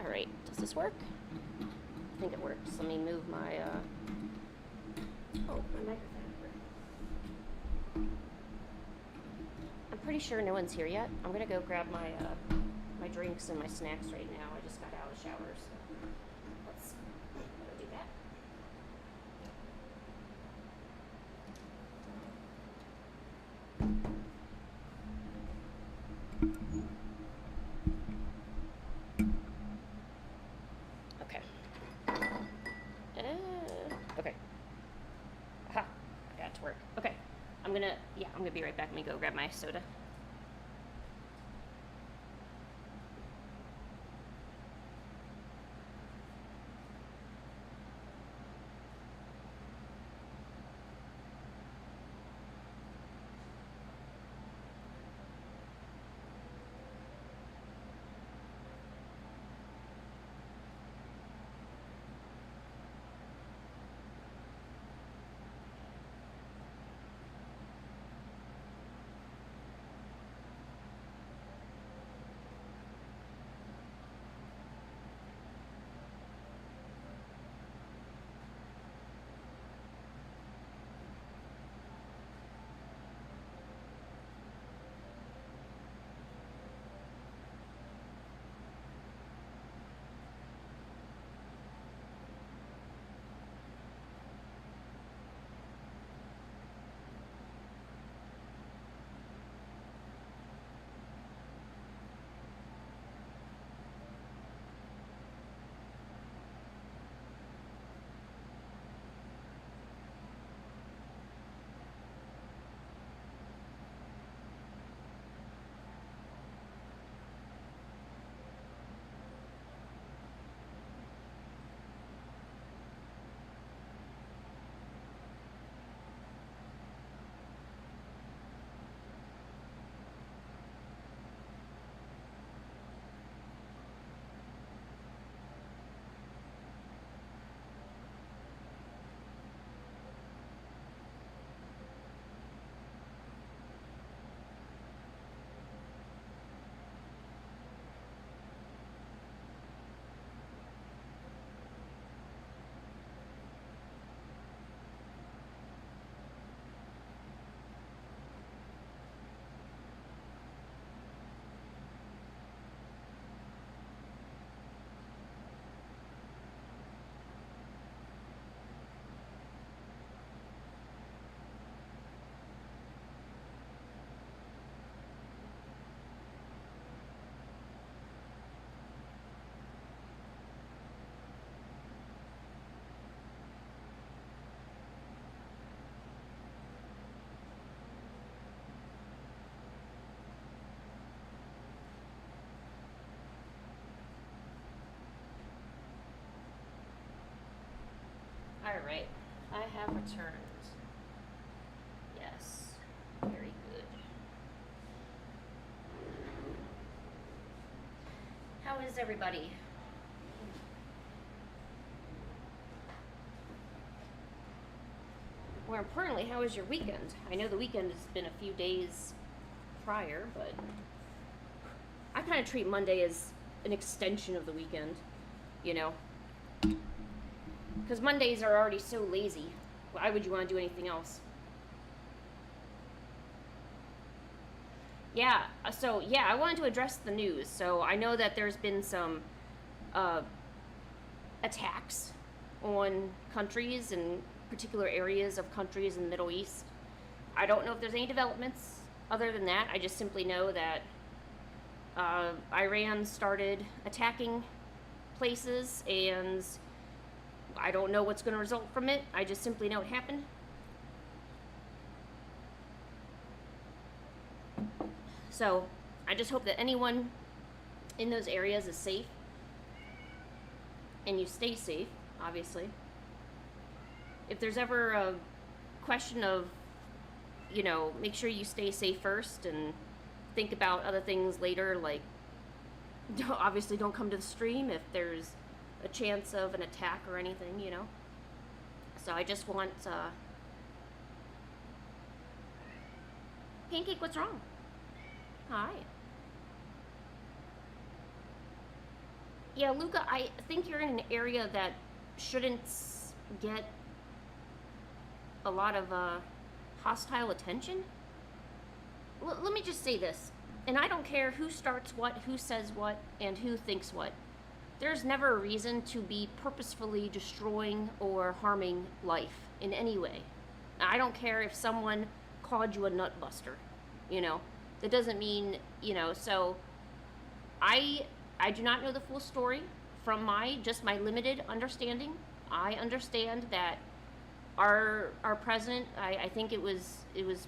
Alright, does this work? I think it works. Let me move my, oh, my microphone. I'm pretty sure no one's here yet. I'm gonna go grab my, my drinks and my snacks right now. I just got out of the shower, so let's go do that. Okay. Okay. Aha, I got it to work. Okay. I'm gonna be right back. Let me go grab my soda. Alright, I have returned. Yes, very good. How is everybody? More importantly, how was your weekend? I know the weekend has been a few days prior, but I kind of treat Monday as an extension of the weekend, you know? Because Mondays are already so lazy. Why would you want to do anything else? Yeah, I wanted to address the news. So I know that there's been some uh, attacks on countries and particular areas of countries in the Middle East. I don't know if there's any developments other than that. I just simply know that Iran started attacking places, and I don't know what's going to result from it. I just simply know it happened. So I just hope that anyone in those areas is safe, and you stay safe, obviously. If there's ever a question of, make sure you stay safe first and think about other things later, like obviously don't come to the stream if there's a chance of an attack or anything, So I just want, Pancake, what's wrong? Hi. Yeah, Luca, I think you're in an area that shouldn't get a lot of hostile attention. Let me just say this, and I don't care who starts what, who says what, and who thinks what. There's never a reason to be purposefully destroying or harming life in any way. I don't care if someone called you a nutbuster, you know. That doesn't mean, you know, so I do not know the full story from my limited understanding. I understand that our president, I think it was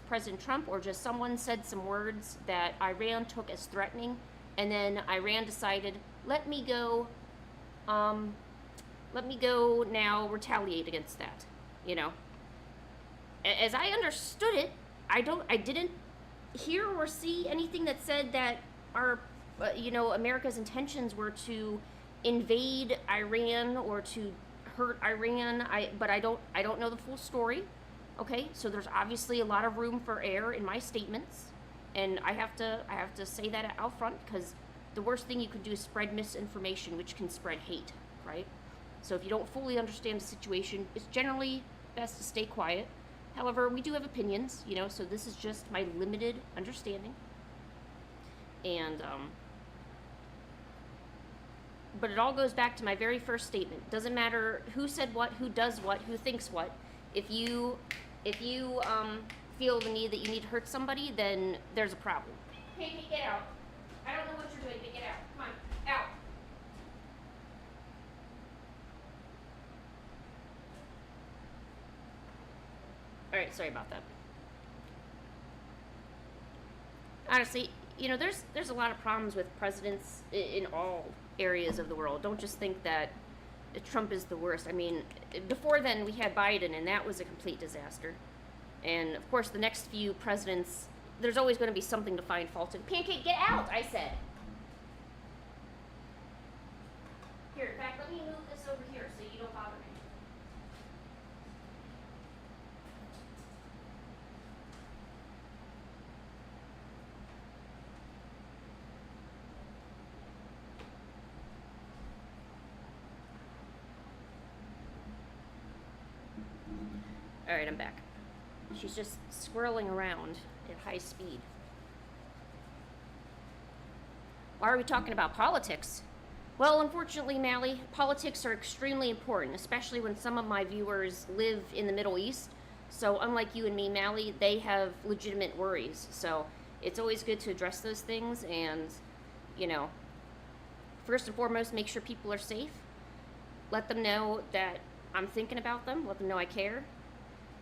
President Trump or just someone said some words that Iran took as threatening, and then Iran decided, let me go now retaliate against that, you know. As I understood it, I didn't hear or see anything that said that our America's intentions were to invade Iran or to hurt Iran. But I don't know the full story. Okay, so there's obviously a lot of room for error in my statements, and I have to say that out front, because the worst thing you could do is spread misinformation, which can spread hate, right? So if you don't fully understand the situation, it's generally best to stay quiet. However, we do have opinions, you know, so this is just my limited understanding. And but it all goes back to my very first statement. Doesn't matter who said what, who does what, who thinks what. If you feel the need that you need to hurt somebody, then there's a problem. Hey, get out. I don't know what you're doing, but get out. Come on, out. All right, sorry about that. Honestly, you know, there's a lot of problems with presidents in all areas of the world. Don't just think that Trump is the worst. I mean, before then we had Biden, and that was a complete disaster. And of course, the next few presidents, there's always going to be something to find fault in. Pancake, get out! I said. Here, in fact, let me move this over here so you don't bother me. All right, I'm back. She's just swirling around at high speed. Why are we talking about politics? Well, unfortunately, Mally, politics are extremely important, especially when some of my viewers live in the Middle East. So unlike you and me, Mally, they have legitimate worries. So it's always good to address those things and, you know, first and foremost, make sure people are safe. Let them know that I'm thinking about them. Let them know I care.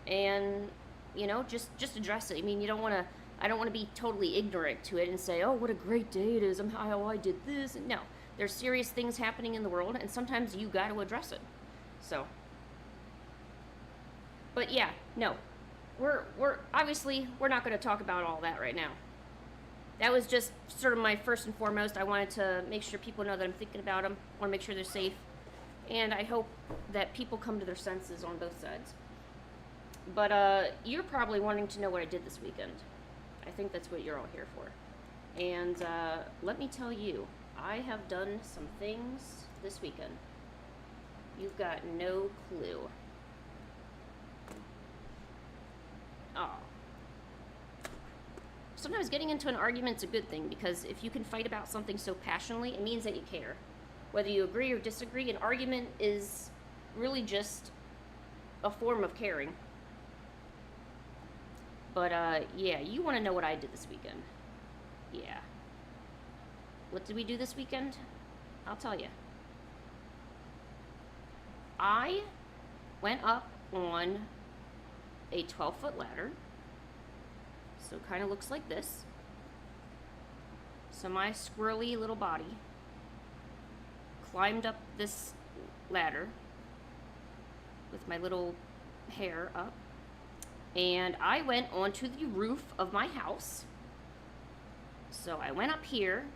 And, you know, just address it. I mean, I don't want to be totally ignorant to it and say, oh, what a great day it is, how I did this. And no, there's serious things happening in the world, and sometimes you got to address it. So, but yeah, no, we're obviously, we're not going to talk about all that right now. That was just sort of my first and foremost. I wanted to make sure people know that I'm thinking about them. I want to make sure they're safe. And I hope that people come to their senses on both sides. But you're probably wanting to know what I did this weekend. I think that's what you're all here for. And let me tell you, I have done some things this weekend. You've got no clue. Oh. Sometimes getting into an argument's a good thing, because if you can fight about something so passionately, it means that you care. Whether you agree or disagree, an argument is really just a form of caring. But, yeah, you want to know what I did this weekend. Yeah. What did we do this weekend? I'll tell you. I went up on a 12-foot ladder. So it kind of looks like this. So my squirrely little body climbed up this ladder with my little hair up. And I went onto the roof of my house. So I went up here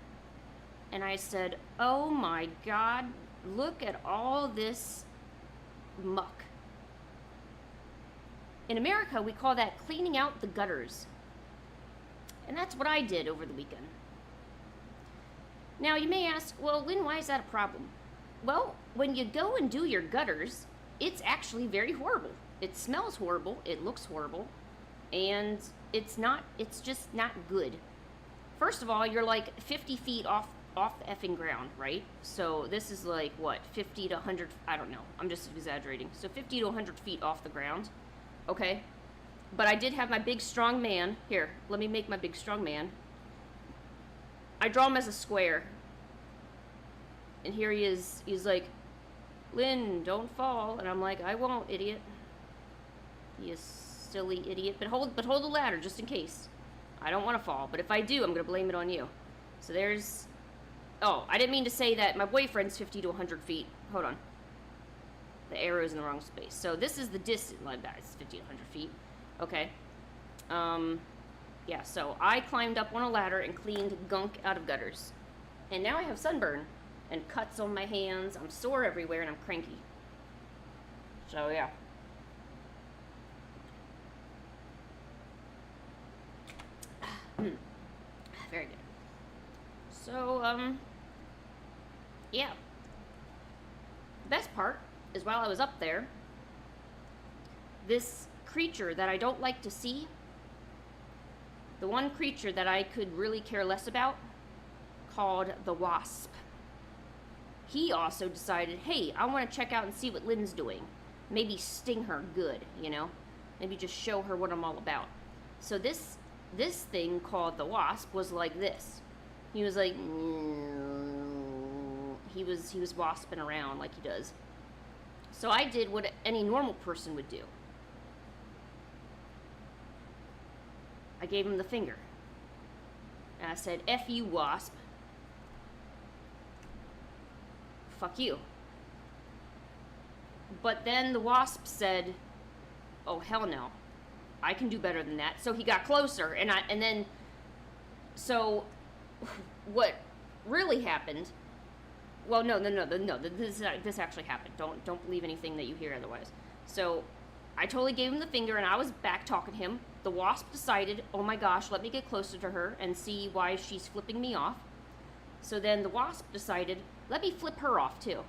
and I said, oh my God, look at all this muck. In America, we call that cleaning out the gutters. And that's what I did over the weekend. Now, you may ask, well, Lynn, why is that a problem? Well, when you go and do your gutters, it's actually very horrible. It smells horrible, it looks horrible, and it's just not good. First of all, you're like 50 feet off the effing ground, right? So this is like what, 50 to 100, I don't know. I'm just exaggerating. So 50 to 100 feet off the ground. Okay? But I did have my big strong man. Here, let me make my big strong man. I draw him as a square. And here he is. He's like, "Lynn, don't fall." And I'm like, "I won't, idiot." You silly idiot. But hold the ladder just in case. I don't want to fall, but if I do, I'm going to blame it on you. So there's... Oh, I didn't mean to say that my boyfriend's 50 to 100 feet. Hold on. The arrow's in the wrong space. So this is the distance. Like that. It's 50 to 100 feet. Okay. Yeah, so I climbed up on a ladder and cleaned gunk out of gutters. And now I have sunburn and cuts on my hands. I'm sore everywhere and I'm cranky. So, yeah. Very good. So, yeah. The best part is while I was up there, this creature that I don't like to see, the one creature that I could really care less about, called the wasp. He also decided, hey, I want to check out and see what Lynn's doing. Maybe sting her good, you know? Maybe just show her what I'm all about. So this thing called the wasp was like this. He was like, he was wasping around like he does. So I did what any normal person would do. I gave him the finger. And I said, "F you, wasp. Fuck you." But then the wasp said, "Oh, hell no. I can do better than that." So he got closer, and then, so what really happened, well, no, this actually happened. Don't believe anything that you hear otherwise. So I totally gave him the finger, and I was back talking to him. The wasp decided, oh my gosh, let me get closer to her and see why she's flipping me off. So then the wasp decided, let me flip her off too.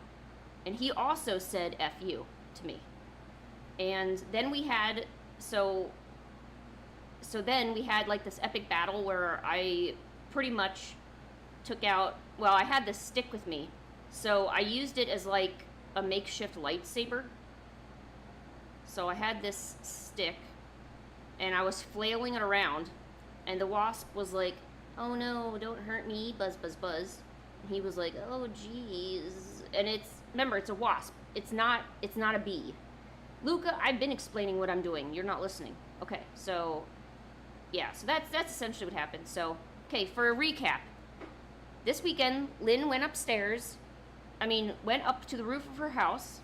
And he also said F you to me. And then we had, so then we had like this epic battle where I pretty much took out, well, I had this stick with me. So I used it as like a makeshift lightsaber. So I had this stick and I was flailing it around, and the wasp was like, "Oh no, don't hurt me, buzz, buzz, buzz." And he was like, "Oh geez." And remember, it's a wasp. It's not a bee. Luca, I've been explaining what I'm doing. You're not listening. Okay, so yeah, so that's essentially what happened. So, okay, for a recap. This weekend, Lynn went up to the roof of her house,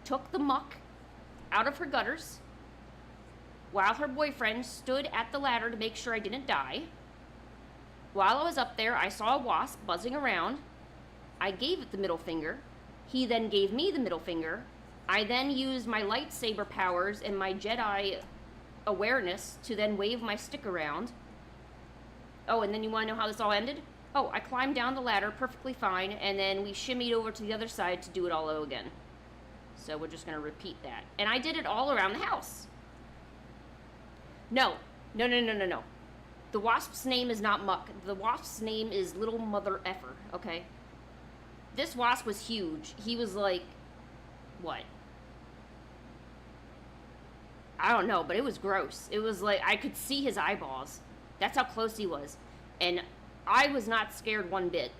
took the muck out of her gutters, while her boyfriend stood at the ladder to make sure I didn't die. While I was up there, I saw a wasp buzzing around. I gave it the middle finger. He then gave me the middle finger. I then used my lightsaber powers and my Jedi awareness to then wave my stick around. Oh, and then you want to know how this all ended? Oh, I climbed down the ladder perfectly fine, and then we shimmied over to the other side to do it all over again. So we're just going to repeat that. And I did it all around the house. No. The wasp's name is not Muck. The wasp's name is Little Mother Effer, okay? This wasp was huge. He was like, what? I don't know, but it was gross. It was like, I could see his eyeballs. That's how close he was. And I was not scared one bit.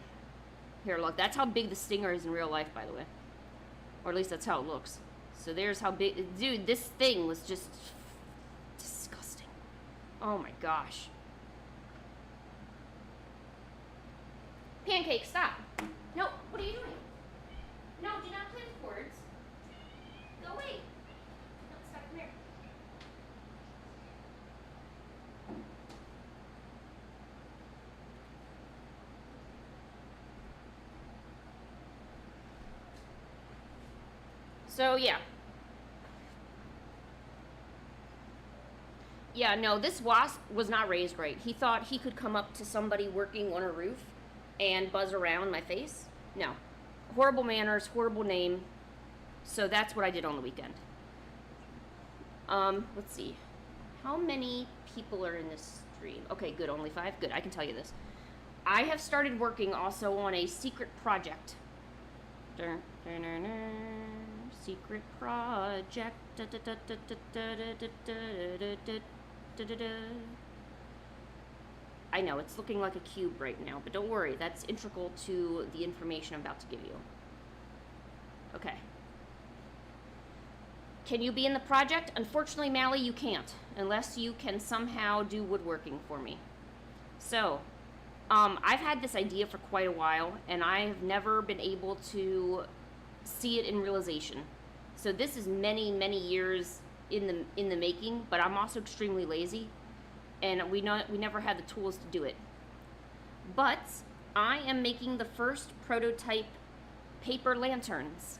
Here, look, that's how big the stinger is in real life, by the way. Or at least that's how it looks. So there's how big, dude, this thing was just disgusting. Oh my gosh. Pancake, stop. No, what are you doing? No, do not play with words. Go away. No, stop, come here. So, yeah. Yeah, no, this wasp was not raised right. He thought he could come up to somebody working on a roof and buzz around my face. No. horrible manners, horrible name. So that's what I did on the weekend. Let's see. How many people are in this stream? Okay, good, only 5. Good, I can tell you this. I have started working also on a secret project. Secret project. I know, it's looking like a cube right now, but don't worry, that's integral to the information I'm about to give you. Okay. Can you be in the project? Unfortunately, Mally, you can't, unless you can somehow do woodworking for me. So, I've had this idea for quite a while, and I have never been able to see it in realization. So this is many, many years in the making, but I'm also extremely lazy, and we never had the tools to do it. But I am making the first prototype paper lanterns.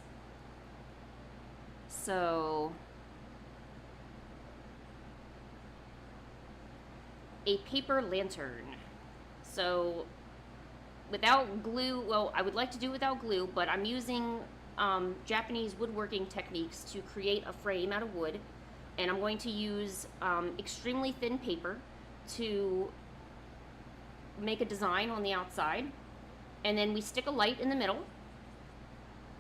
So, a paper lantern. So, without glue, well, I would like to do without glue, but I'm using Japanese woodworking techniques to create a frame out of wood, and I'm going to use extremely thin paper to make a design on the outside, and then we stick a light in the middle.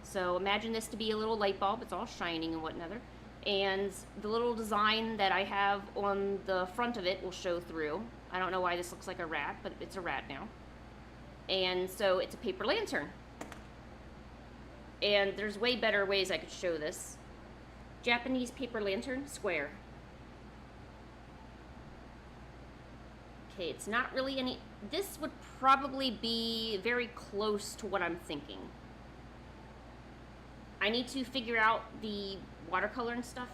So imagine this to be a little light bulb. It's all shining and whatnot. And the little design that I have on the front of it will show through. I don't know why this looks like a rat, but it's a rat now. And so it's a paper lantern. And there's way better ways I could show this. Japanese paper lantern, square. Okay, it's not really any... This would probably be very close to what I'm thinking. I need to figure out the watercolor and stuff.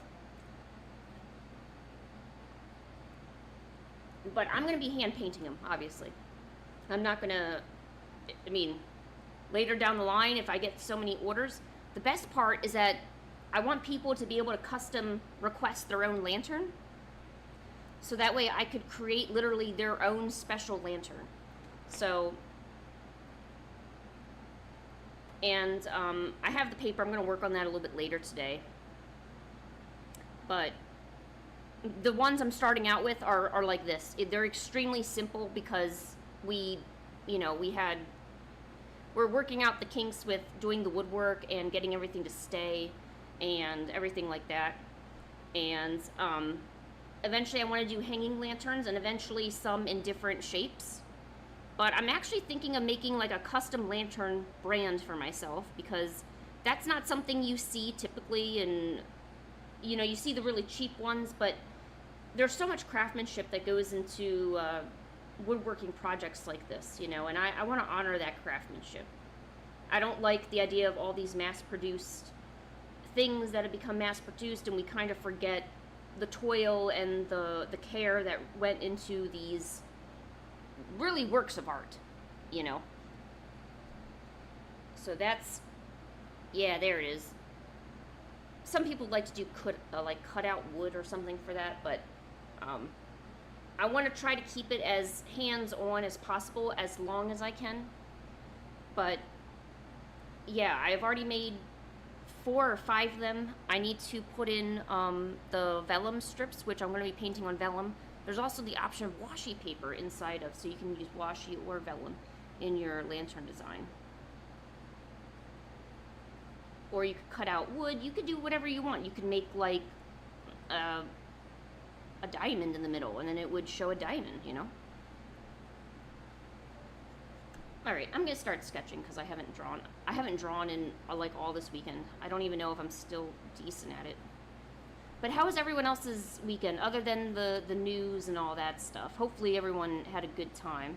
But I'm going to be hand painting them, obviously. I'm not going to... I mean, later down the line, if I get so many orders, the best part is that I want people to be able to custom request their own lantern. So that way I could create literally their own special lantern. So... And I have the paper. I'm going to work on that a little bit later today. But the ones I'm starting out with are like this. They're extremely simple because we're working out the kinks with doing the woodwork and getting everything to stay and everything like that. And eventually I want to do hanging lanterns and eventually some in different shapes. But I'm actually thinking of making like a custom lantern brand for myself because that's not something you see typically, and you see the really cheap ones, but there's so much craftsmanship that goes into woodworking projects like this, and I want to honor that craftsmanship. I don't like the idea of all these mass-produced things that have become mass-produced and we kind of forget the toil and the care that went into these really works of art, So that's, yeah, there it is. Some people like to do cut out wood or something for that, but I want to try to keep it as hands-on as possible as long as I can. But yeah, I've already made 4 or 5 of them. I need to put in the vellum strips, which I'm going to be painting on vellum. There's also the option of washi paper inside of, so you can use washi or vellum in your lantern design. Or you could cut out wood. You could do whatever you want. You could make like a diamond in the middle, and then it would show a diamond, Alright, I'm going to start sketching because I haven't drawn in like all this weekend. I don't even know if I'm still decent at it. But how was everyone else's weekend, other than the news and all that stuff? Hopefully everyone had a good time.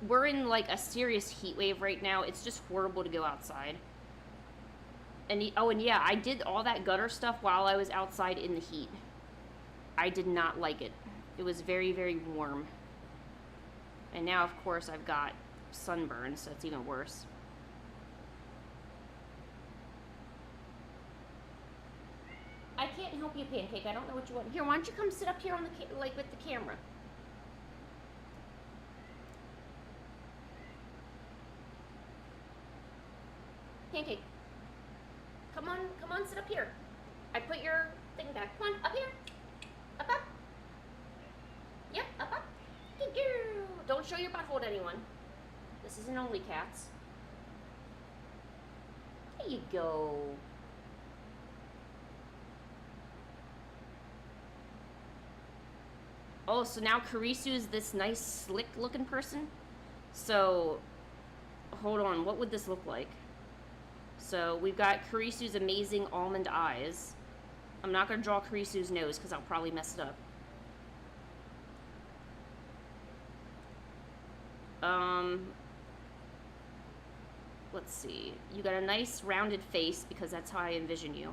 We're in like a serious heat wave right now. It's just horrible to go outside. And yeah, I did all that gutter stuff while I was outside in the heat. I did not like it. It was very, very warm. And now, of course, I've got sunburn, so it's even worse. I can't help you, Pancake. I don't know what you want. Here, why don't you come sit up here on the with the camera? Pancake. Come on, sit up here. I put your thing back. Come on, up here. Up. Yep, up. Good girl. Don't show your butthole to anyone. This isn't only cats. There you go. Oh, so now Karisu is this nice, slick-looking person? So, hold on, what would this look like? So, we've got Karisu's amazing almond eyes. I'm not going to draw Karisu's nose, because I'll probably mess it up. Let's see. You got a nice, rounded face, because that's how I envision you.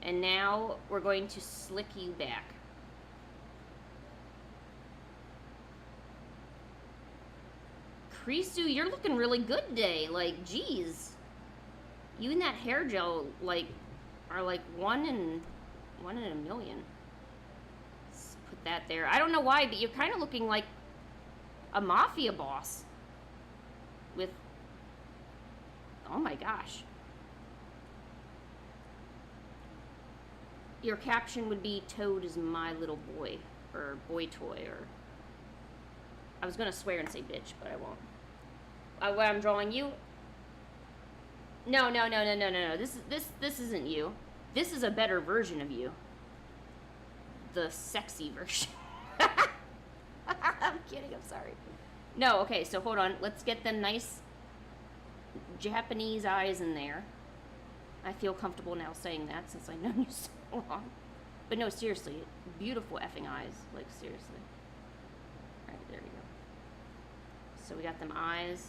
And now, we're going to slick you back. Karisu, you're looking really good today. Like, geez. You and that hair gel, like, are like one in a million. Let's put that there. I don't know why, but you're kind of looking like a mafia boss. With, oh my gosh. Your caption would be, Toad is my little boy. Or boy toy, or... I was gonna swear and say bitch, but I won't. What I'm drawing you? No. This isn't you. This is a better version of you. The sexy version. I'm kidding, I'm sorry. No, okay, so hold on. Let's get them nice Japanese eyes in there. I feel comfortable now saying that since I've known you so long. But no, seriously, beautiful effing eyes. Like, seriously. Alright, there we go. So we got them eyes.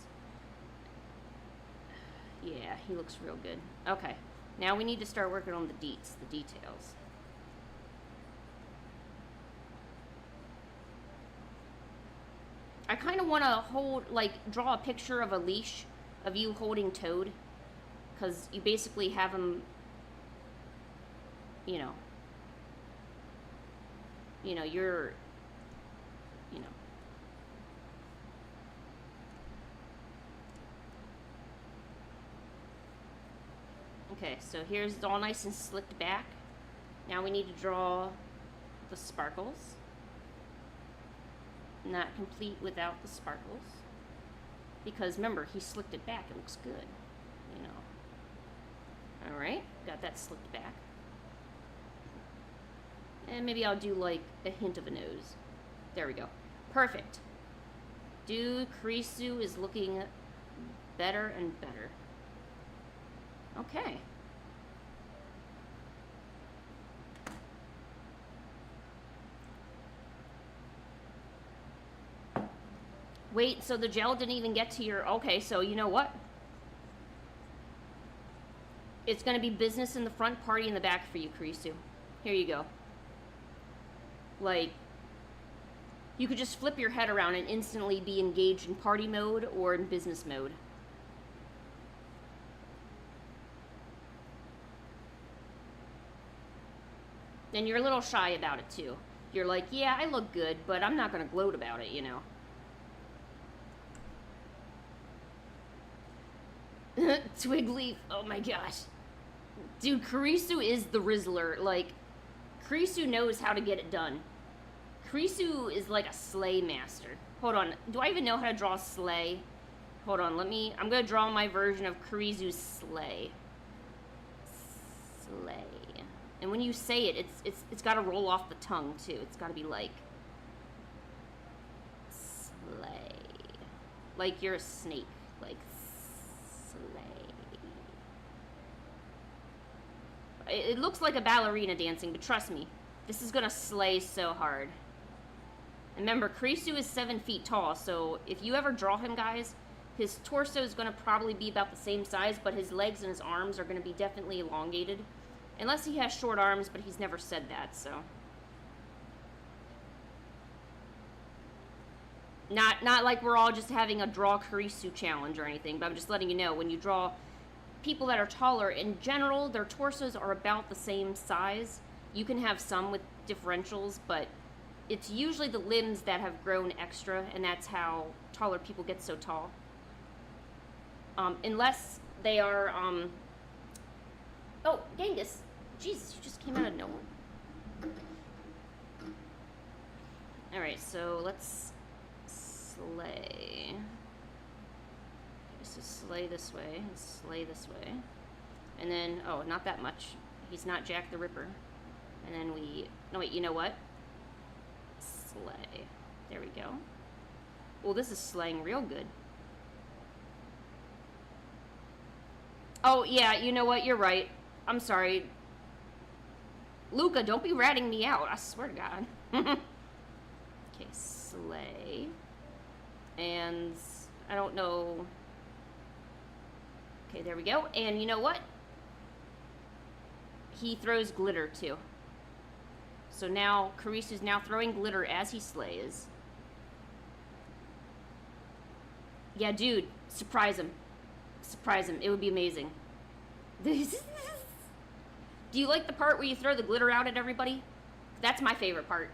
Yeah, he looks real good. Okay, now we need to start working on the details. I kind of want to draw a picture of a leash of you holding Toad. Because you basically have him, you're, Okay, so here's all nice and slicked back. Now we need to draw the sparkles. Not complete without the sparkles. Because remember, he slicked it back. It looks good, Alright, got that slicked back. And maybe I'll do like a hint of a nose. There we go. Perfect. Dude, Karisu is looking better and better. Okay. Wait, so the gel didn't even get to your... Okay, so you know what? It's going to be business in the front, party in the back for you, Karisu. Here you go. Like, you could just flip your head around and instantly be engaged in party mode or in business mode. And you're a little shy about it, too. You're like, yeah, I look good, but I'm not going to gloat about it, Twig leaf. Oh my gosh. Dude, Karisu is the Rizzler. Like, Karisu knows how to get it done. Karisu is like a sleigh master. Hold on. Do I even know how to draw sleigh? Hold on. I'm going to draw my version of Karisu's sleigh. Sleigh. And when you say it, it's got to roll off the tongue, too. It's got to be like... Sleigh. Like you're a snake. Like... It looks like a ballerina dancing, but trust me, this is gonna slay so hard. And remember, Karisu is 7 feet tall, so if you ever draw him, guys, his torso is gonna probably be about the same size, but his legs and his arms are gonna be definitely elongated. Unless he has short arms, but he's never said that, so. Not like we're all just having a draw Karisu challenge or anything, but I'm just letting you know, when you draw people that are taller, in general, their torsos are about the same size. You can have some with differentials, but it's usually the limbs that have grown extra, and that's how taller people get so tall. Unless They are, oh, Genghis. Jesus, you just came out of nowhere. Alright, so let's slay. So slay this way, and slay this way. And then, oh, not that much. He's not Jack the Ripper. And then we, no wait, you know what? Slay. There we go. Well, this is slaying real good. Oh, yeah, you know what? You're right. I'm sorry. Luca, don't be ratting me out. I swear to God. Okay, slay. And I don't know. Okay, there we go. And you know what? He throws glitter, too. So now, Karisu's now throwing glitter as he slays. Yeah, dude, surprise him. Surprise him. It would be amazing. Do you like the part where you throw the glitter out at everybody? That's my favorite part.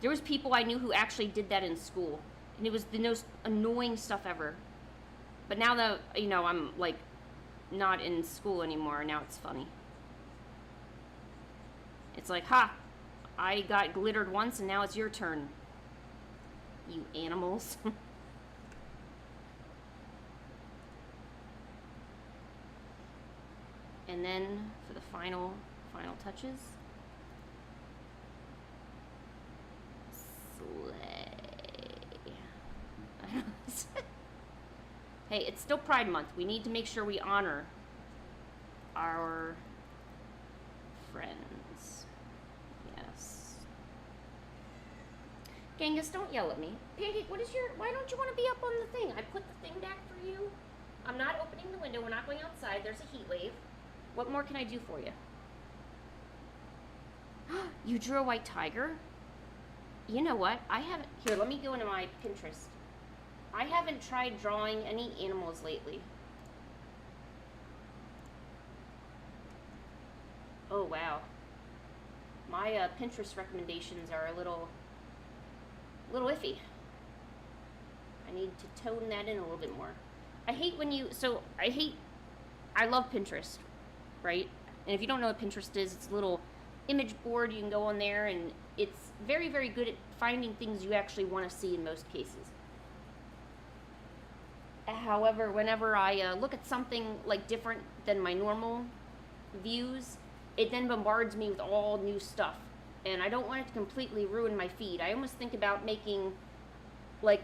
There was people I knew who actually did that in school. And it was the most annoying stuff ever. But now that, you know, I'm, like, not in school anymore, now it's funny. It's like, ha! I got glittered once and now it's your turn. You animals. And then, for the final touches. Slay. Hey, it's still Pride Month. We need to make sure we honor our friends. Yes. Genghis, don't yell at me. Pancake, why don't you want to be up on the thing? I put the thing back for you. I'm not opening the window. We're not going outside. There's a heat wave. What more can I do for you? You drew a white tiger? You know what? I haven't... Here, let me go into my Pinterest. I haven't tried drawing any animals lately. Oh, wow. My Pinterest recommendations are a little iffy. I need to tone that in a little bit more. I hate when you... I love Pinterest, right? And if you don't know what Pinterest is, it's a little image board. You can go on there, and it's very, very good at finding things you actually want to see in most cases. However, whenever I look at something like different than my normal views, it then bombards me with all new stuff. And I don't want it to completely ruin my feed. I almost think about making like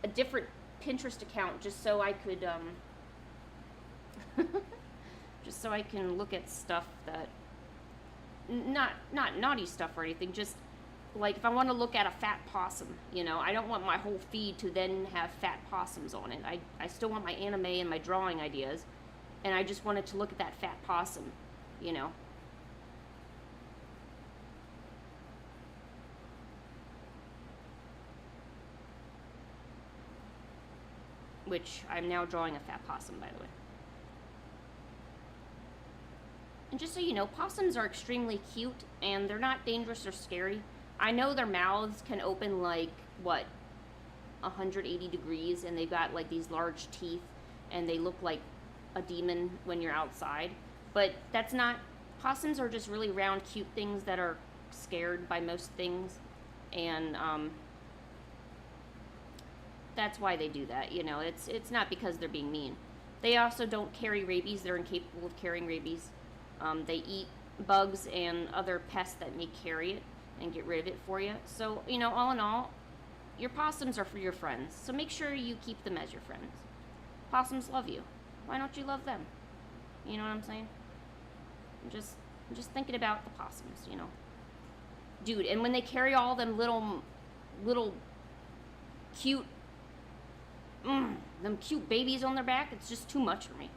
a different Pinterest account just so I could just so I can look at stuff that not naughty stuff or anything, just like if I want to look at a fat possum, you know, I don't want my whole feed to then have fat possums on it. I still want my anime and my drawing ideas, and I just wanted to look at that fat possum, you know. Which I'm now drawing a fat possum, by the way. And just so you know, possums are extremely cute, and they're not dangerous or scary. I know their mouths can open like, what, 180 degrees, and they've got like these large teeth, and they look like a demon when you're outside. But that's not, possums are just really round, cute things that are scared by most things, and that's why they do that, you know. It's not because they're being mean. They also don't carry rabies. They're incapable of carrying rabies. They eat bugs and other pests that may carry it and get rid of it for you. So, you know, all in all, your possums are for your friends. So make sure you keep them as your friends. Possums love you. Why don't you love them? You know what I'm saying? I'm just thinking about the possums, you know. Dude, and when they carry all them little cute them cute babies on their back, it's just too much for me.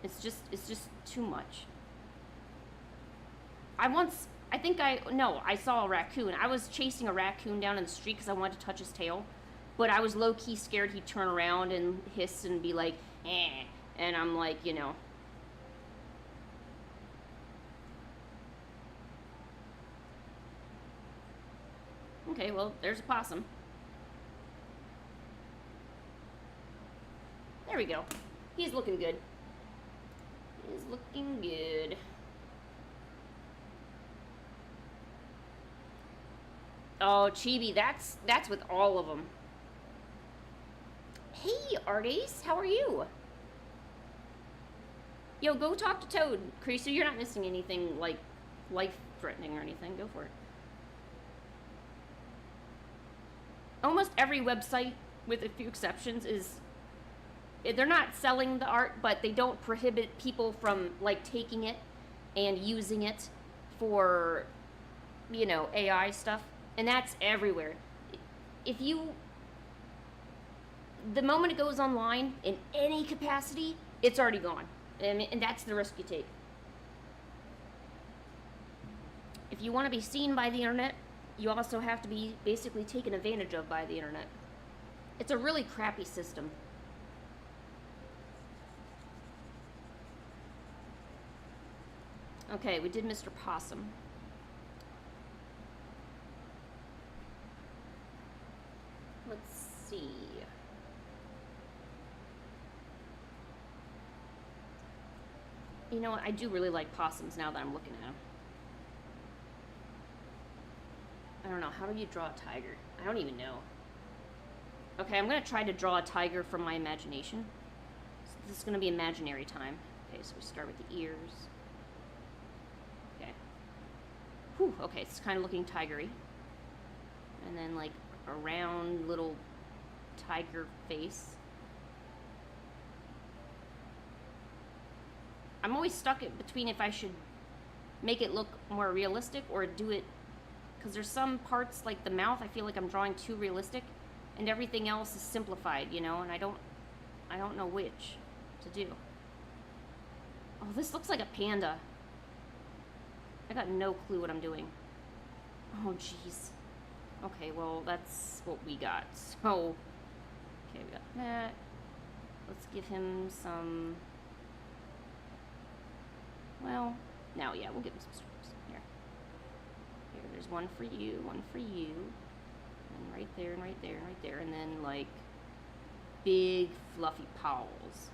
It's just too much. I saw a raccoon. I was chasing a raccoon down in the street because I wanted to touch his tail, but I was low-key scared he'd turn around and hiss and be like, eh, and I'm like, you know. Okay, well, there's a possum. There we go. He's looking good. He's looking good. Oh, Chibi, that's with all of them. Hey, Artace, how are you? Yo, go talk to Toad. Creaser, you're not missing anything, like, life-threatening or anything. Go for it. Almost every website, with a few exceptions, is... They're not selling the art, but they don't prohibit people from, like, taking it and using it for, you know, AI stuff. And that's everywhere. If you... The moment it goes online, in any capacity, it's already gone. And that's the risk you take. If you want to be seen by the internet, you also have to be basically taken advantage of by the internet. It's a really crappy system. Okay, we did Mr. Possum. Let's see. You know what? I do really like possums now that I'm looking at them. I don't know. How do you draw a tiger? I don't even know. Okay, I'm going to try to draw a tiger from my imagination. So this is going to be imaginary time. Okay, so we start with the ears. Okay. Whew, okay, it's kind of looking tigery. And then, like, a round little tiger face. I'm always stuck between if I should make it look more realistic or do it, because there's some parts like the mouth I feel like I'm drawing too realistic, and everything else is simplified, you know, and I don't know which to do. Oh, this looks like a panda. I got no clue what I'm doing. Oh, jeez. Okay, well, that's what we got. So, okay, we got that. Let's give him some... Well, now, yeah, we'll give him some stripes. Here. Here, there's one for you, and right there, and right there, and right there, and then, like, big, fluffy paws.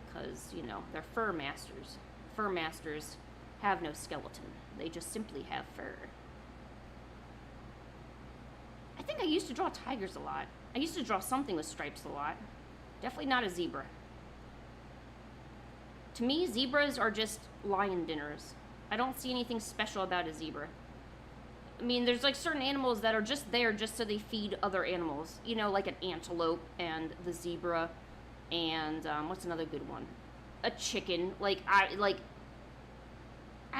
Because, you know, they're fur masters. Fur masters have no skeleton. They just simply have fur. I think I used to draw tigers a lot. I used to draw something with stripes a lot. Definitely not a zebra. To me, zebras are just lion dinners. I don't see anything special about a zebra. I mean, there's like certain animals that are just there just so they feed other animals. You know, like an antelope and the zebra and what's another good one? A chicken. I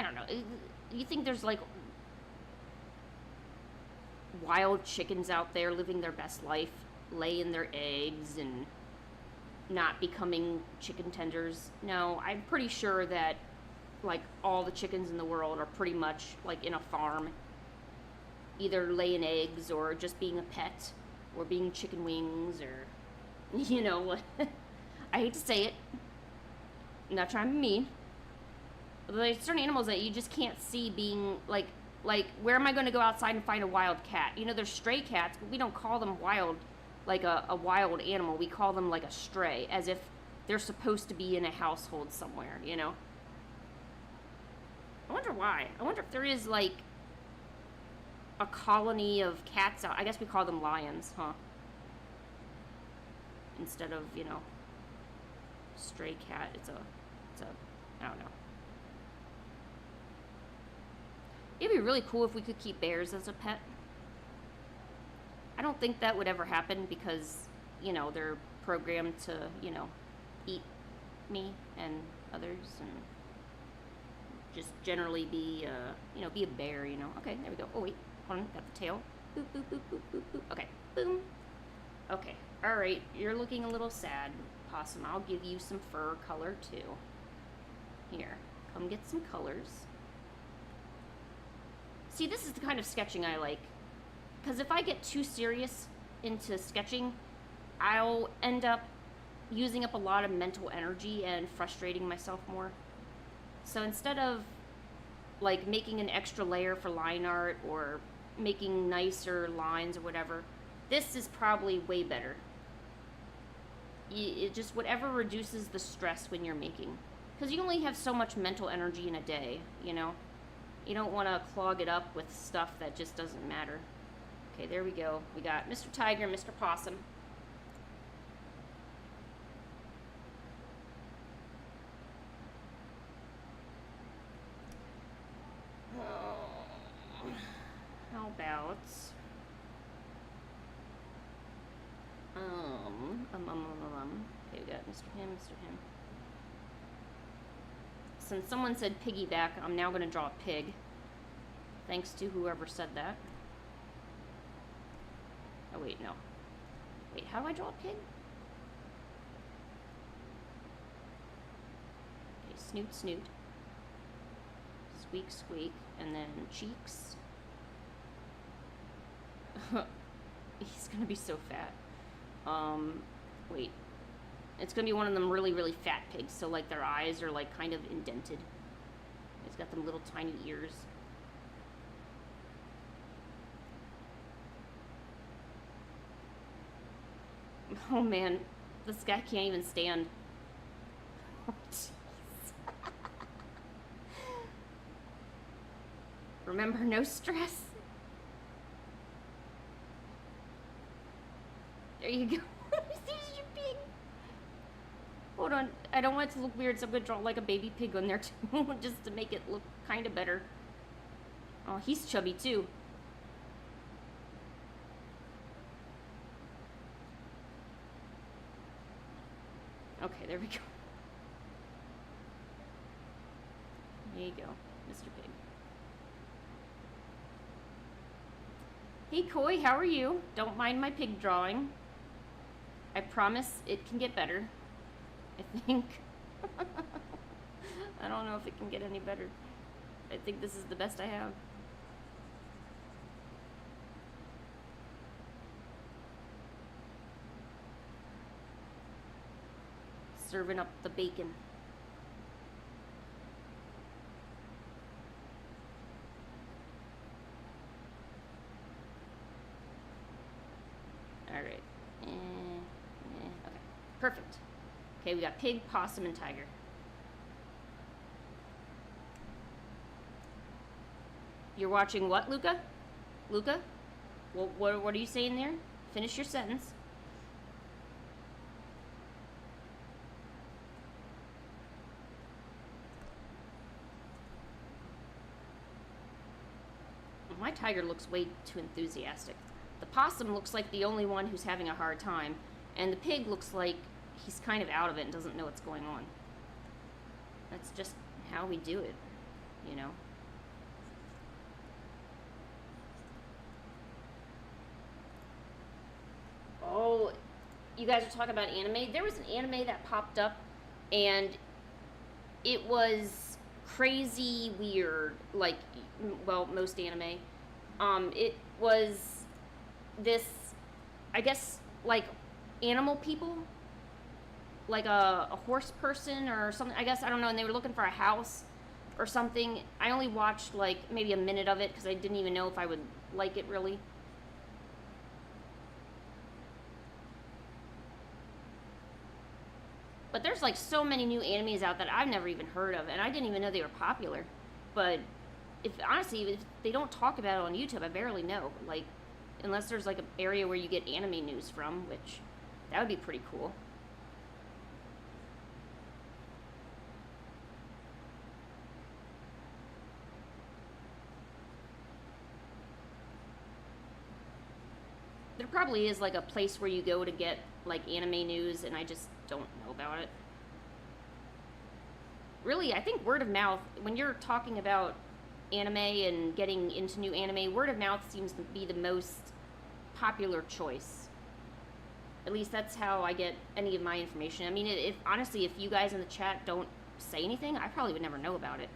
don't know. You think there's like wild chickens out there living their best life, laying their eggs and not becoming chicken tenders? No, I'm pretty sure that like all the chickens in the world are pretty much like in a farm, either laying eggs or just being a pet or being chicken wings or, you know, I hate to say it, I'm not trying to be mean, but there's certain animals that you just can't see being like where am I going to go outside and find a wild cat? You know, there's stray cats, but we don't call them wild, like a wild animal. We call them like a stray, as if they're supposed to be in a household somewhere, you know? I wonder why. I wonder if there is like a colony of cats out. I guess we call them lions, huh? Instead of, you know, stray cat. It's a, I don't know. It'd be really cool if we could keep bears as a pet. I don't think that would ever happen because, you know, they're programmed to, you know, eat me and others and just generally be, you know, be a bear, you know. Okay, there we go. Oh, wait. Hold on. Got the tail. Boop, boop, boop, boop, boop, boop. Okay. Boom. Okay. All right. You're looking a little sad, Possum. I'll give you some fur color, too. Here. Come get some colors. See, this is the kind of sketching I like. Because if I get too serious into sketching, I'll end up using up a lot of mental energy and frustrating myself more. So instead of like making an extra layer for line art or making nicer lines or whatever, this is probably way better. it just whatever reduces the stress when you're making. Because you only have so much mental energy in a day, you know? You don't want to clog it up with stuff that just doesn't matter. Okay, there we go. We got Mr. Tiger and Mr. Possum. How about okay, we got Mr. Him, Mr. Him. Since someone said piggyback, I'm now going to draw a pig. Thanks to whoever said that. Oh, wait, no. Wait, how do I draw a pig? Okay, snoot, snoot. Squeak, squeak. And then cheeks. He's going to be so fat. Wait. It's going to be one of them really, really fat pigs. So, like, their eyes are, like, kind of indented. It's got them little tiny ears. Oh, man. This guy can't even stand. Oh, jeez. Remember, no stress. There you go. There's your pig. Hold on. I don't want it to look weird, so I'm going to draw like a baby pig on there too, just to make it look kind of better. Oh, he's chubby too. Okay, there we go. There you go, Mr. Pig. Hey, Koi, how are you? Don't mind my pig drawing. I promise it can get better. I think. I don't know if it can get any better. I think this is the best I have. Serving up the bacon. All right. Okay. Perfect. Okay, we got pig, possum, and tiger. You're watching what, Luca? Luca? What are you saying there? Finish your sentence. My tiger looks way too enthusiastic. The possum looks like the only one who's having a hard time, and the pig looks like he's kind of out of it and doesn't know what's going on. That's just how we do it, you know? Oh, you guys are talking about anime? There was an anime that popped up, and it was crazy weird, like, well, most anime. It was this, I guess, like, animal people, like a horse person or something, I guess, I don't know, and they were looking for a house or something. I only watched, like, maybe a minute of it, because I didn't even know if I would like it, really. But there's, like, so many new animes out that I've never even heard of, and I didn't even know they were popular. But, honestly, if they don't talk about it on YouTube, I barely know. Like, unless there's, like, an area where you get anime news from, which, that would be pretty cool. There probably is, like, a place where you go to get, like, anime news, and I just don't know about it. Really, I think word of mouth, when you're talking about anime and getting into new anime, word of mouth seems to be the most popular choice. At least that's how I get any of my information. I mean, if honestly, if you guys in the chat don't say anything, I probably would never know about it.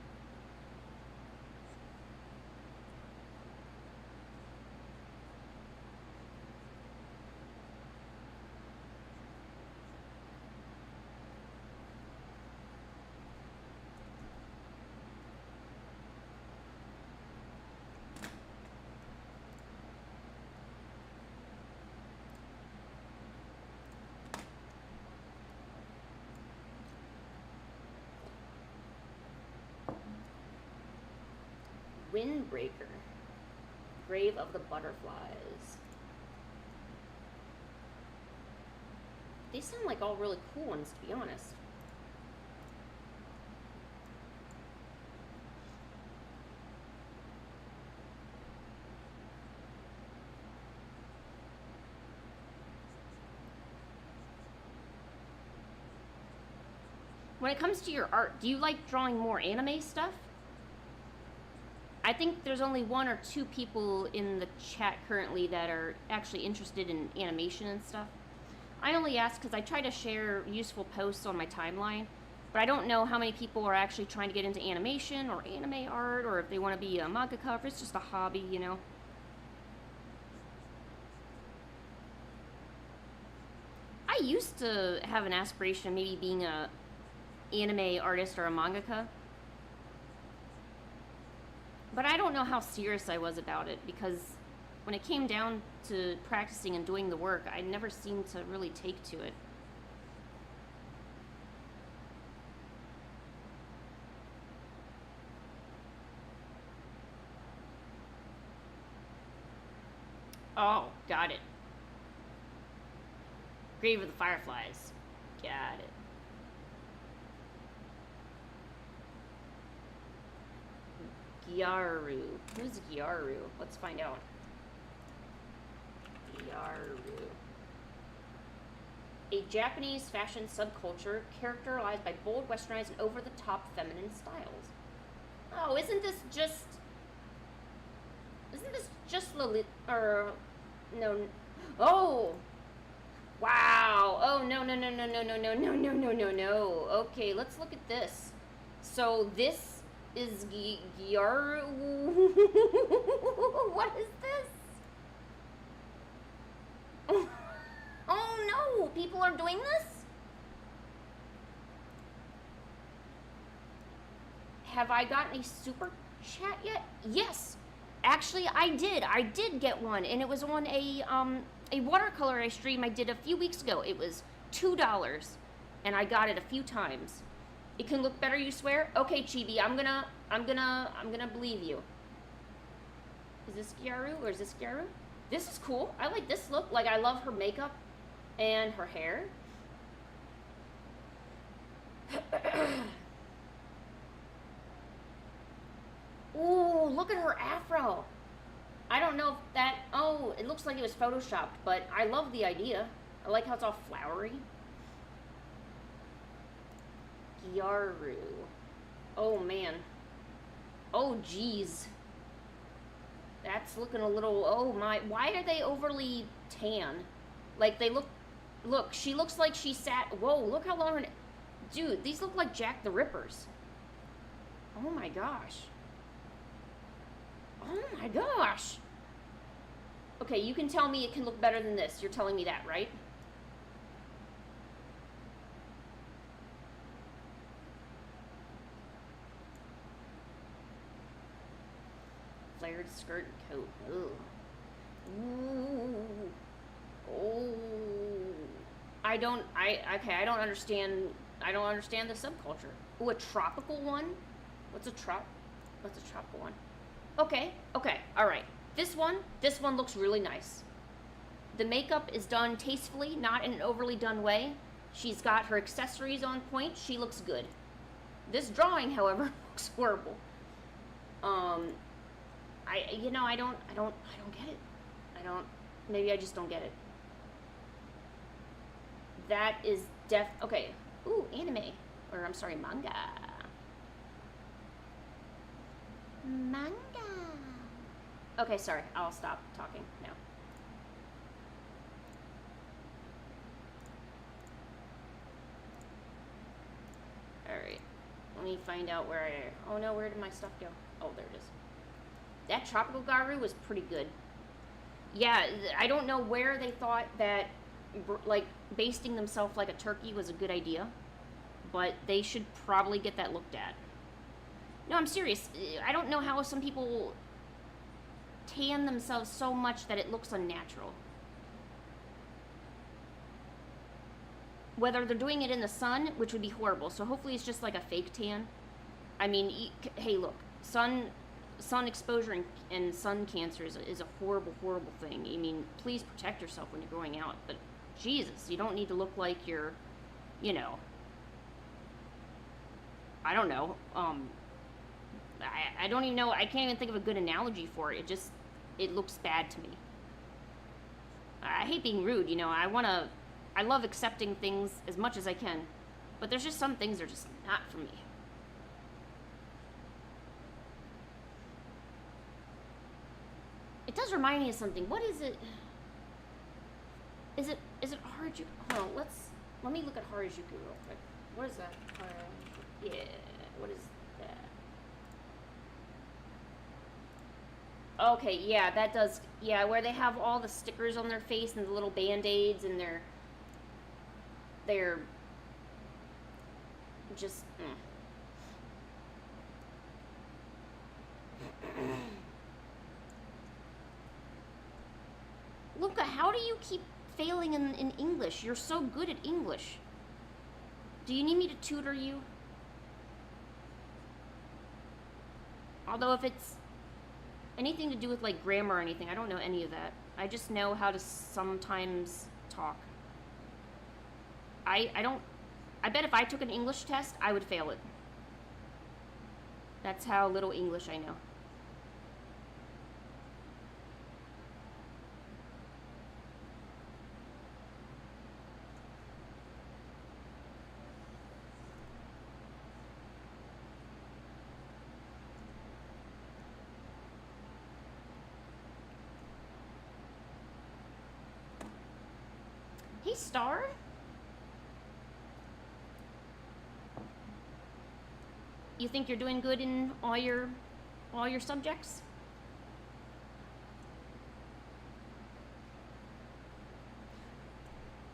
Windbreaker. Grave of the Butterflies. They sound like all really cool ones, to be honest. When it comes to your art, do you like drawing more anime stuff? I think there's only 1 or 2 people in the chat currently that are actually interested in animation and stuff. I only ask because I try to share useful posts on my timeline, but I don't know how many people are actually trying to get into animation or anime art, or if they want to be a mangaka, if it's just a hobby, you know. I used to have an aspiration of maybe being a anime artist or a mangaka, but I don't know how serious I was about it, because when it came down to practicing and doing the work, I never seemed to really take to it. Oh, got it. Grave of the Fireflies. Got it. Gyaru. Who's Gyaru? Let's find out. Gyaru. A Japanese fashion subculture characterized by bold, westernized, and over-the-top feminine styles. Oh, isn't this just Lilith, or no? Oh, wow. Oh, no. Okay, let's look at this. So this is Gyaru. What is this? Oh no, people are doing this? Have I gotten a super chat yet? Yes. Actually, I did get one, and it was on a watercolor stream I did a few weeks ago. It was $2, and I got it a few times. It can look better, you swear? Okay, Chibi, I'm gonna believe you. Is this Gyaru, or is this Gyaru? This is cool. I like this look. Like, I love her makeup and her hair. Ooh, look at her afro. I don't know if that... Oh, it looks like it was photoshopped, but I love the idea. I like how it's all flowery. Gyaru. Oh, man. Oh, geez. That's looking a little... Oh, my... Why are they overly tan? Like, they look... Look, she looks like she sat... Whoa, look how long her... Dude, these look like Jack the Rippers. Oh, my gosh. Oh, my gosh. Okay, you can tell me it can look better than this. You're telling me that, right? Flared skirt and coat. Ugh. Ooh. Oh. I don't understand the subculture. Ooh, a tropical one? What's a tropical one? Okay, alright. This one looks really nice. The makeup is done tastefully, not in an overly done way. She's got her accessories on point. She looks good. This drawing, however, looks horrible. I don't get it. Maybe I just don't get it. That is okay. Ooh, anime. Or, I'm sorry, manga. Manga. Okay, sorry. I'll stop talking now. Alright. Let me find out where oh no, where did my stuff go? Oh, there it is. That tropical Gyaru was pretty good. Yeah, I don't know where they thought that, like, basting themselves like a turkey was a good idea, but they should probably get that looked at. No, I'm serious. I don't know how some people tan themselves so much that it looks unnatural. Whether they're doing it in the sun, which would be horrible, so hopefully it's just like a fake tan. I mean, hey, look, sun sun exposure and sun cancer is a horrible, horrible thing. I mean, please protect yourself when you're going out. But Jesus, you don't need to look like you're, you know, I don't know. I don't even know. I can't even think of a good analogy for it. It looks bad to me. I hate being rude, you know. I love accepting things as much as I can, but there's just some things that are just not for me. It does remind me of something. What is it? Is it Harajuku? Hold on, let me look at Harajuku real quick. What is that? Yeah, what is that? Okay, yeah, that does. Yeah, where they have all the stickers on their face and the little band-aids and they're just. Luca, how do you keep failing in English? You're so good at English. Do you need me to tutor you? Although if it's anything to do with like grammar or anything, I don't know any of that. I just know how to sometimes talk. I bet if I took an English test, I would fail it. That's how little English I know. Hey, Star? You think you're doing good in all your subjects?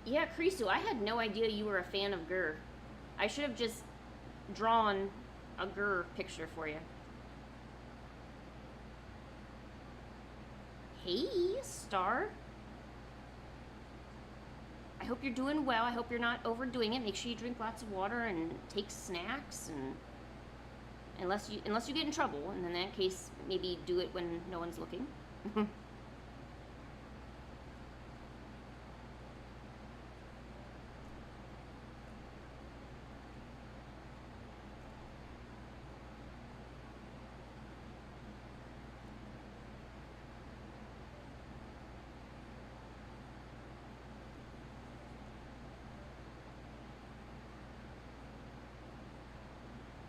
Yeah, Krisu, I had no idea you were a fan of Gur. I should have just drawn a Gur picture for you. Hey, Star. I hope you're doing well. I hope you're not overdoing it. Make sure you drink lots of water and take snacks, and unless you get in trouble, and in that case, maybe do it when no one's looking.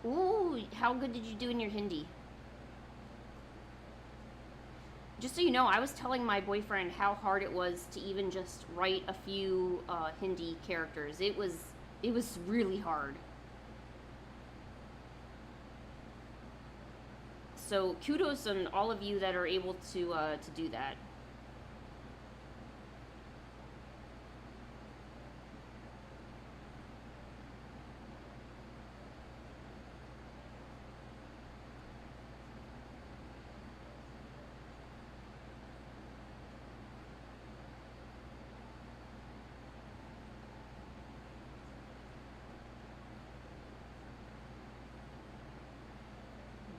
Ooh, how good did you do in your Hindi? Just so you know, I was telling my boyfriend how hard it was to even just write a few Hindi characters. It was really hard. So kudos on all of you that are able to do that.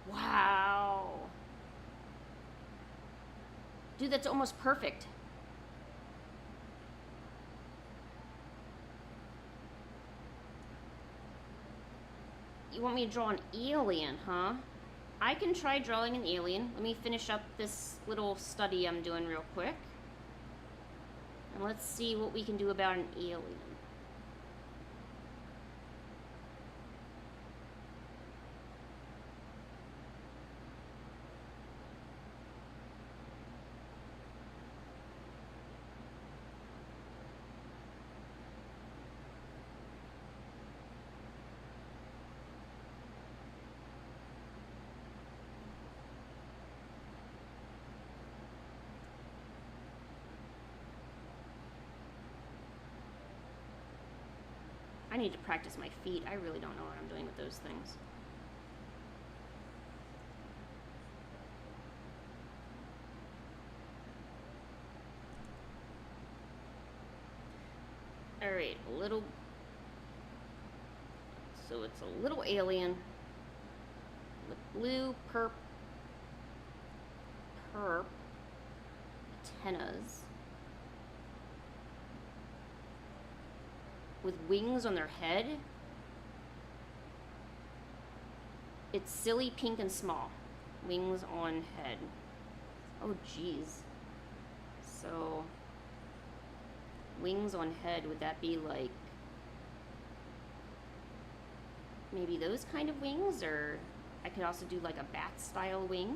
Wow. Dude, that's almost perfect. You want me to draw an alien, huh? I can try drawing an alien. Let me finish up this little study I'm doing real quick. And let's see what we can do about an alien. I need to practice my feet. I really don't know what I'm doing with those things. Alright, a little... So it's a little alien with blue, perp antennas with wings on their head. It's silly, pink, and small. Wings on head. Oh, geez. So, wings on head, would that be like maybe those kind of wings? Or I could also do like a bat style wing.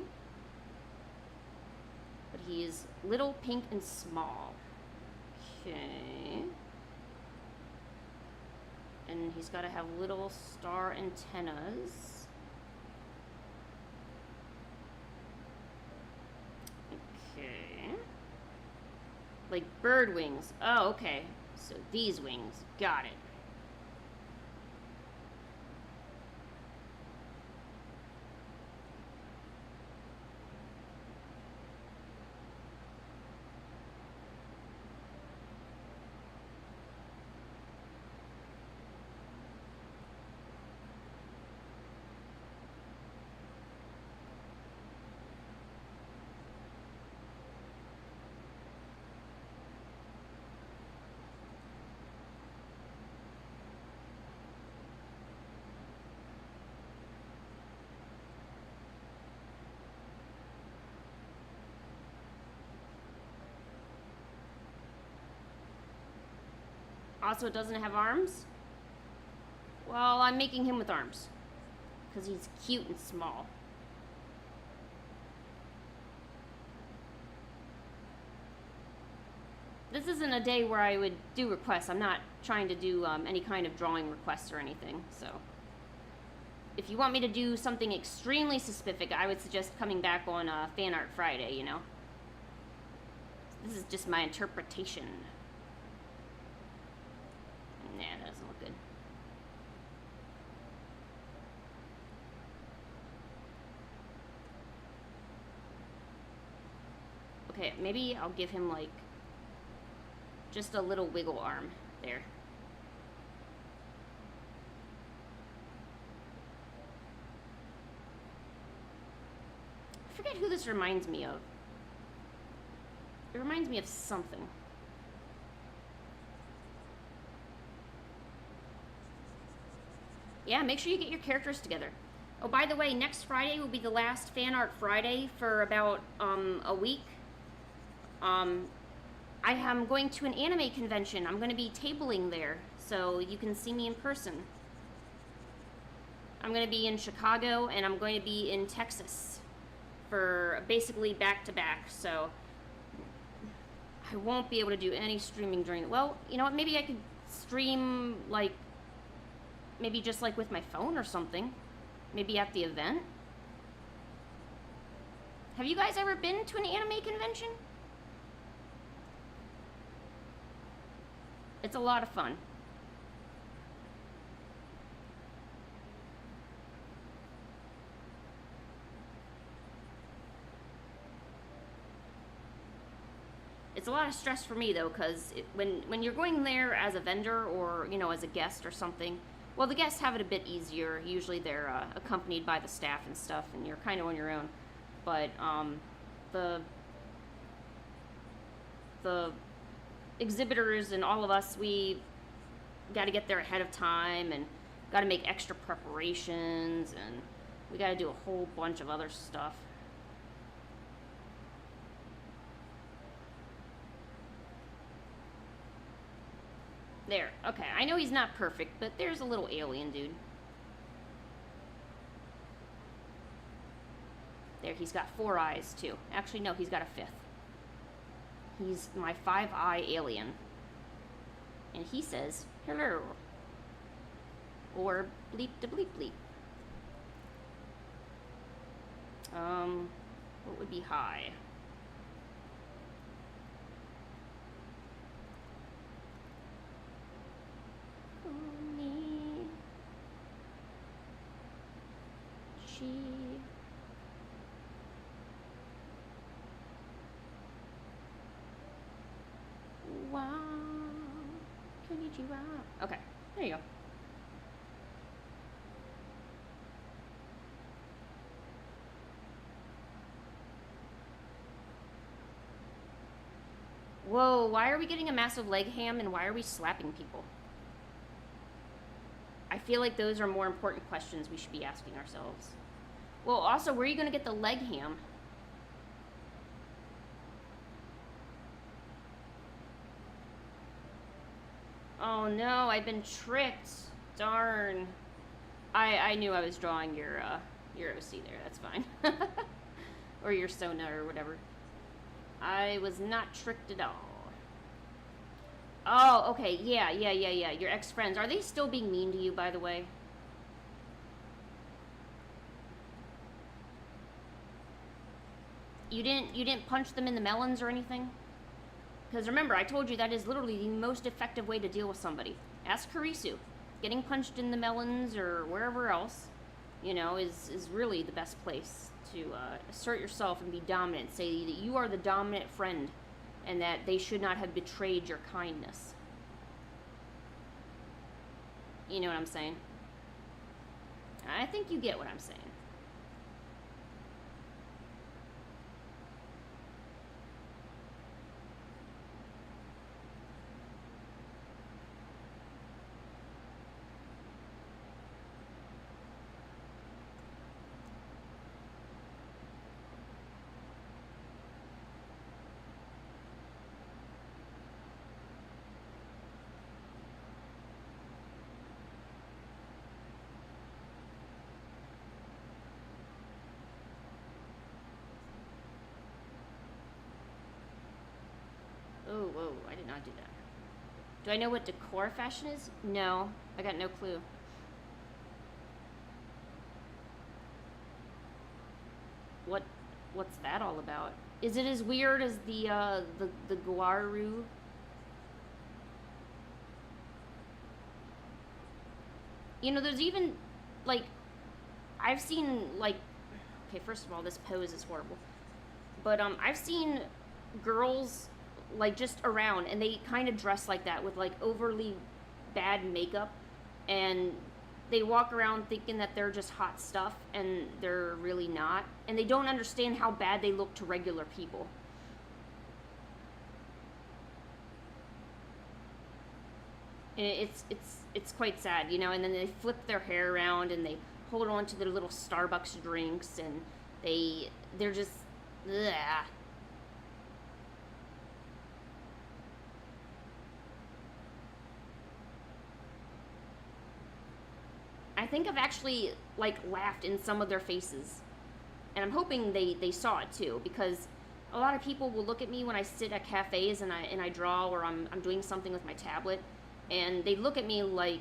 But he's little, pink, and small. Okay. And he's got to have little star antennas. Okay. Like bird wings. Oh, okay. So these wings. Got it. Also, it doesn't have arms? Well, I'm making him with arms. Because he's cute and small. This isn't a day where I would do requests. I'm not trying to do any kind of drawing requests or anything, so. If you want me to do something extremely specific, I would suggest coming back on Fan Art Friday, you know? This is just my interpretation. Nah, that doesn't look good. Okay, maybe I'll give him like just a little wiggle arm there. I forget who this reminds me of. It reminds me of something. Yeah, make sure you get your characters together. Oh, by the way, next Friday will be the last Fan Art Friday for about a week. I am going to an anime convention. I'm going to be tabling there, so you can see me in person. I'm going to be in Chicago, and I'm going to be in Texas for basically back-to-back, so I won't be able to do any streaming during... Well, you know what? Maybe I could stream, like, maybe just, like, with my phone or something. Maybe at the event. Have you guys ever been to an anime convention? It's a lot of fun. It's a lot of stress for me though, because when you're going there as a vendor or, you know, as a guest or something, well, the guests have it a bit easier. Usually they're accompanied by the staff and stuff, and you're kind of on your own. But the exhibitors and all of us, we got to get there ahead of time and got to make extra preparations, and we got to do a whole bunch of other stuff. There, okay, I know he's not perfect, but there's a little alien dude. There, he's got 4 eyes too. Actually, no, he's got a 5th. He's my 5-eye alien. And he says, hello. Or bleep to bleep bleep. What would be high? Only she. Wow. Konnichiwa. Okay, there you go. Whoa, why are we getting a massive leg ham and why are we slapping people? I feel like those are more important questions we should be asking ourselves. Well, also, where are you going to get the leg ham? Oh no, I've been tricked. Darn. I knew I was drawing your OC there. That's fine. Or your Sona or whatever. I was not tricked at all. Oh, okay. Yeah. Your ex-friends. Are they still being mean to you, by the way? You didn't punch them in the melons or anything? Because remember, I told you that is literally the most effective way to deal with somebody. Ask Karisu. Getting punched in the melons or wherever else, is really the best place to assert yourself and be dominant. Say that you are the dominant friend and that they should not have betrayed your kindness. You know what I'm saying? I think you get what I'm saying. Oh, whoa, I did not do that. Do I know what decor fashion is? No, I got no clue. What's that all about? Is it as weird as the Guaru? There's even like I've seen like okay, first of all, this pose is horrible. But I've seen girls like just around and they kind of dress like that with like overly bad makeup and they walk around thinking that they're just hot stuff and they're really not and they don't understand how bad they look to regular people. And it's quite sad, and then they flip their hair around and they hold on to their little Starbucks drinks and they're just ugh. I think I've actually like laughed in some of their faces, and I'm hoping they saw it too, because a lot of people will look at me when I sit at cafes and I draw or I'm doing something with my tablet, and they look at me like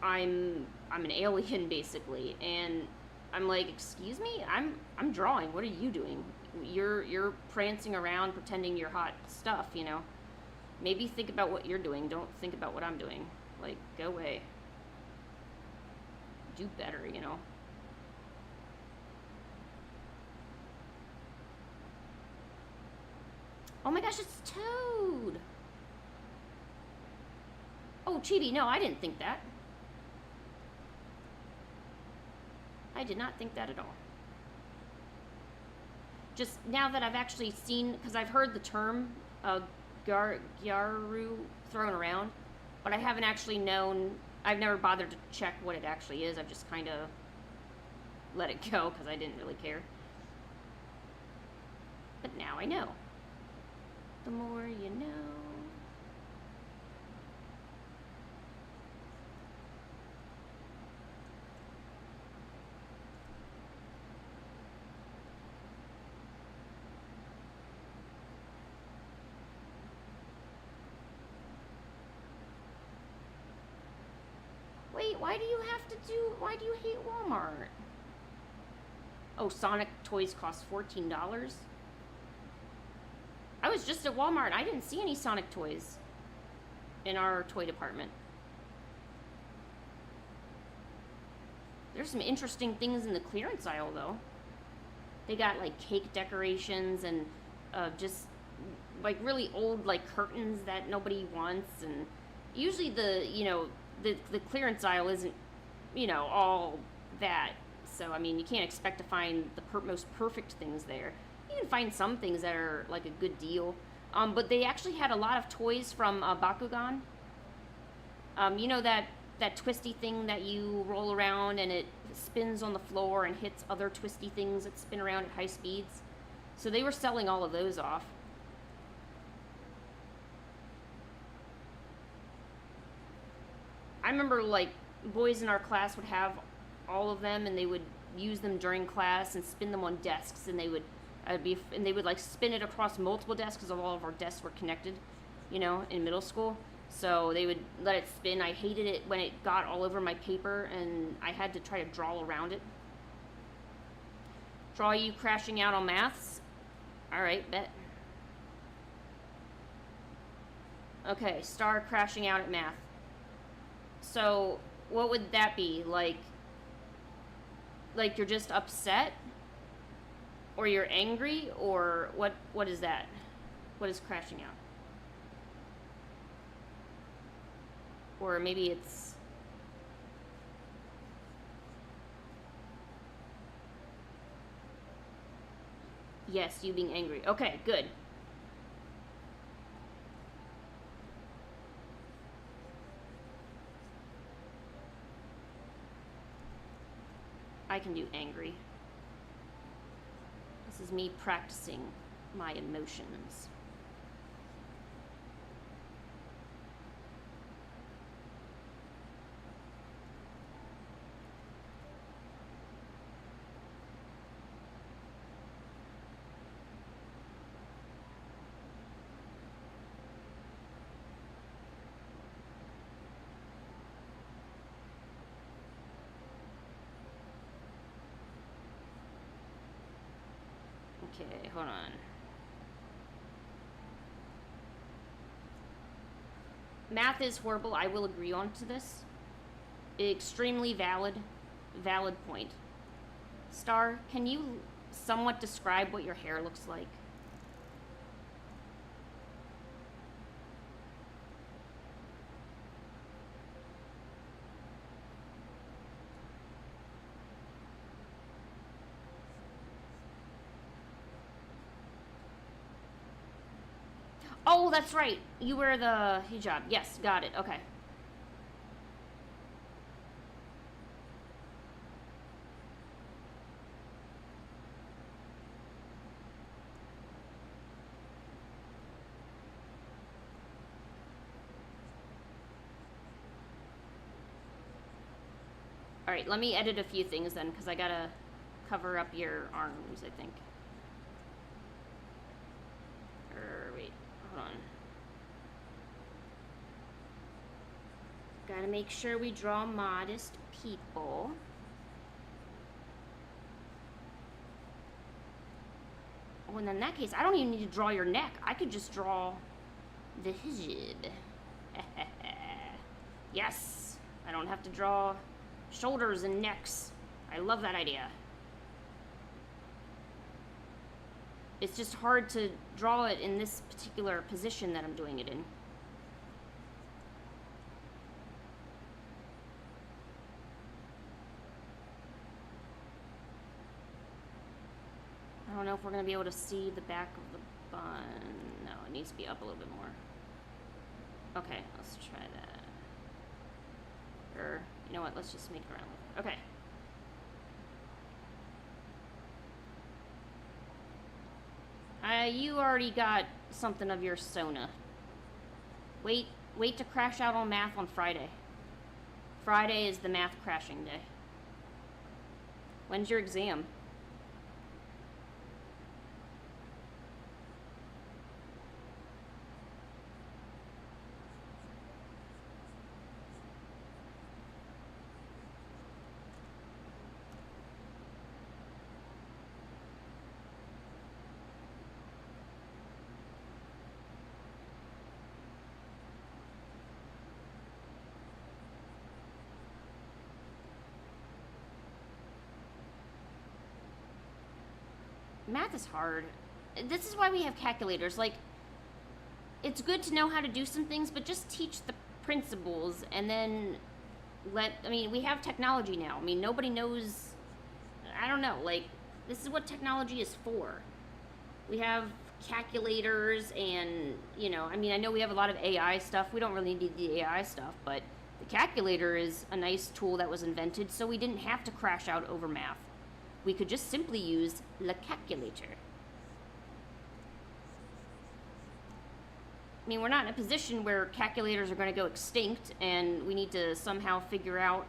I'm an alien basically, and I'm like, excuse me, I'm drawing. What are you doing? You're prancing around pretending you're hot stuff, Maybe think about what you're doing. Don't think about what I'm doing. Like, go away. Do better, Oh my gosh, it's Toad. Oh, Chibi, no, I didn't think that. I did not think that at all. Just now that I've actually seen, because I've heard the term Gyaru thrown around, but I haven't actually known, I've never bothered to check what it actually is. I've just kind of let it go because I didn't really care. But now I know. The more you know. Wait, why do you hate Walmart? Oh, Sonic toys cost $14? I was just at Walmart. I didn't see any Sonic toys in our toy department. There's some interesting things in the clearance aisle, though. They got, like, cake decorations and just, like, really old, like, curtains that nobody wants. And usually the clearance aisle isn't, all that. So, I mean, you can't expect to find the most perfect things there. You can find some things that are, like, a good deal. But they actually had a lot of toys from Bakugan. You know that twisty thing that you roll around and it spins on the floor and hits other twisty things that spin around at high speeds? So they were selling all of those off. I remember, like, boys in our class would have all of them, and they would use them during class and spin them on desks, and they would like spin it across multiple desks because all of our desks were connected, you know, in middle school. So they would let it spin. I hated it when it got all over my paper, and I had to try to draw around it. Draw you crashing out on maths? All right, bet. Okay, Star crashing out at math. So, what would that be? Like you're just upset? Or you're angry? Or what is that? What is crashing out? Or maybe it's... Yes, you being angry. Okay, good. I can do angry. This is me practicing my emotions. Okay, hold on. Math is horrible. I will agree on to this. Extremely valid point. Star, can you somewhat describe what your hair looks like? Oh, that's right. You wear the hijab. Yes, got it. Okay. Alright, let me edit a few things then, because I gotta cover up your arms, I think. Wait, hold on. Gotta make sure we draw modest people. Oh, and in that case, I don't even need to draw your neck. I could just draw the hijab. Yes! I don't have to draw shoulders and necks. I love that idea. It's just hard to draw it in this particular position that I'm doing it in. I don't know if we're going to be able to see the back of the bun. No, it needs to be up a little bit more. Okay, let's try that. Or, you know what, let's just make it around. Okay. You already got something of your Sona. Wait to crash out on math on Friday. Friday is the math crashing day. When's your exam? Math is hard. This is why we have calculators. Like, it's good to know how to do some things, but just teach the principles and then I mean, we have technology now. I mean, nobody knows, I don't know, like, this is what technology is for. We have calculators and, you know, I mean, I know we have a lot of AI stuff. We don't really need the AI stuff, but the calculator is a nice tool that was invented so we didn't have to crash out over math. We could just simply use the calculator. I mean, we're not in a position where calculators are going to go extinct and we need to somehow figure out,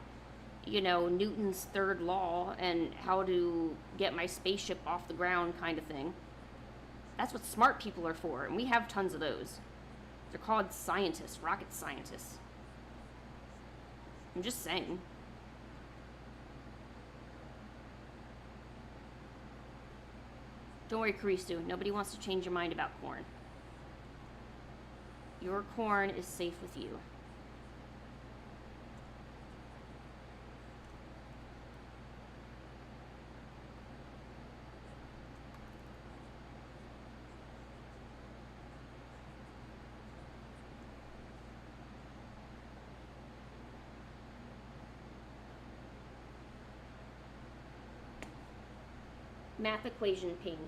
you know, Newton's third law and how to get my spaceship off the ground kind of thing. That's what smart people are for, and we have tons of those. They're called scientists, rocket scientists. I'm just saying. Don't worry, Karisu. Nobody wants to change your mind about corn. Your corn is safe with you. Math equation ping.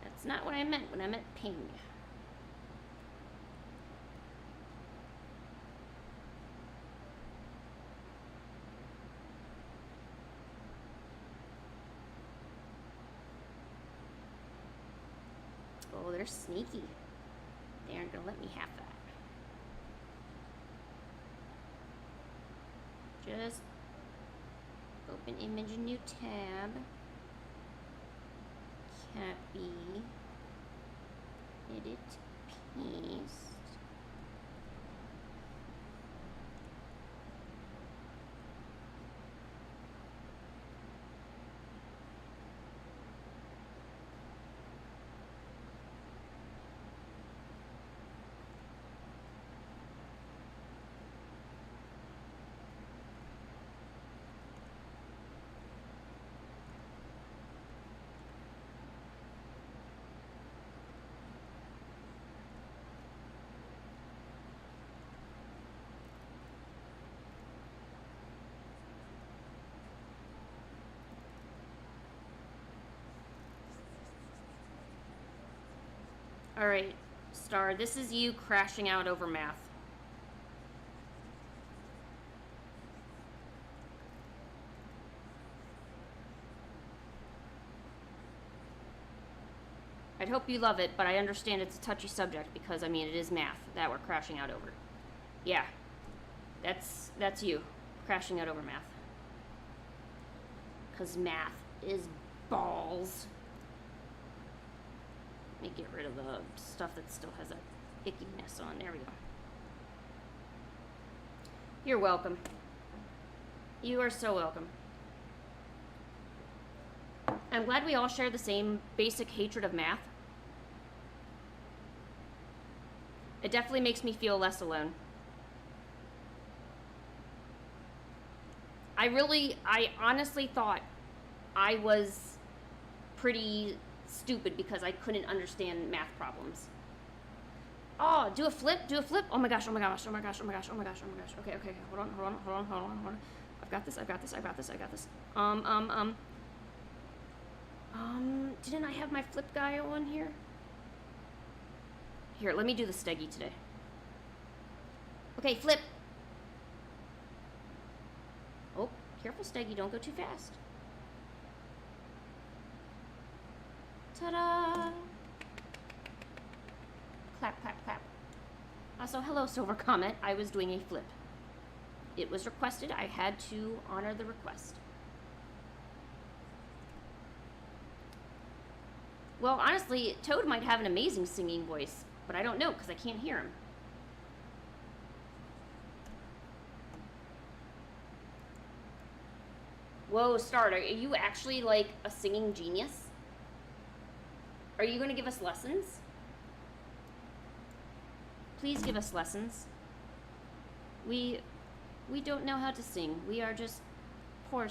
That's not what I meant when I meant ping. Oh, they're sneaky. They aren't gonna let me have that. Just open image, new tab, copy, edit, paste. Alright, Star, this is you crashing out over math. I'd hope you love it, but I understand it's a touchy subject because, I mean, it is math that we're crashing out over. Yeah, that's you, crashing out over math. Because math is balls. Let me get rid of the stuff that still has that ickiness on. There we go. You're welcome. You are so welcome. I'm glad we all share the same basic hatred of math. It definitely makes me feel less alone. I honestly thought I was pretty stupid because I couldn't understand math problems. Oh, do a flip, do a flip. Oh my gosh, oh my gosh, oh my gosh, oh my gosh, oh my gosh, oh my gosh. Okay, okay, hold on. I've got this. Didn't I have my flip guy on here? Here, let me do the Steggy today. Okay, flip. Oh, careful, Steggy, don't go too fast. Ta-da! Clap, clap, clap. Also, hello, Silver Comet. I was doing a flip. It was requested. I had to honor the request. Well, honestly, Toad might have an amazing singing voice, but I don't know because I can't hear him. Whoa, Start, are you actually like a singing genius? Are you going to give us lessons? Please give us lessons. We don't know how to sing. We are just poor.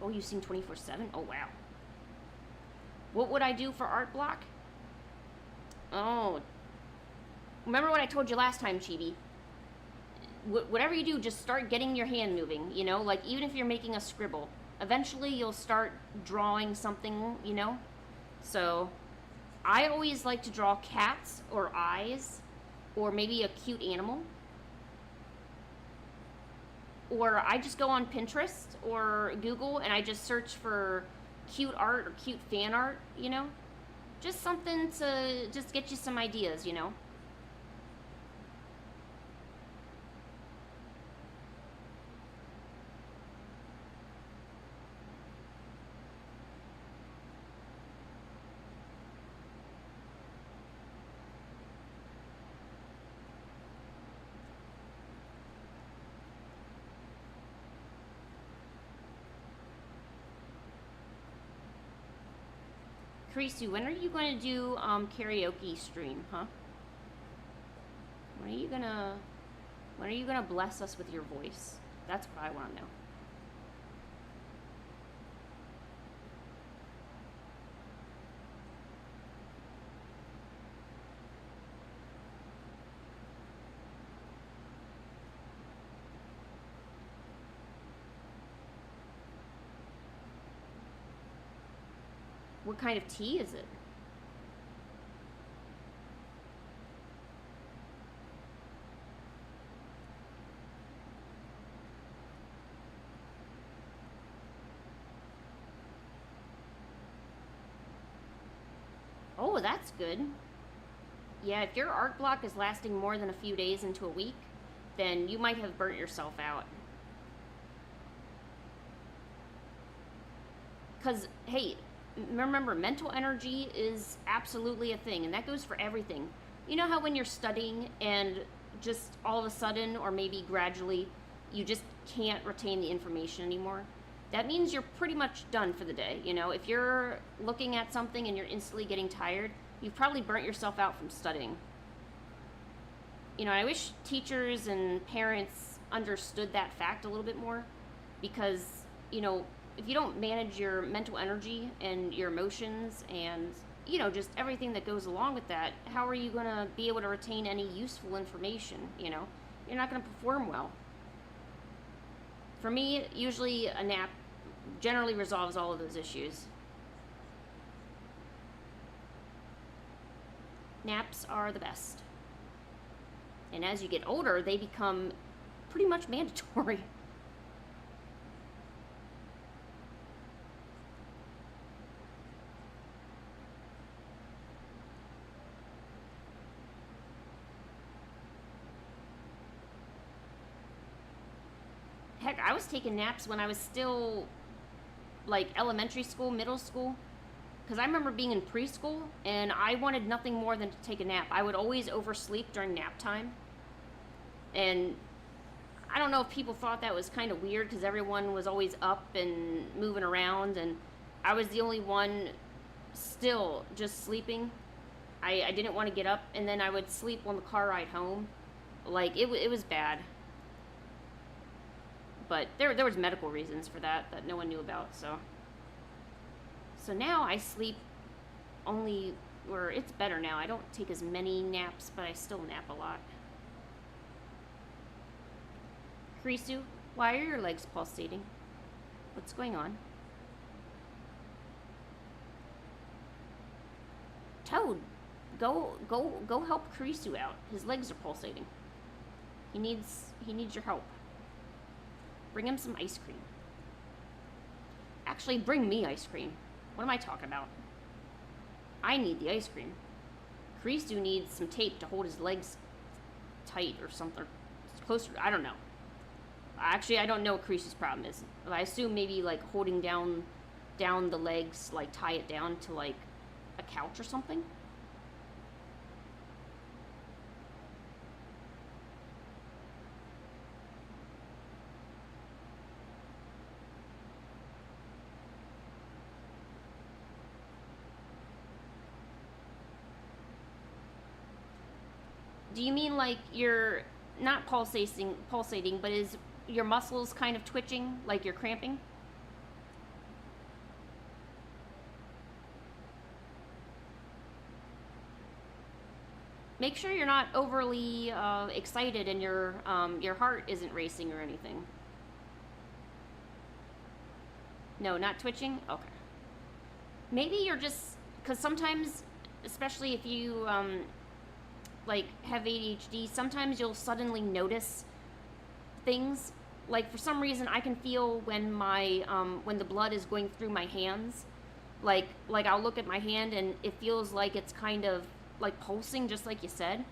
Oh, you sing 24/7? Oh, wow. What would I do for art block? Oh. Remember what I told you last time, Chibi? Whatever you do, just start getting your hand moving, you know? Like, even if you're making a scribble, eventually you'll start drawing something, you know? So I always like to draw cats or eyes or maybe a cute animal. Or I just go on Pinterest or Google and I just search for cute art or cute fan art, you know? Just something to just get you some ideas, you know? Karisu, when are you going to do karaoke stream, huh? When are you gonna when are you gonna bless us with your voice? That's what I want to know. What kind of tea is it? Oh, that's good. Yeah, if your art block is lasting more than a few days into a week, then you might have burnt yourself out. Because, hey, remember, mental energy is absolutely a thing, and that goes for everything. You know how when you're studying and just all of a sudden, or maybe gradually, you just can't retain the information anymore? That means you're pretty much done for the day. You know, if you're looking at something and you're instantly getting tired, you've probably burnt yourself out from studying. You know, I wish teachers and parents understood that fact a little bit more because, you know, if you don't manage your mental energy and your emotions and, you know, just everything that goes along with that, how are you going to be able to retain any useful information, you know? You're not going to perform well. For me, usually a nap generally resolves all of those issues. Naps are the best. And as you get older, they become pretty much mandatory. Heck, I was taking naps when I was still like elementary school, middle school. Because I remember being in preschool and I wanted nothing more than to take a nap. I would always oversleep during nap time. And I don't know if people thought that was kind of weird because everyone was always up and moving around, and I was the only one still just sleeping. I didn't want to get up, and then I would sleep on the car ride home. Like, it was bad. But there was medical reasons for that no one knew about, so. So now I sleep only, or it's better now. I don't take as many naps, but I still nap a lot. Karisu, why are your legs pulsating? What's going on? Toad, go help Karisu out. His legs are pulsating. He needs your help. Bring him some ice cream. Actually, bring me ice cream. What am I talking about? I need the ice cream. Karisu needs some tape to hold his legs tight or something. Closer, I don't know. Actually, I don't know what Karisu's problem is. I assume maybe like holding down the legs, like tie it down to like a couch or something. Do you mean like you're not pulsating, but is your muscles kind of twitching, like you're cramping? Make sure you're not overly excited and your heart isn't racing or anything. No, not twitching? Okay. Maybe you're just, because sometimes, especially if you, like, have ADHD, sometimes you'll suddenly notice things. Like, for some reason, I can feel when the blood is going through my hands. Like I'll look at my hand and it feels like it's kind of, like, pulsing, just like you said.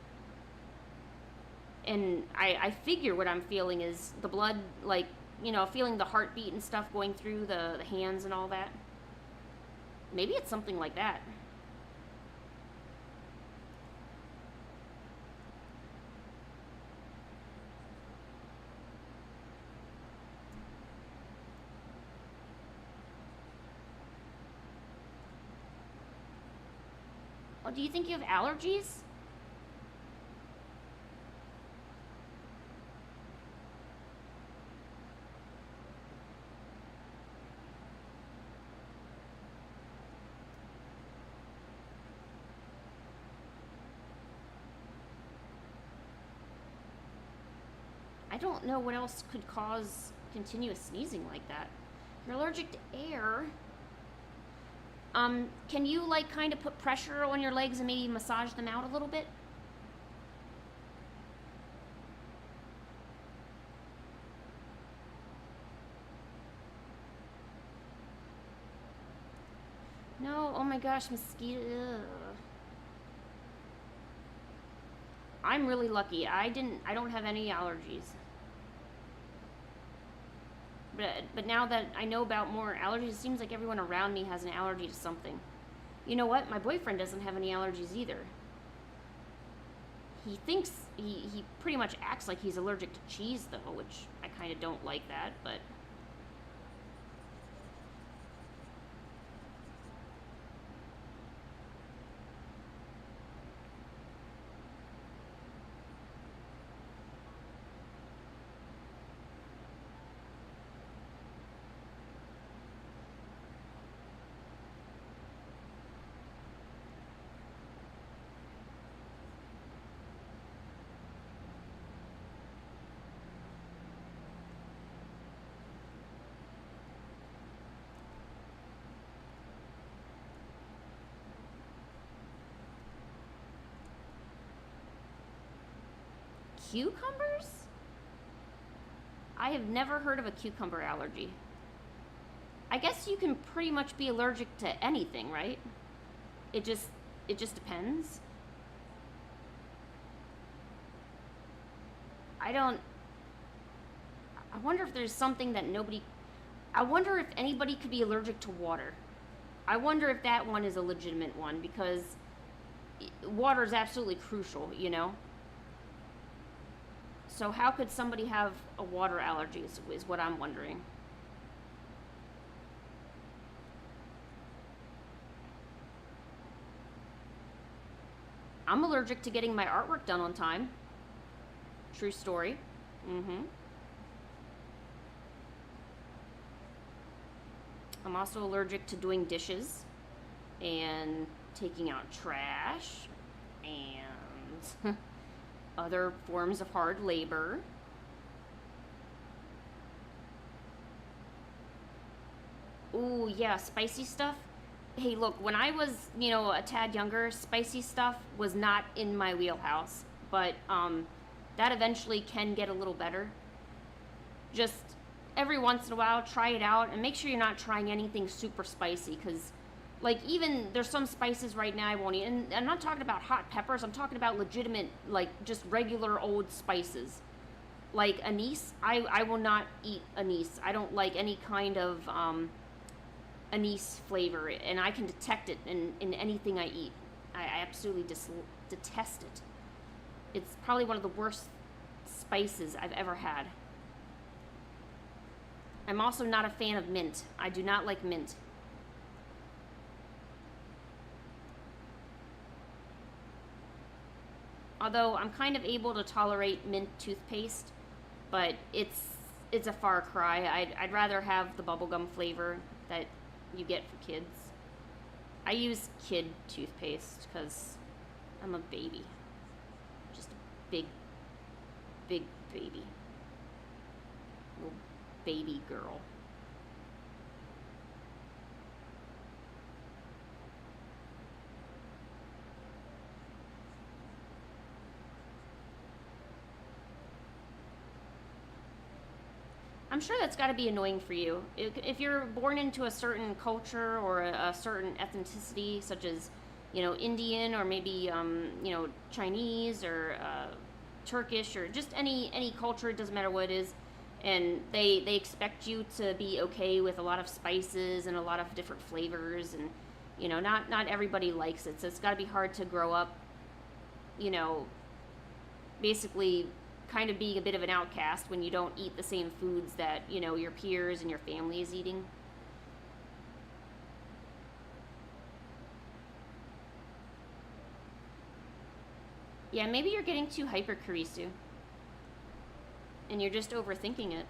And I figure what I'm feeling is the blood, like, feeling the heartbeat and stuff going through the hands and all that. Maybe it's something like that. Oh, do you think you have allergies? I don't know what else could cause continuous sneezing like that. You're allergic to air. Can you, like, kind of put pressure on your legs and maybe massage them out a little bit? No, oh my gosh, mosquito. Ugh. I'm really lucky. I don't have any allergies. But now that I know about more allergies, it seems like everyone around me has an allergy to something. You know what? My boyfriend doesn't have any allergies either. He thinks he pretty much acts like he's allergic to cheese though, which I kind of don't like that, but cucumbers? I have never heard of a cucumber allergy. I guess you can pretty much be allergic to anything, right? It just it just depends. I don't I wonder if there's something that nobody I wonder if anybody could be allergic to water. I wonder if that one is a legitimate one because water is absolutely crucial. So how could somebody have a water allergy is what I'm wondering. I'm allergic to getting my artwork done on time. True story. Mm-hmm. I'm also allergic to doing dishes and taking out trash and other forms of hard labor. Ooh, yeah, spicy stuff. Hey, look, when I was, a tad younger, spicy stuff was not in my wheelhouse, but that eventually can get a little better. Just every once in a while, try it out and make sure you're not trying anything super spicy because, like, even there's some spices right now I won't eat. And I'm not talking about hot peppers, I'm talking about legitimate, like, just regular old spices. Like anise, I will not eat anise. I don't like any kind of anise flavor, and I can detect it in anything I eat. I absolutely detest it. It's probably one of the worst spices I've ever had. I'm also not a fan of mint. I do not like mint. Although I'm kind of able to tolerate mint toothpaste, but it's a far cry. I'd rather have the bubblegum flavor that you get for kids. I use kid toothpaste because I'm a baby. Just a big, big baby. Little baby girl. I'm sure that's got to be annoying for you. If you're born into a certain culture or a certain ethnicity, such as, Indian or maybe, Chinese or Turkish or just any culture, it doesn't matter what it is, and they expect you to be okay with a lot of spices and a lot of different flavors, and not everybody likes it, so it's got to be hard to grow up, you know, basically kind of being a bit of an outcast when you don't eat the same foods that your peers and your family is eating. Yeah, maybe you're getting too hyper, Karisu, and you're just overthinking it.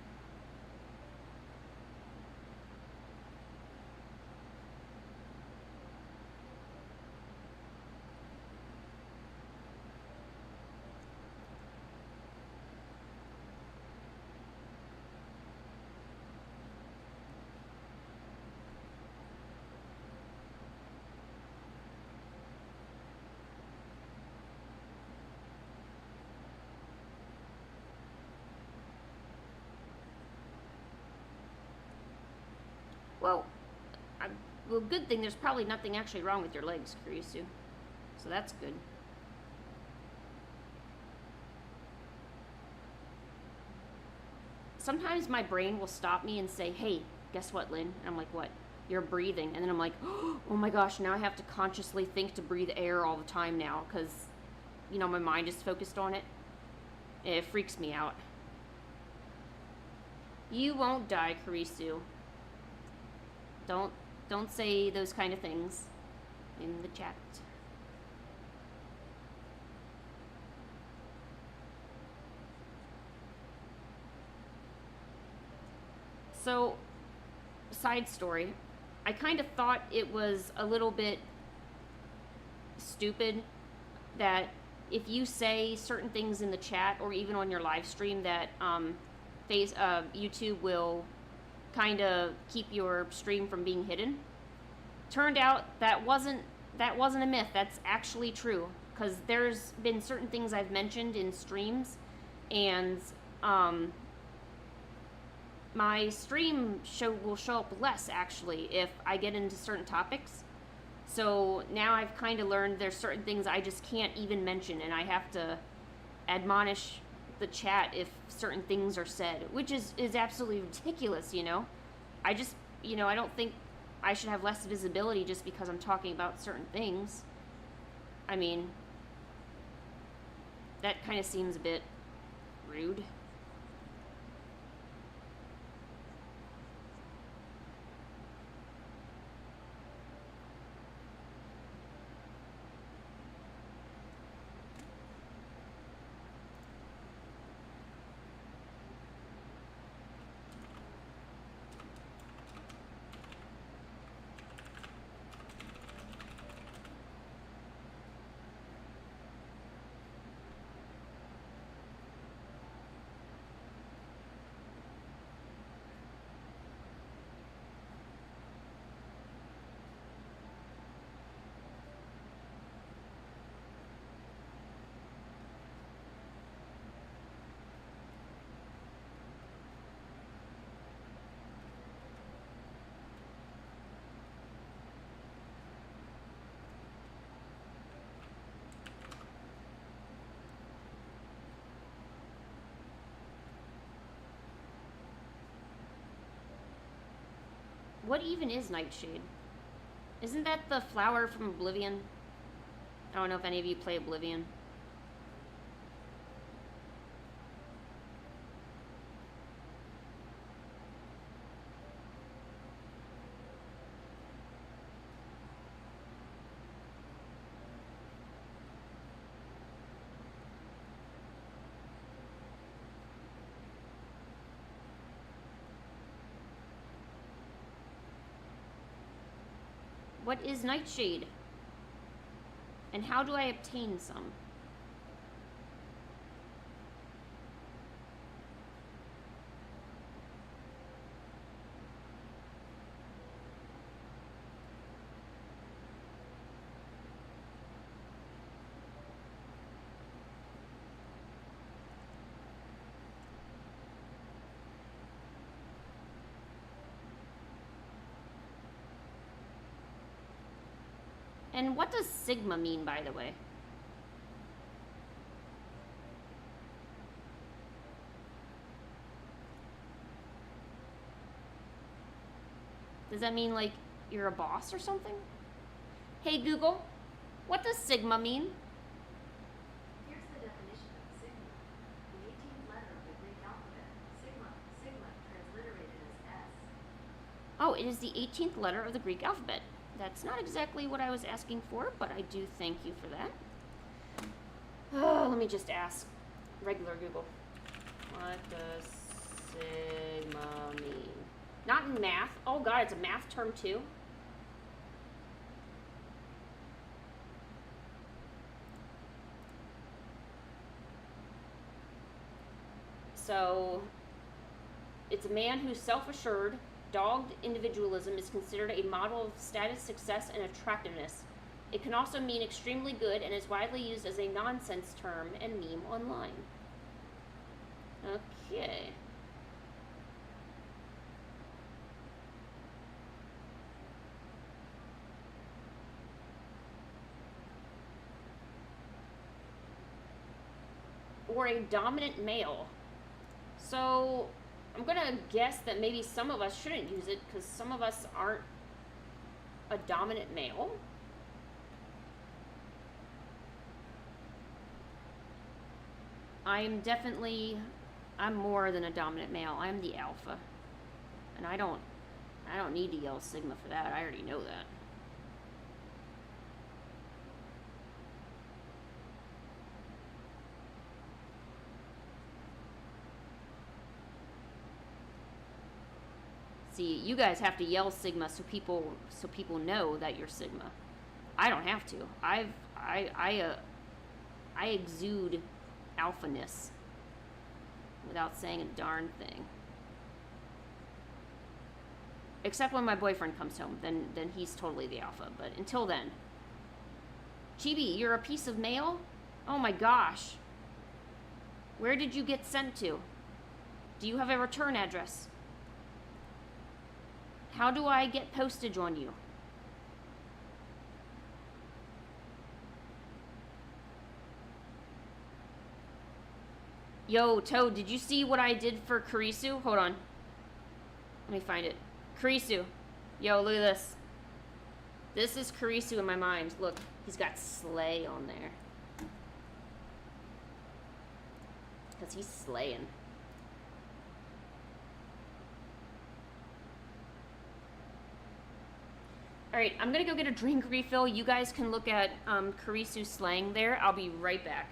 Well, I, well, good thing there's probably nothing actually wrong with your legs, Karisu, so that's good. Sometimes my brain will stop me and say, "Hey, guess what, Lynn?" And I'm like, "What?" "You're breathing." And then I'm like, "Oh my gosh, now I have to consciously think to breathe air all the time now because, my mind is focused on it." It freaks me out. You won't die, Karisu. Don't don't say those kind of things in the chat. So, side story. I kind of thought it was a little bit stupid that if you say certain things in the chat or even on your live stream that YouTube will kind of keep your stream from being hidden. Turned out that wasn't a myth. That's actually true because there's been certain things I've mentioned in streams, and um, my stream will show up less actually if I get into certain topics. So now I've kind of learned there's certain things I just can't even mention, and I have to admonish the chat if certain things are said, which is absolutely ridiculous. I just, I don't think I should have less visibility just because I'm talking about certain things. I mean, that kind of seems a bit rude. What even is Nightshade? Isn't that the flower from Oblivion? I don't know if any of you play Oblivion. What is Nightshade? And how do I obtain some? And what does sigma mean, by the way? Does that mean like you're a boss or something? Hey Google, what does sigma mean? Here's the definition of sigma. The 18th letter of the Greek alphabet. Sigma. Sigma, transliterated as S. Oh, it is the 18th letter of the Greek alphabet. That's not exactly what I was asking for, but I do thank you for that. Oh, let me just ask regular Google. What does sigma mean? Not in math. Oh god, it's a math term too. So, it's a man whose self-assured, dogged individualism is considered a model of status, success, and attractiveness. It can also mean extremely good and is widely used as a nonsense term and meme online. Okay. Or a dominant male. So I'm gonna guess that maybe some of us shouldn't use it because some of us aren't a dominant male. I'm more than a dominant male. I'm the alpha. And I don't need to yell sigma for that. I already know that. See, you guys have to yell sigma so people know that you're sigma. I don't have to. I exude alphaness without saying a darn thing. Except when my boyfriend comes home, then he's totally the alpha. But until then, Chibi, you're a piece of mail? Oh my gosh. Where did you get sent to? Do you have a return address? How do I get postage on you? Yo, Toad, did you see what I did for Kurisu? Hold on. Let me find it. Kurisu. Yo, look at this. This is Kurisu in my mind. Look, he's got Slay on there. Because he's slaying. Alright, I'm gonna go get a drink refill. You guys can look at Kurisu's slang there. I'll be right back.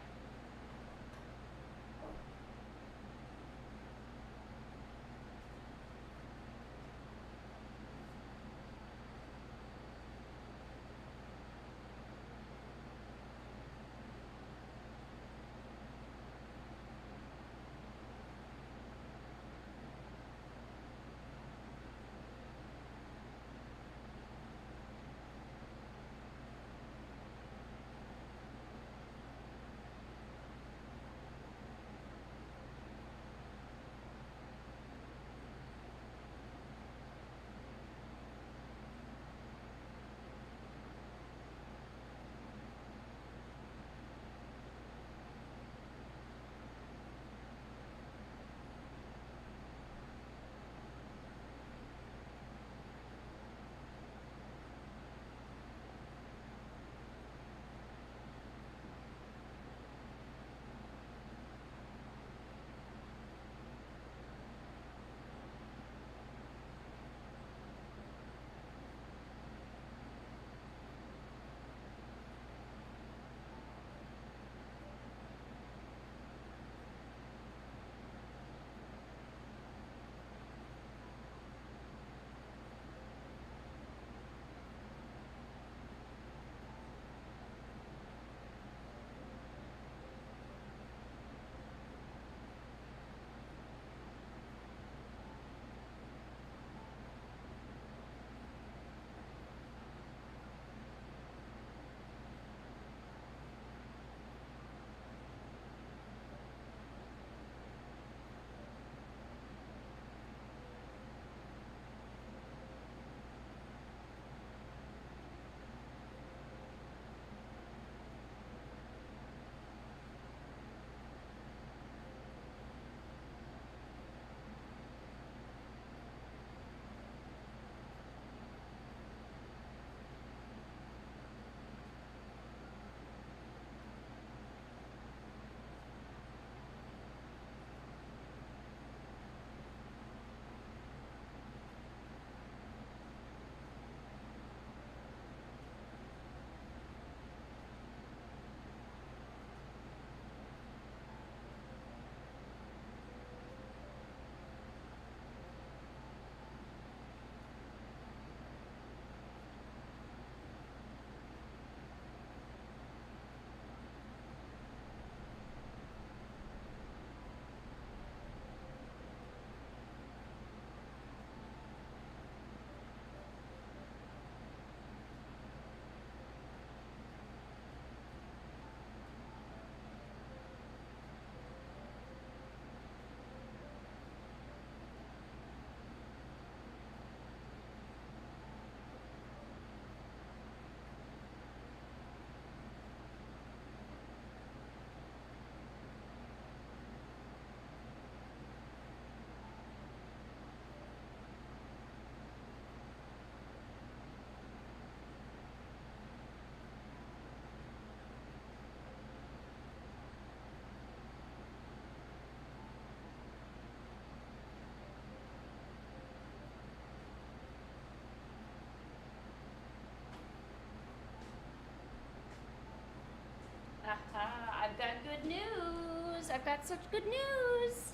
I've got good news. I've got such good news.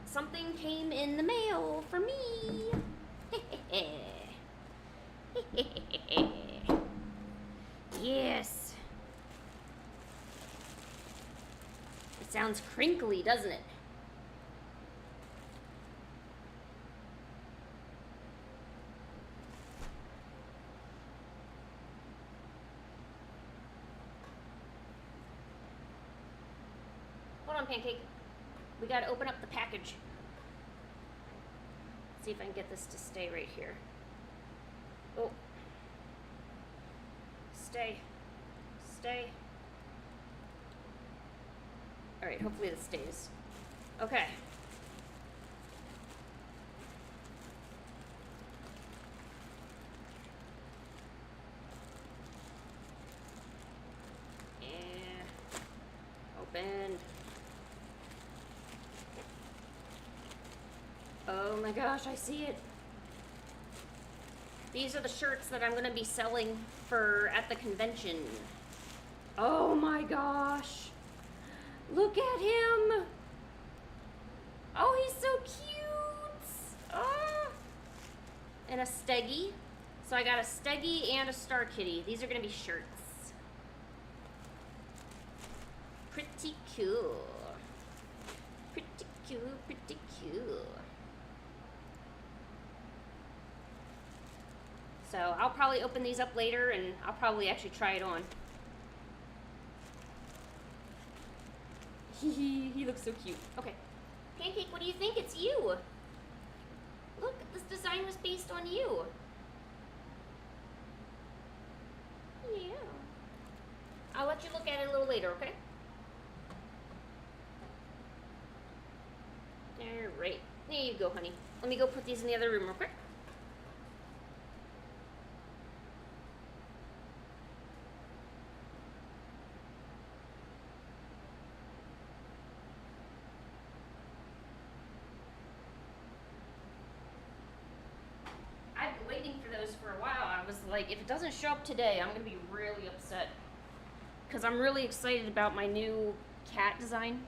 Something came in the mail for me. Yes. It sounds crinkly, doesn't it? Hold on, Pancake. We gotta open up the package. See if I can get this to stay right here. Oh. Stay. Stay. Alright, hopefully this stays. Okay. And open. Oh my gosh, I see it. These are the shirts that I'm gonna be selling at the convention. Oh my gosh. Look at him. Oh, he's so cute. Oh. And a Steggy. So I got a Steggy and a Star Kitty. These are gonna be shirts. Pretty cool. Pretty cool, pretty cool. So I'll probably open these up later and I'll probably actually try it on. He looks so cute. Okay. Pancake, what do you think? It's you. Look, this design was based on you. Yeah. I'll let you look at it a little later, okay? Alright. There you go, honey. Let me go put these in the other room real quick. For a while. I was like, if it doesn't show up today, I'm gonna be really upset because I'm really excited about my new cat design.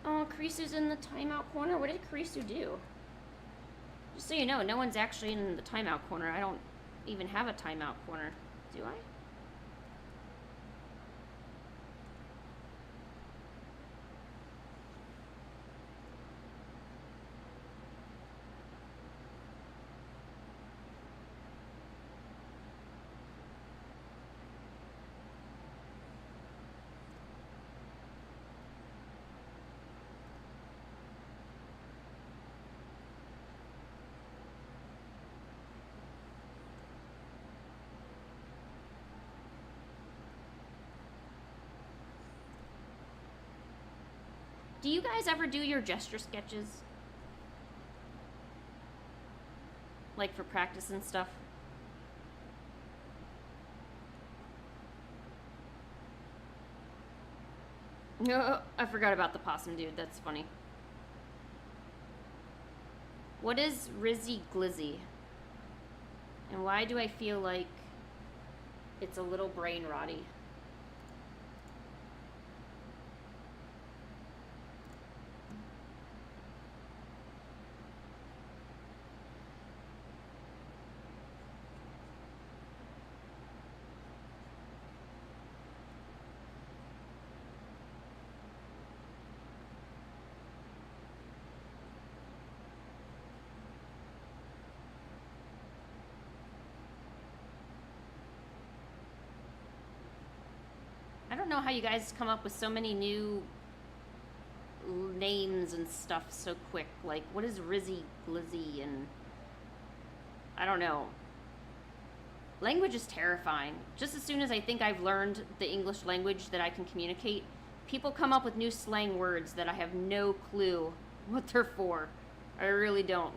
Oh, Karisu's in the timeout corner. What did Karisu do? Just so you know, no one's actually in the timeout corner. I don't even have a timeout corner, do I? Do you guys ever do your gesture sketches? Like for practice and stuff? No, I forgot about the possum dude. That's funny. What is Rizzy Glizzy? And why do I feel like it's a little brain rotty? I don't know how you guys come up with so many new names and stuff so quick. Like, what is Rizzy Glizzy and... I don't know. Language is terrifying. Just as soon as I think I've learned the English language that I can communicate, people come up with new slang words that I have no clue what they're for. I really don't.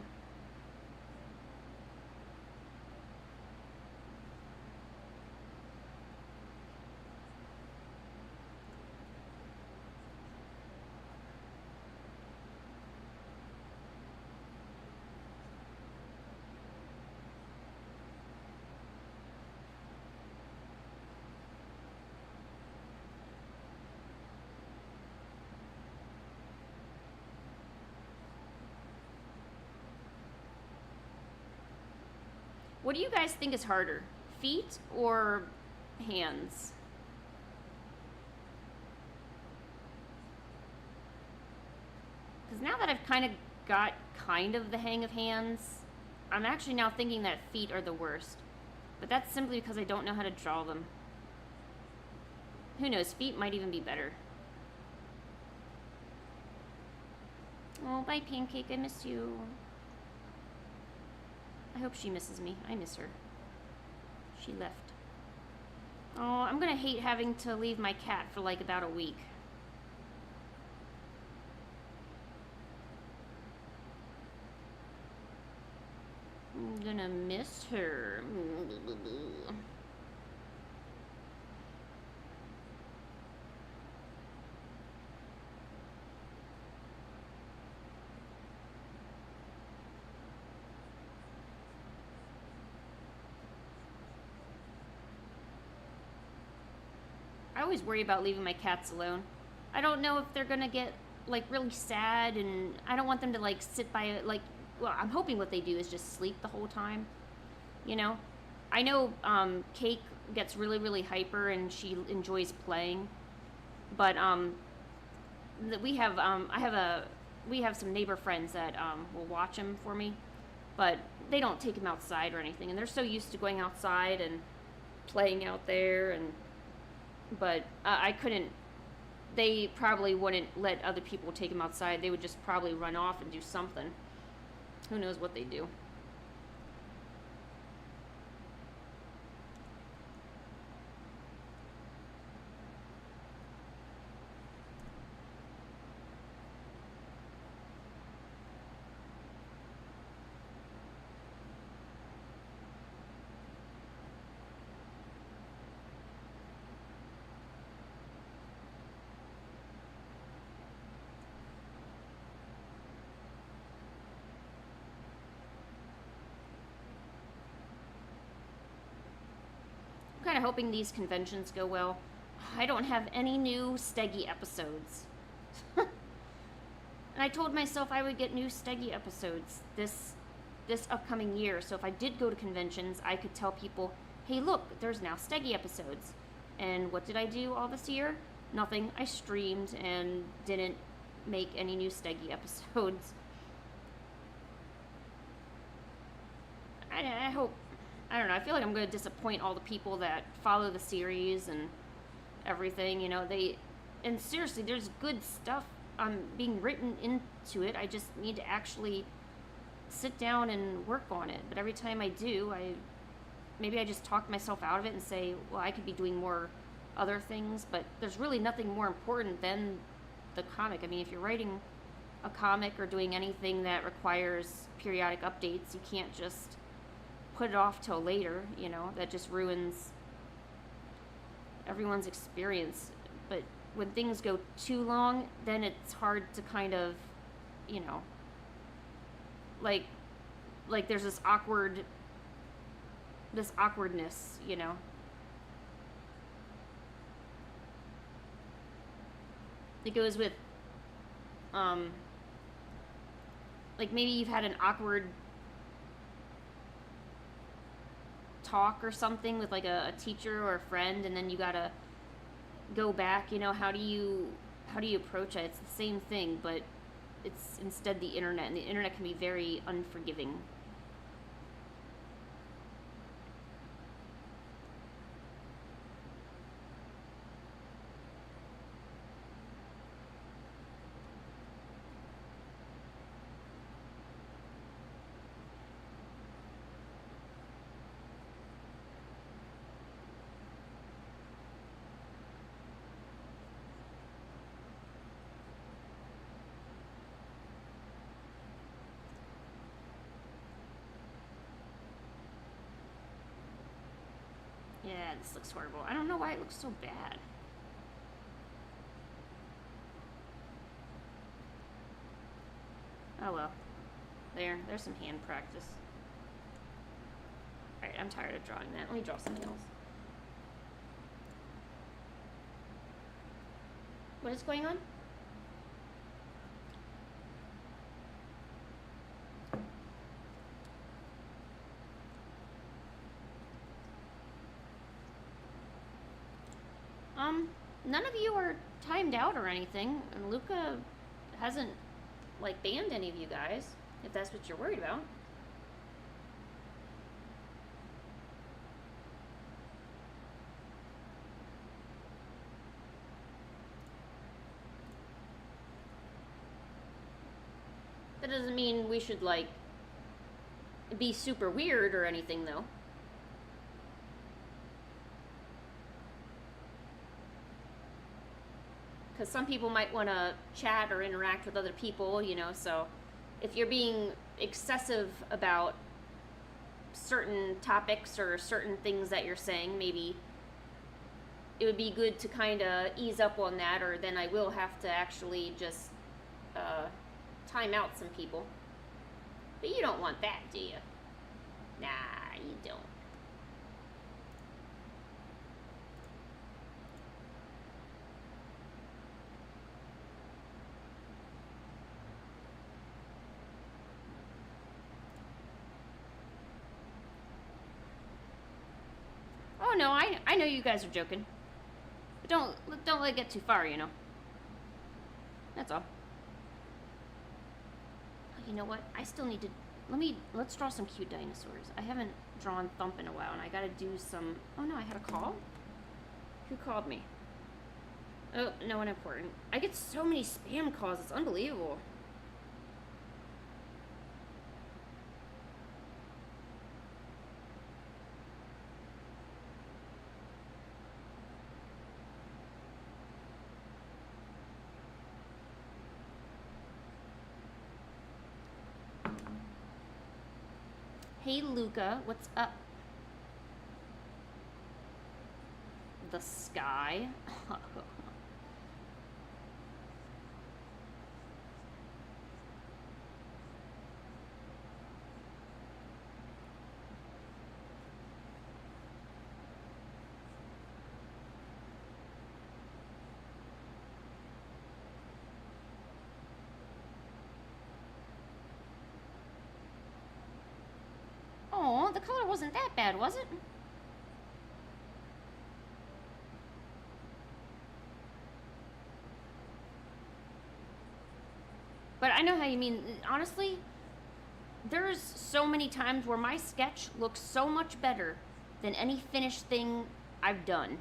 What do you guys think is harder? Feet or hands? Because now that I've kind of got the hang of hands, I'm actually now thinking that feet are the worst. But that's simply because I don't know how to draw them. Who knows, feet might even be better. Oh, bye, Pancake, I miss you. I hope she misses me. I miss her. She left. Oh, I'm gonna hate having to leave my cat for like about a week. I'm gonna miss her. I always worry about leaving my cats alone. I don't know if they're gonna get like really sad, and I don't want them to like sit by like. Well, I'm hoping what they do is just sleep the whole time. You know, I know Cake gets really really hyper and she enjoys playing, but we have some neighbor friends that will watch him for me, but they don't take him outside or anything, and they're so used to going outside and playing out there and. But I couldn't. They probably wouldn't let other people take him outside. They would just probably run off and do something. Who knows what they do? Kind of hoping these conventions go well. I don't have any new Steggy episodes. And I told myself I would get new Steggy episodes this upcoming year. So if I did go to conventions, I could tell people, hey, look, there's now Steggy episodes. And what did I do all this year? Nothing. I streamed and didn't make any new Steggy episodes. I hope. I don't know. I feel like I'm going to disappoint all the people that follow the series and everything. You know, and seriously, there's good stuff being written into it. I just need to actually sit down and work on it. But every time I do, maybe I just talk myself out of it and say, well, I could be doing more other things. But there's really nothing more important than the comic. I mean, if you're writing a comic or doing anything that requires periodic updates, you can't just put it off till later, you know. That just ruins everyone's experience. But when things go too long, then it's hard to kind of, you know, like there's this awkwardness, you know. It goes with like maybe you've had an awkward talk or something with like a teacher or a friend, and then you gotta go back, you know. How do you approach it? It's the same thing, but it's instead the internet, and the internet can be very unforgiving. Yeah, this looks horrible. I don't know why it looks so bad. Oh well. There's some hand practice. Alright, I'm tired of drawing that. Let me draw something else. What is going on? None of you are timed out or anything, and Luca hasn't, like, banned any of you guys, if that's what you're worried about. That doesn't mean we should, like, be super weird or anything, though. Because some people might want to chat or interact with other people, you know, so if you're being excessive about certain topics or certain things that you're saying, maybe it would be good to kind of ease up on that, or then I will have to actually just time out some people. But you don't want that, do you? Nah, you don't. Oh no, I know you guys are joking. But don't let it get too far, you know. That's all. You know what? I still need to let's draw some cute dinosaurs. I haven't drawn Thump in a while, and I gotta do some. Oh no, I had a call? Who called me? Oh, no one important. I get so many spam calls, it's unbelievable. Hey Luca, what's up? The sky? Oh, the color wasn't that bad, was it? But I know how you mean. Honestly, there's so many times where my sketch looks so much better than any finished thing I've done.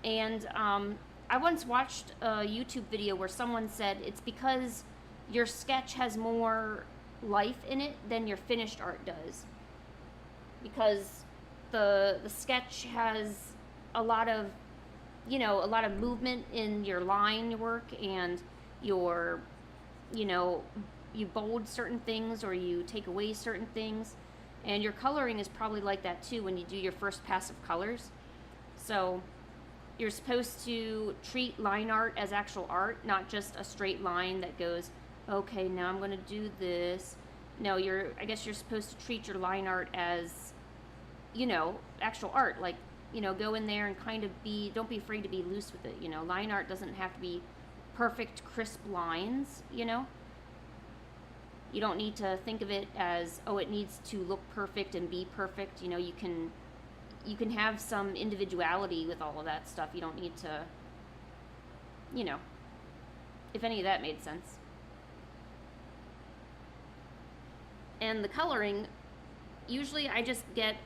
And I once watched a YouTube video where someone said it's because your sketch has more life in it than your finished art does. Because the sketch has a lot of, you know, a lot of movement in your line work, and your, you know, you bold certain things or you take away certain things, and your coloring is probably like that too when you do your first pass of colors. So you're supposed to treat line art as actual art, not just a straight line that goes, okay, now I'm going to do this. No, I guess you're supposed to treat your line art as, you know, actual art. Like, you know, go in there and kind of don't be afraid to be loose with it, you know. Line art doesn't have to be perfect, crisp lines, you know. You don't need to think of it as, oh, it needs to look perfect and be perfect. You know, you can have some individuality with all of that stuff. You don't need to, you know, if any of that made sense. And the coloring, usually I just get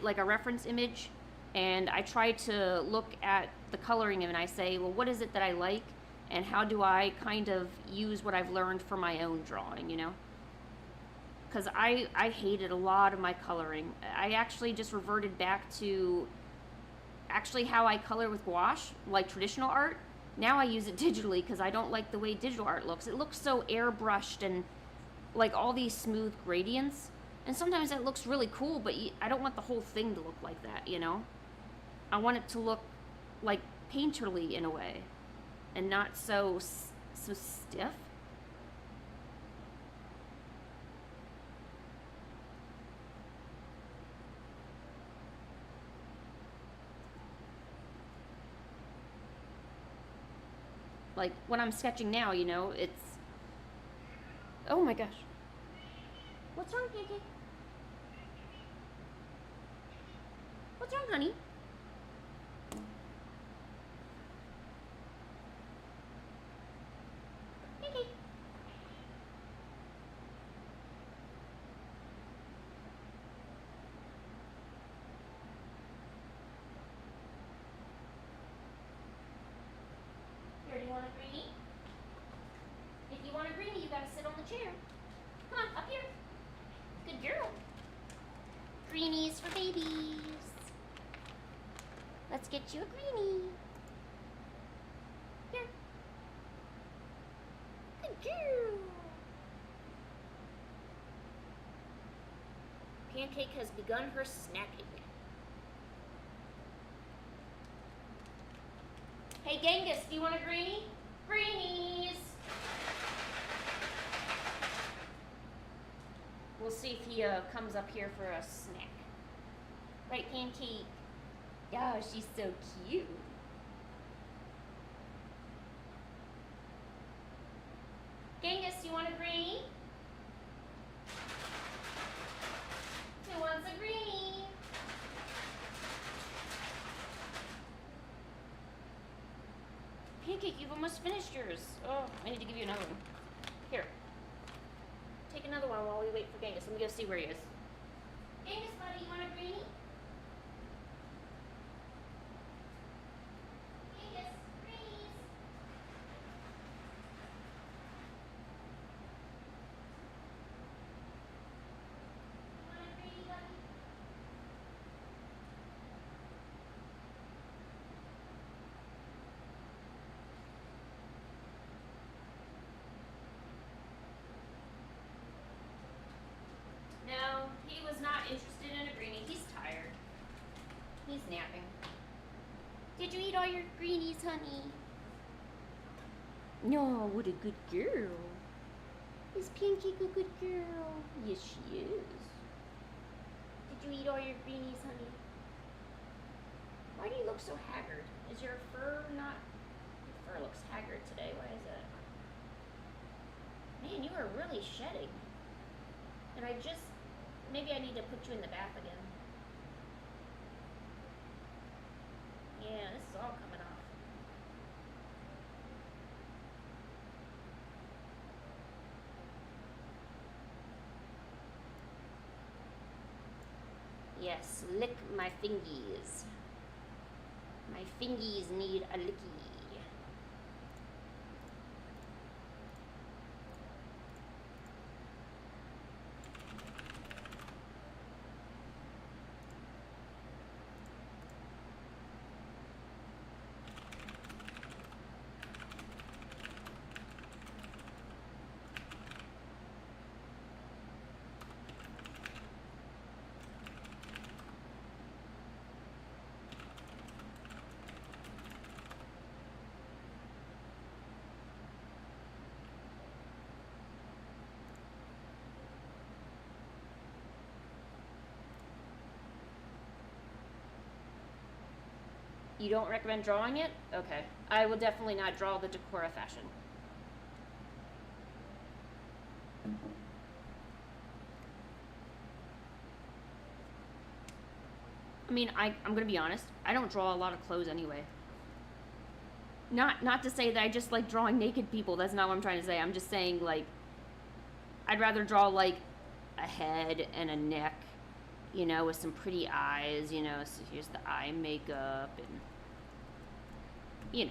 like a reference image, and I try to look at the coloring and I say, well, what is it that I like, and how do I kind of use what I've learned for my own drawing, you know? Because I hated a lot of my coloring. I actually just reverted back to actually how I color with gouache, like traditional art. Now I use it digitally because I don't like the way digital art looks. It looks so airbrushed and like all these smooth gradients. And sometimes that looks really cool, but I don't want the whole thing to look like that, you know? I want it to look like painterly in a way, and not so stiff. Like when I'm sketching now, you know, it's, oh my gosh. What's wrong, Kiki? What's wrong, honey? chair. Come on, up here. Good girl. Greenies for babies. Let's get you a greenie. Here. Good girl. Pancake has begun her snacking. Hey Genghis, do you want a greenie? Greenies! We'll see if he comes up here for a snack. Right, Pancake? Oh, she's so cute. Genghis, you want a greenie? Who wants a greenie? Pancake, you've almost finished yours. Oh, I need to give you another one. Here. Take another one while we wait for Genghis. Let me go see where he is. Genghis, buddy, you want a greenie? Genghis, greenies. You want a greenie, buddy? No, he was not interested in a greenie. He's tired. He's napping. Did you eat all your greenies, honey? No, what a good girl. Is Pancake a good girl? Yes, she is. Did you eat all your greenies, honey? Why do you look so haggard? Is your fur not... Your fur looks haggard today. Why is that? Man, you are really shedding. And I just... Maybe I need to put you in the bath again. Yeah, this is all coming off. Yes, lick my fingies. My fingies need a licky. You don't recommend drawing it? Okay. I will definitely not draw the Decora fashion. I mean, I'm gonna be honest, I don't draw a lot of clothes anyway. Not to say that I just like drawing naked people, that's not what I'm trying to say. I'm just saying, like, I'd rather draw, like, a head and a neck, you know, with some pretty eyes, you know, so here's the eye makeup and, you know.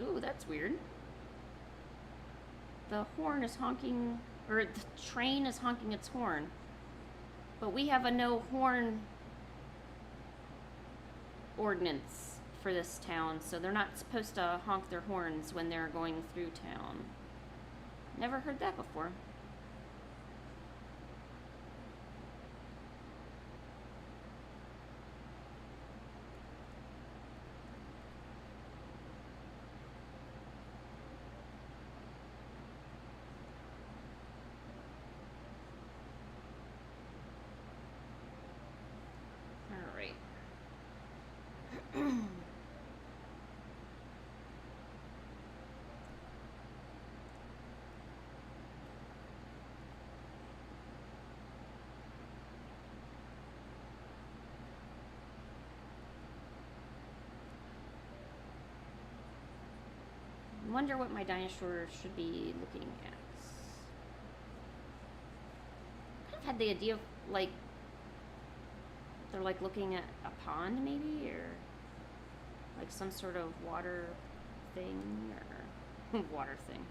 Ooh, that's weird. The horn is honking, or the train is honking its horn. But we have a no horn ordinance for this town, so they're not supposed to honk their horns when they're going through town. Never heard that before. Alright. I wonder what my dinosaur should be looking at. had the idea of, like, they're, like, looking at a pond, maybe, or, like, some sort of water thing, or water thing.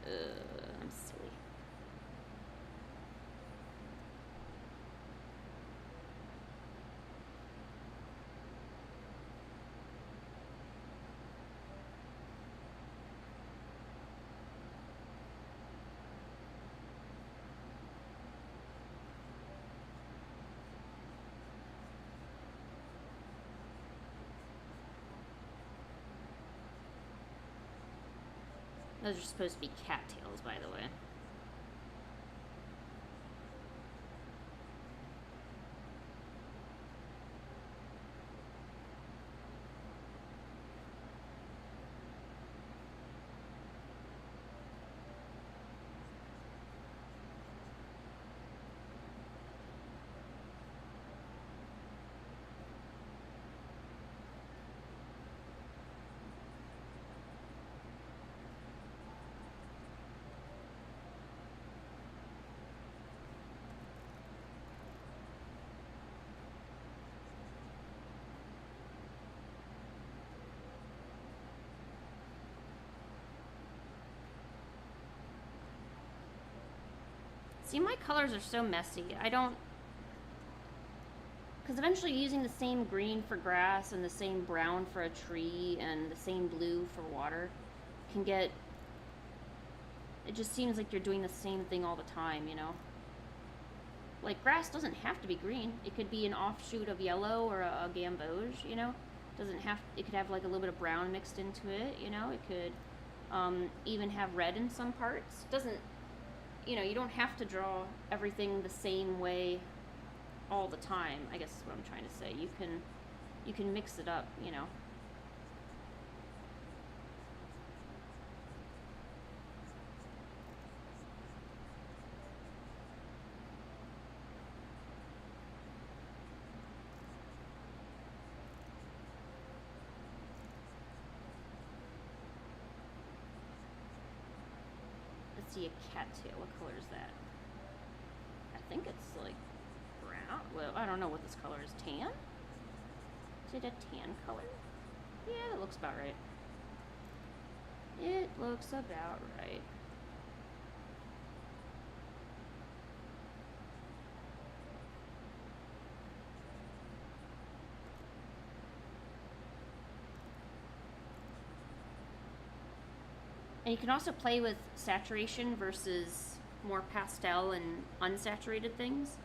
I'm silly. Those are supposed to be cattails, by the way. See, my colors are so messy. I don't... Because eventually using the same green for grass and the same brown for a tree and the same blue for water can get... It just seems like you're doing the same thing all the time, you know? Like, grass doesn't have to be green. It could be an offshoot of yellow or a gamboge, you know? Doesn't have... It could have, like, a little bit of brown mixed into it, you know? It could even have red in some parts. Doesn't... You know, you don't have to draw everything the same way all the time, I guess is what I'm trying to say. You can mix it up, you know. Let's see, a cattail. What color is that? I think it's like brown. Well, I don't know what this color is. Tan? Is it a tan color? Yeah, that looks about right. It looks about right. And you can also play with saturation versus more pastel and unsaturated things.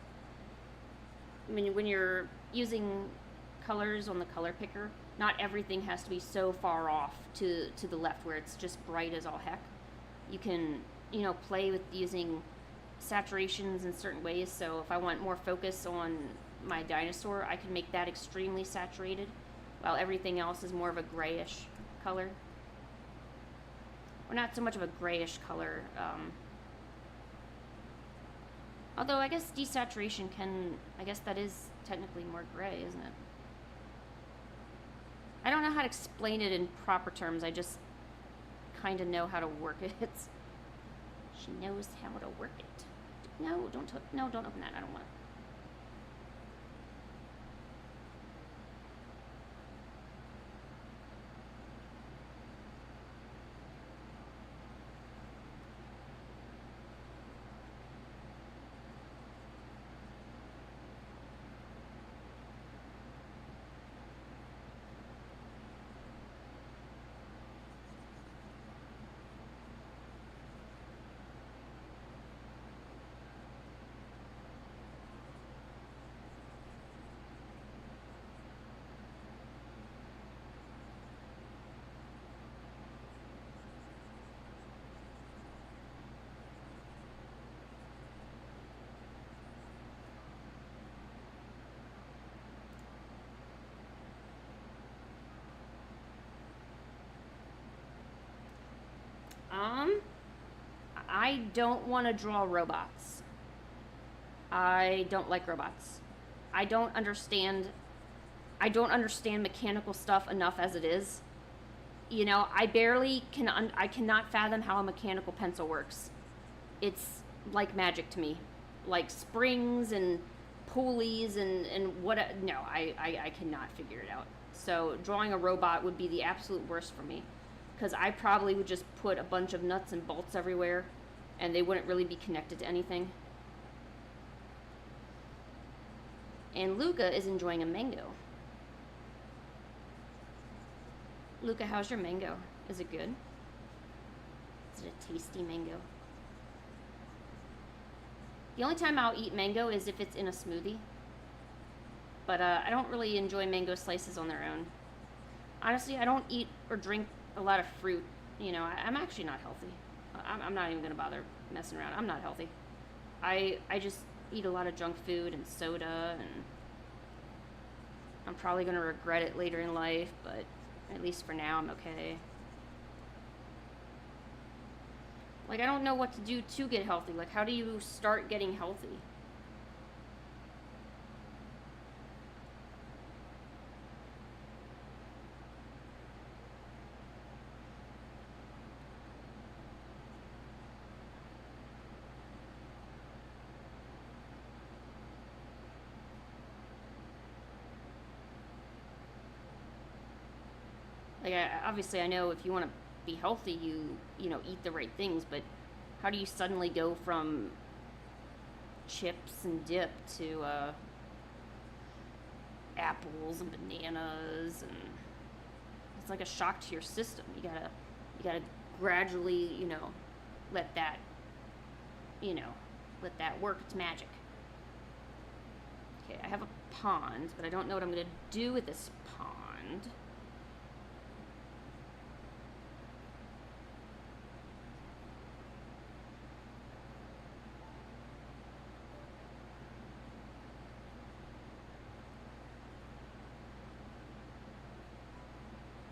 I mean, when you're using colors on the color picker, not everything has to be so far off to the left where it's just bright as all heck. You can, you know, play with using saturations in certain ways. So if I want more focus on my dinosaur, I can make that extremely saturated, while everything else is more of a grayish color. Or not so much of a grayish color. Although I guess desaturation can, I guess that is technically more gray, isn't it? I don't know how to explain it in proper terms. I just kind of know how to work it. She knows how to work it. No, don't open that. I don't want it. I don't want to draw robots. I don't like robots. I don't understand mechanical stuff enough as it is. You know, I cannot fathom how a mechanical pencil works. It's like magic to me. like springs and pulleys and what. No, I cannot figure it out. So drawing a robot would be the absolute worst for me, because I probably would just put a bunch of nuts and bolts everywhere, and they wouldn't really be connected to anything. And Luca is enjoying a mango. Luca, how's your mango? Is it good? Is it a tasty mango? The only time I'll eat mango is if it's in a smoothie. But I don't really enjoy mango slices on their own. Honestly, I don't eat or drink a lot of fruit. You know, I'm actually not healthy. I'm not even going to bother messing around. I'm not healthy. I just eat a lot of junk food and soda, and I'm probably going to regret it later in life, but at least for now, I'm okay. Like, I don't know what to do to get healthy. Like, how do you start getting healthy? Like, obviously, I know if you want to be healthy, you know, eat the right things, but how do you suddenly go from chips and dip to apples and bananas, and it's like a shock to your system. You gotta gradually, you know, let that, you know, let that work its magic. Okay, I have a pond, but I don't know what I'm gonna do with this pond.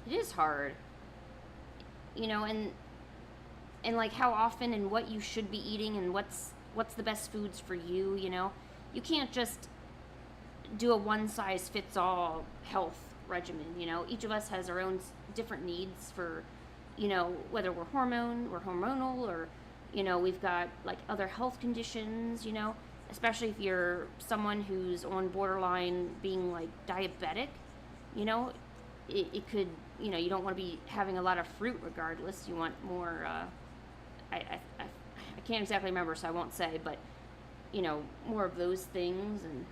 It is hard, you know, and like how often and what you should be eating and what's the best foods for you, you know. You can't just do a one size fits all health regimen, you know. Each of us has our own different needs for, you know, whether we're hormonal, or, you know, we've got like other health conditions, you know, especially if you're someone who's on borderline being like diabetic, you know, it could, you know, you don't want to be having a lot of fruit regardless. You want more, I can't exactly remember, so I won't say, but, you know, more of those things. And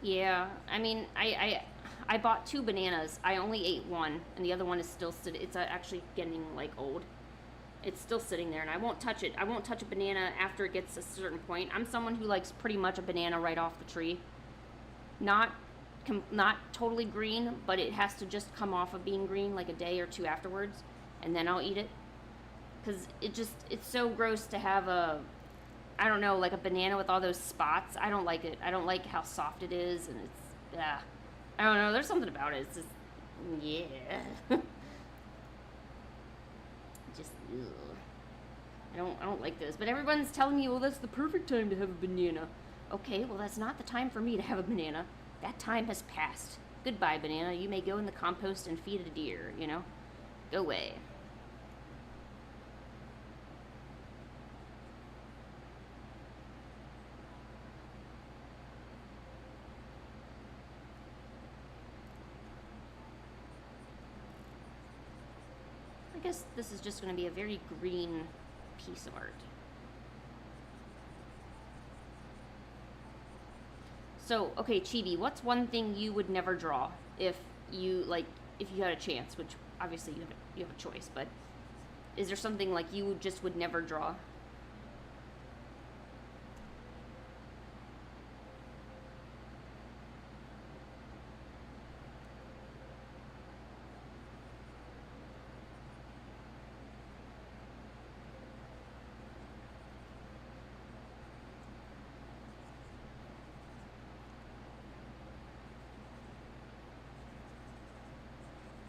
yeah, I mean, I bought two bananas. I only ate one, and the other one is still sitting. It's actually getting like old. It's still sitting there, and I won't touch it. I won't touch a banana after it gets a certain point. I'm someone who likes pretty much a banana right off the tree. Not not totally green, but it has to just come off of being green like a day or two afterwards, and then I'll eat it. Cause it's so gross to have a, I don't know, like a banana with all those spots. I don't like it. I don't like how soft it is, and it's, yeah. I don't know. There's something about it. It's just, yeah. Just, ugh. I don't like this. But everyone's telling me, well, that's the perfect time to have a banana. Okay, well, that's not the time for me to have a banana. That time has passed. Goodbye, banana. You may go in the compost and feed a deer, you know? Go away. I guess this is just going to be a very green piece of art. So, okay, Chibi, what's one thing you would never draw if you like if you had a chance? Which obviously you have a choice, but is there something like you just would never draw?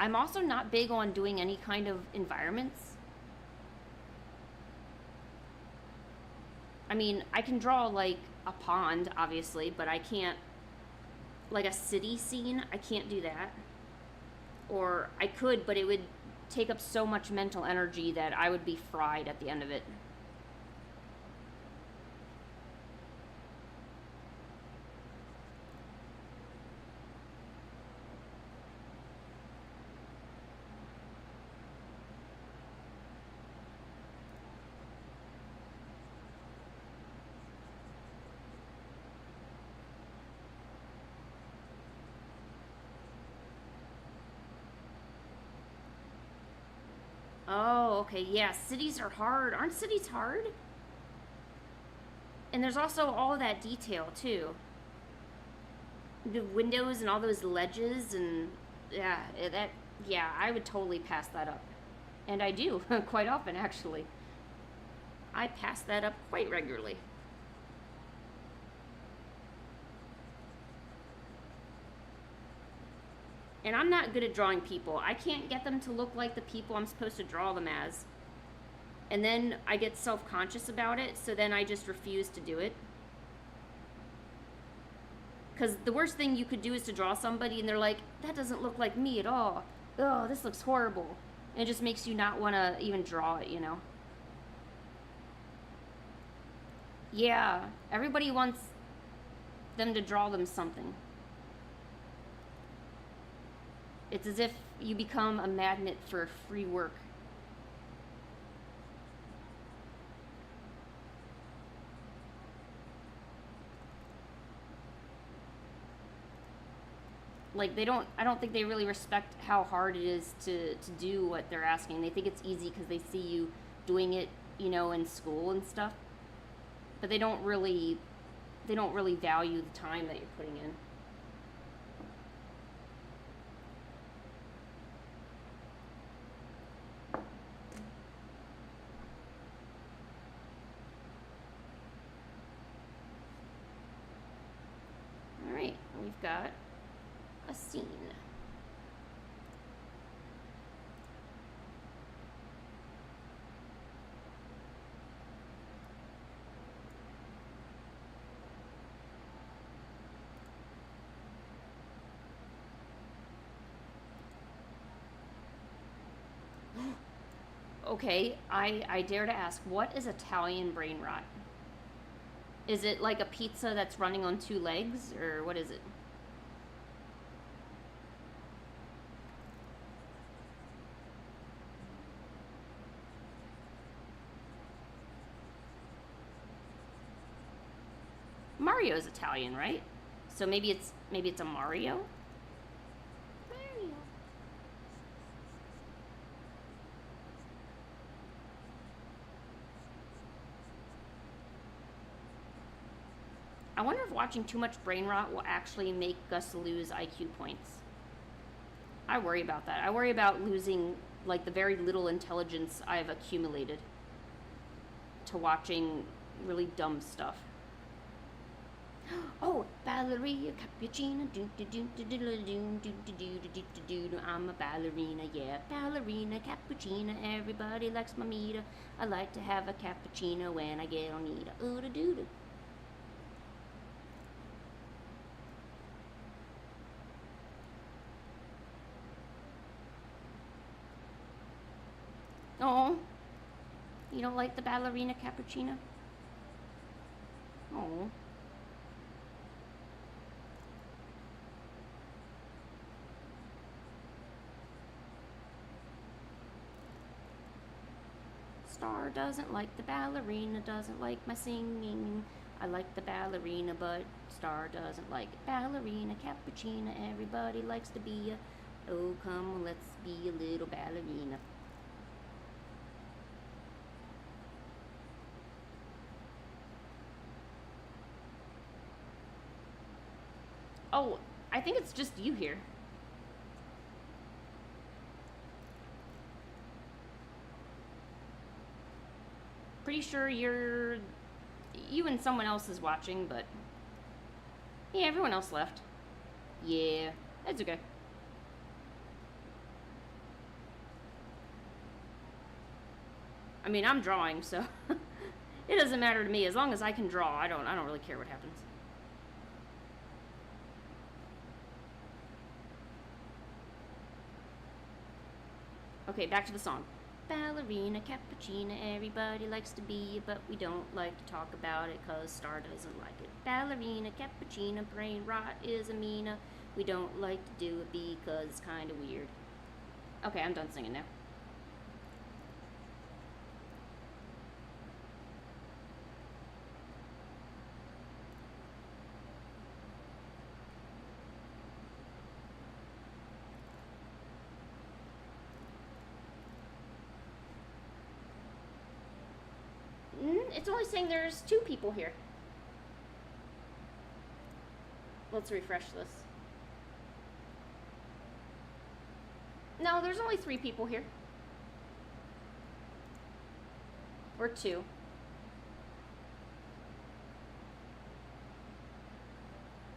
I'm also not big on doing any kind of environments. I mean, I can draw like a pond, obviously, but I can't, like a city scene, I can't do that. Or I could, but it would take up so much mental energy that I would be fried at the end of it. Oh, okay, yeah, cities are hard. Aren't cities hard? And there's also all that detail, too. The windows and all those ledges, and yeah, yeah, I would totally pass that up. And I do, quite often, actually. I pass that up quite regularly. And I'm not good at drawing people. I can't get them to look like the people I'm supposed to draw them as. And then I get self-conscious about it, so then I just refuse to do it. Because the worst thing you could do is to draw somebody and they're like, that doesn't look like me at all. Oh, this looks horrible. And it just makes you not want to even draw it, you know? Yeah, everybody wants them to draw them something. It's as if you become a magnet for free work. Like I don't think they really respect how hard it is to do what they're asking. They think it's easy because they see you doing it, you know, in school and stuff. But they don't really value the time that you're putting in. All right, we've got a scene. Okay, I dare to ask, what is Italian brain rot? Is it like a pizza that's running on two legs, or what is it? Mario's Italian, right? So maybe it's a Mario? Mario. I wonder if watching too much brain rot will actually make us lose IQ points. I worry about that. I worry about losing like the very little intelligence I've accumulated to watching really dumb stuff. Oh, ballerina, cappuccino, do do do do do do do do do do do do. I'm a ballerina, yeah, ballerina, cappuccino. Everybody likes my meter. I like to have a cappuccino when I get on need. Ooh da doo doo. Oh, you don't like the ballerina cappuccino? Oh. Star doesn't like the ballerina, doesn't like my singing. I like the ballerina, but Star doesn't like it. Ballerina, cappuccino, everybody likes to be a. Oh, come on, let's be a little ballerina. Oh, I think it's just you here. Pretty sure you and someone else is watching, but yeah, everyone else left. Yeah, that's okay. I mean, I'm drawing, so it doesn't matter to me. As long as I can draw, I don't really care what happens. Okay, back to the song. Ballerina, cappuccina, everybody likes to be, but we don't like to talk about it cause Star doesn't like it. Ballerina, cappuccina, brain rot is a mina. We don't like to do it because it's kind of weird. Okay, I'm done singing now. It's only saying there's 2 people here. Let's refresh this. No, there's only 3 people here. Or 2.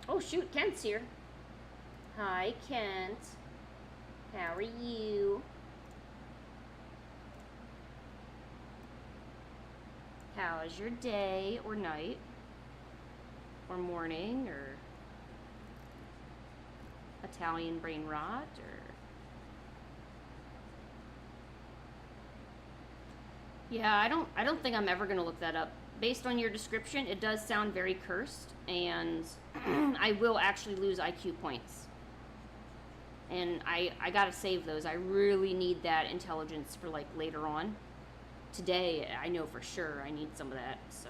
Oh shoot, Kent's here. Hi, Kent. How are you? How's your day or night? Or morning or Italian brain rot or... Yeah, I don't think I'm ever gonna look that up. Based on your description, it does sound very cursed, and I will actually lose IQ points. And I gotta save those. I really need that intelligence for like later on. Today, I know for sure I need some of that, so.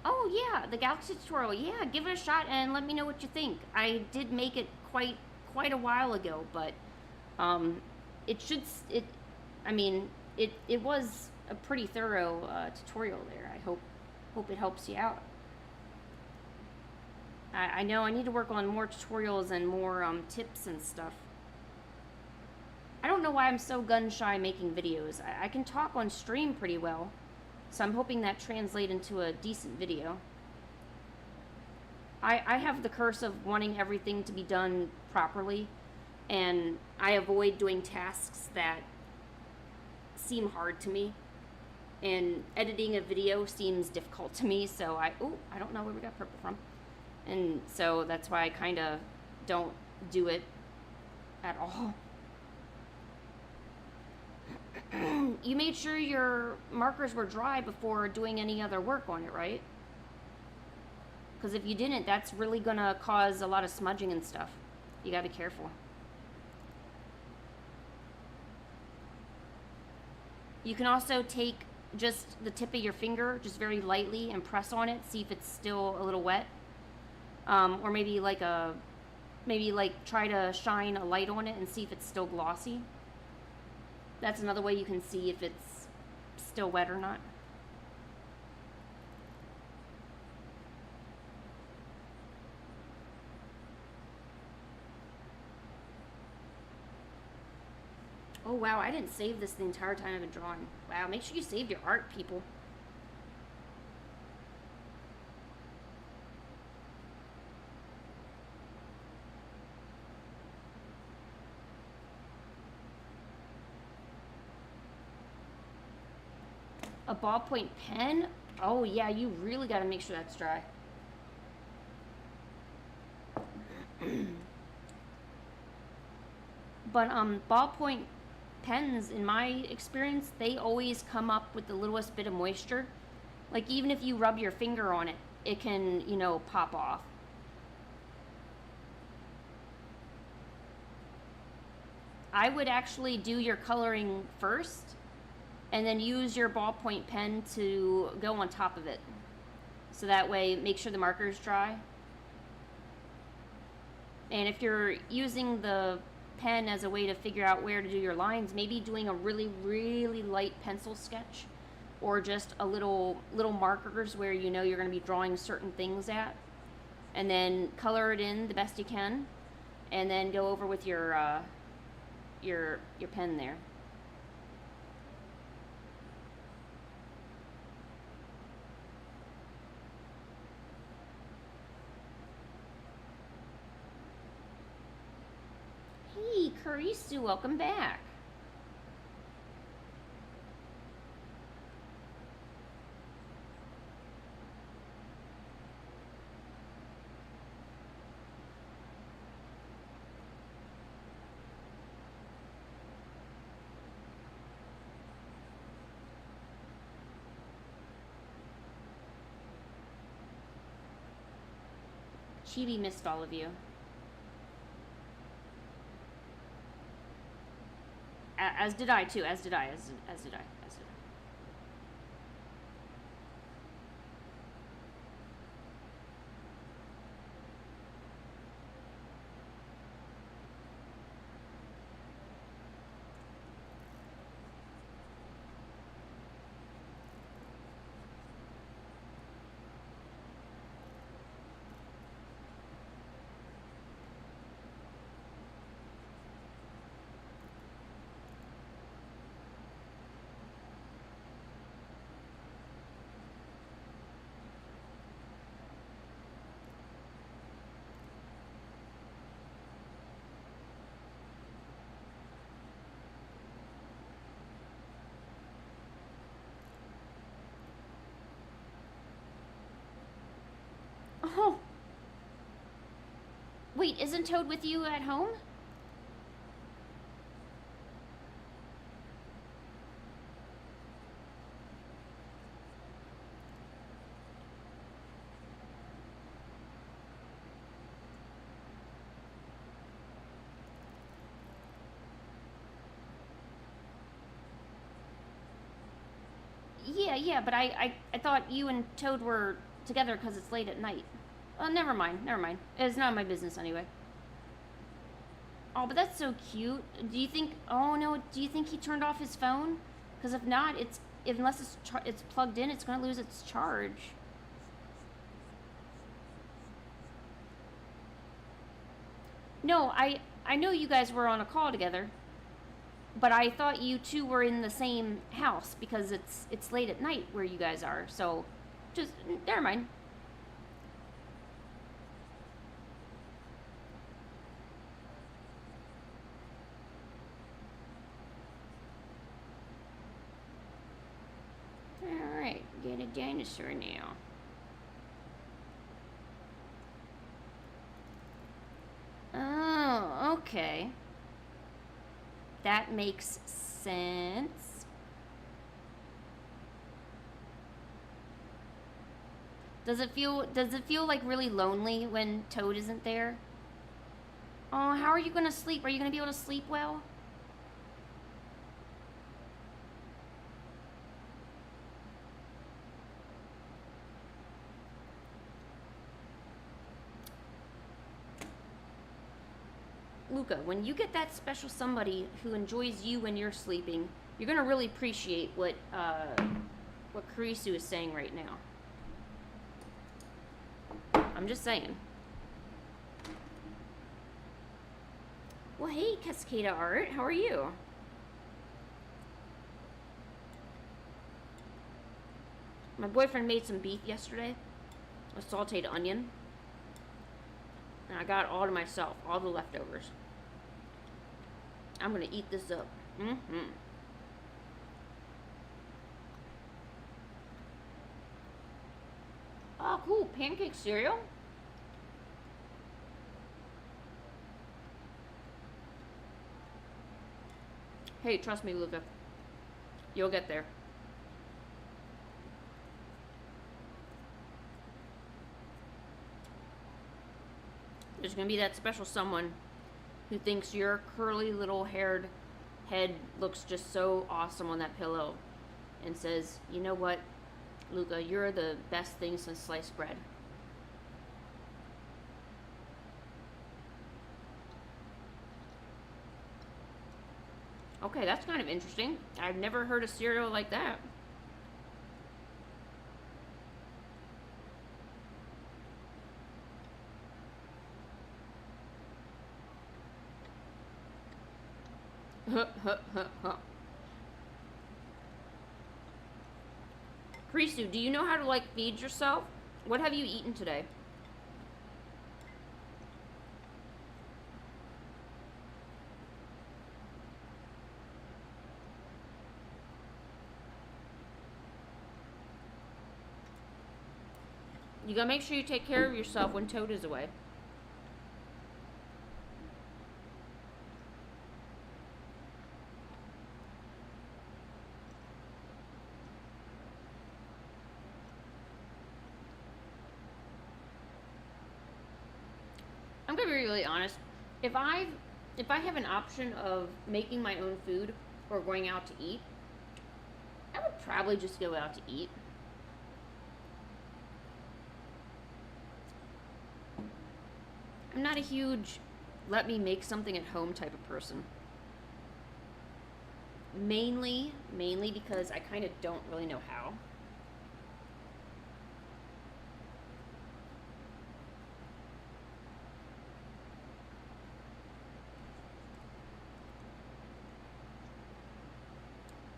Oh yeah, the Galaxy tutorial. Yeah, give it a shot and let me know what you think. I did make it quite a while ago, but it should it. I mean, it was a pretty thorough tutorial there. I hope it helps you out. I know I need to work on more tutorials and more tips and stuff. I don't know why I'm so gun shy making videos. I can talk on stream pretty well. So I'm hoping that translates into a decent video. I have the curse of wanting everything to be done properly, and I avoid doing tasks that seem hard to me. And editing a video seems difficult to me, so I don't know where we got purple from. And so that's why I kind of don't do it at all. You made sure your markers were dry before doing any other work on it, right? Because if you didn't, that's really gonna cause a lot of smudging and stuff. You gotta be careful. You can also take just the tip of your finger, just very lightly, and press on it, see if it's still a little wet. Or maybe try to shine a light on it and see if it's still glossy. That's another way you can see if it's still wet or not. Oh wow, I didn't save this the entire time I've been drawing. Wow, make sure you save your art, people. A ballpoint pen? Oh yeah, you really gotta make sure that's dry. But ballpoint pens, in my experience, they always come up with the littlest bit of moisture. Like even if you rub your finger on it, it can, you know, pop off. I would actually do your coloring first and then use your ballpoint pen to go on top of it. So that way, make sure the marker is dry. And if you're using the pen as a way to figure out where to do your lines, maybe doing a really, really light pencil sketch or just a little markers where you know you're going to be drawing certain things at, and then color it in the best you can, and then go over with your pen there. Hey, Karisu, welcome back. Chibi missed all of you. As did I too. As did I. As did I. Oh. Wait, isn't Toad with you at home? Yeah, but I thought you and Toad were together because it's late at night. Never mind. It's not my business anyway. Oh, but that's so cute. Do you think? Oh no. Do you think he turned off his phone? Because if not, unless it's plugged in, it's gonna lose its charge. No, I know you guys were on a call together, but I thought you two were in the same house because it's late at night where you guys are. So, just never mind. Alright, get a dinosaur now. Oh, okay. That makes sense. Does it feel like really lonely when Toad isn't there? Oh, how are you gonna sleep? Are you gonna be able to sleep well? Luca, when you get that special somebody who enjoys you when you're sleeping, you're gonna really appreciate what Karisu is saying right now. I'm just saying. Well, hey, Cascada Art, how are you? My boyfriend made some beef yesterday, a sauteed onion, and I got it all to myself, all the leftovers. I'm gonna eat this up. Oh, cool, pancake cereal? Hey, trust me, Luca. You'll get there. There's gonna be that special someone who thinks your curly little haired head looks just so awesome on that pillow and says, you know what, Luca, you're the best thing since sliced bread. Okay, that's kind of interesting. I've never heard a cereal like that. Krisu, do you know how to like feed yourself? What have you eaten today? You gotta make sure you take care of yourself when Toad is away. I'm gonna be really honest. If I have an option of making my own food or going out to eat, I would probably just go out to eat. I'm not a huge let me make something at home type of person. Mainly because I kind of don't really know how.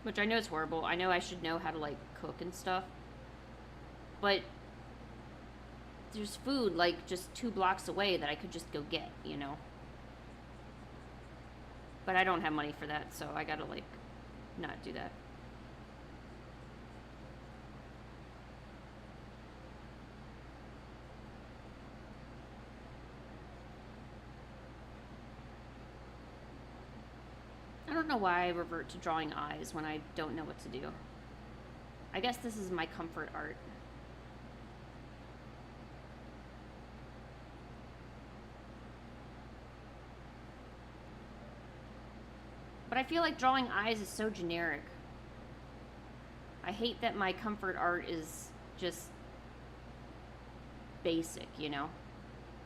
Which I know is horrible. I know I should know how to like cook and stuff. But there's food like just 2 blocks away that I could just go get, you know. But I don't have money for that, so I gotta like not do that. I don't know why I revert to drawing eyes when I don't know what to do. I guess this is my comfort art. But I feel like drawing eyes is so generic. I hate that my comfort art is just basic, you know?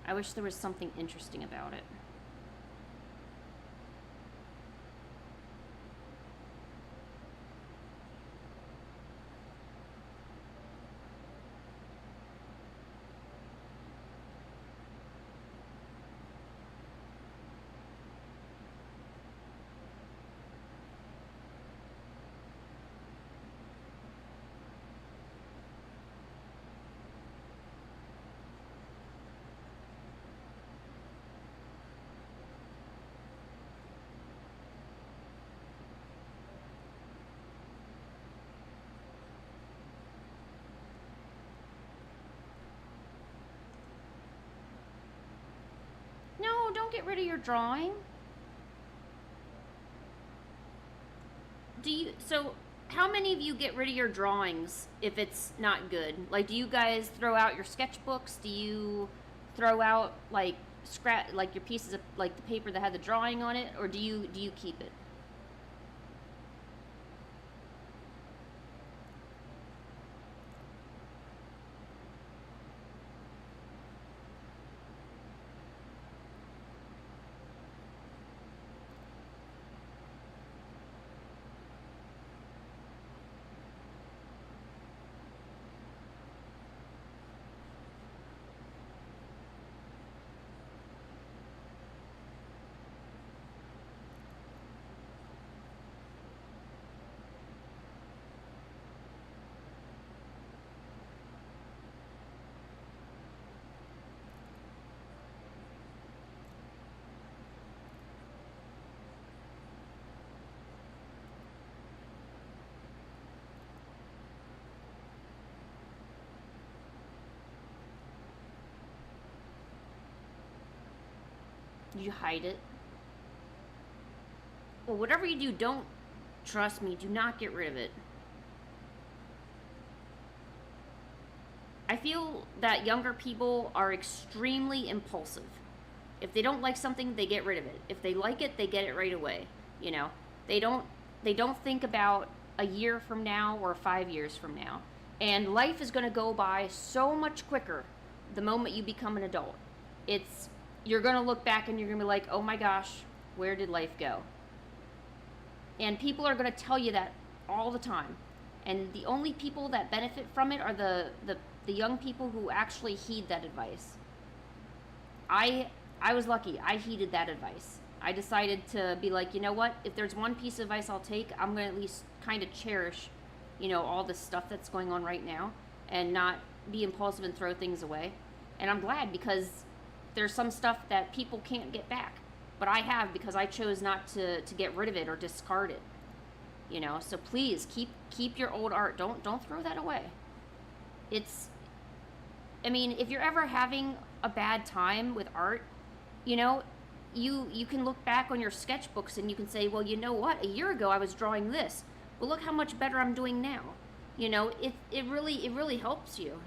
I wish there was something interesting about it. No, don't get rid of your drawing. So how many of you get rid of your drawings if it's not good? Like, do you guys throw out your sketchbooks? Do you throw out like like your pieces of like the paper that had the drawing on it, or do you keep it? You hide it? Well, whatever you do, don't, trust me, do not get rid of it. I feel that younger people are extremely impulsive. If they don't like something, they get rid of it. If they like it, they get it right away. You know, they don't think about a year from now or 5 years from now. And life is going to go by so much quicker the moment you become an adult. You're going to look back and you're going to be like, oh my gosh, where did life go? And people are going to tell you that all the time. And the only people that benefit from it are the young people who actually heed that advice. I was lucky. I heeded that advice. I decided to be like, you know what? If there's one piece of advice I'll take, I'm going to at least kind of cherish, all this stuff that's going on right now and not be impulsive and throw things away. And I'm glad because there's some stuff that people can't get back. But I have because I chose not to get rid of it or discard it. So please keep your old art. Don't throw that away. If you're ever having a bad time with art, you can look back on your sketchbooks and you can say, well, you know what? A year ago I was drawing this. Well, look how much better I'm doing now. It really helps you.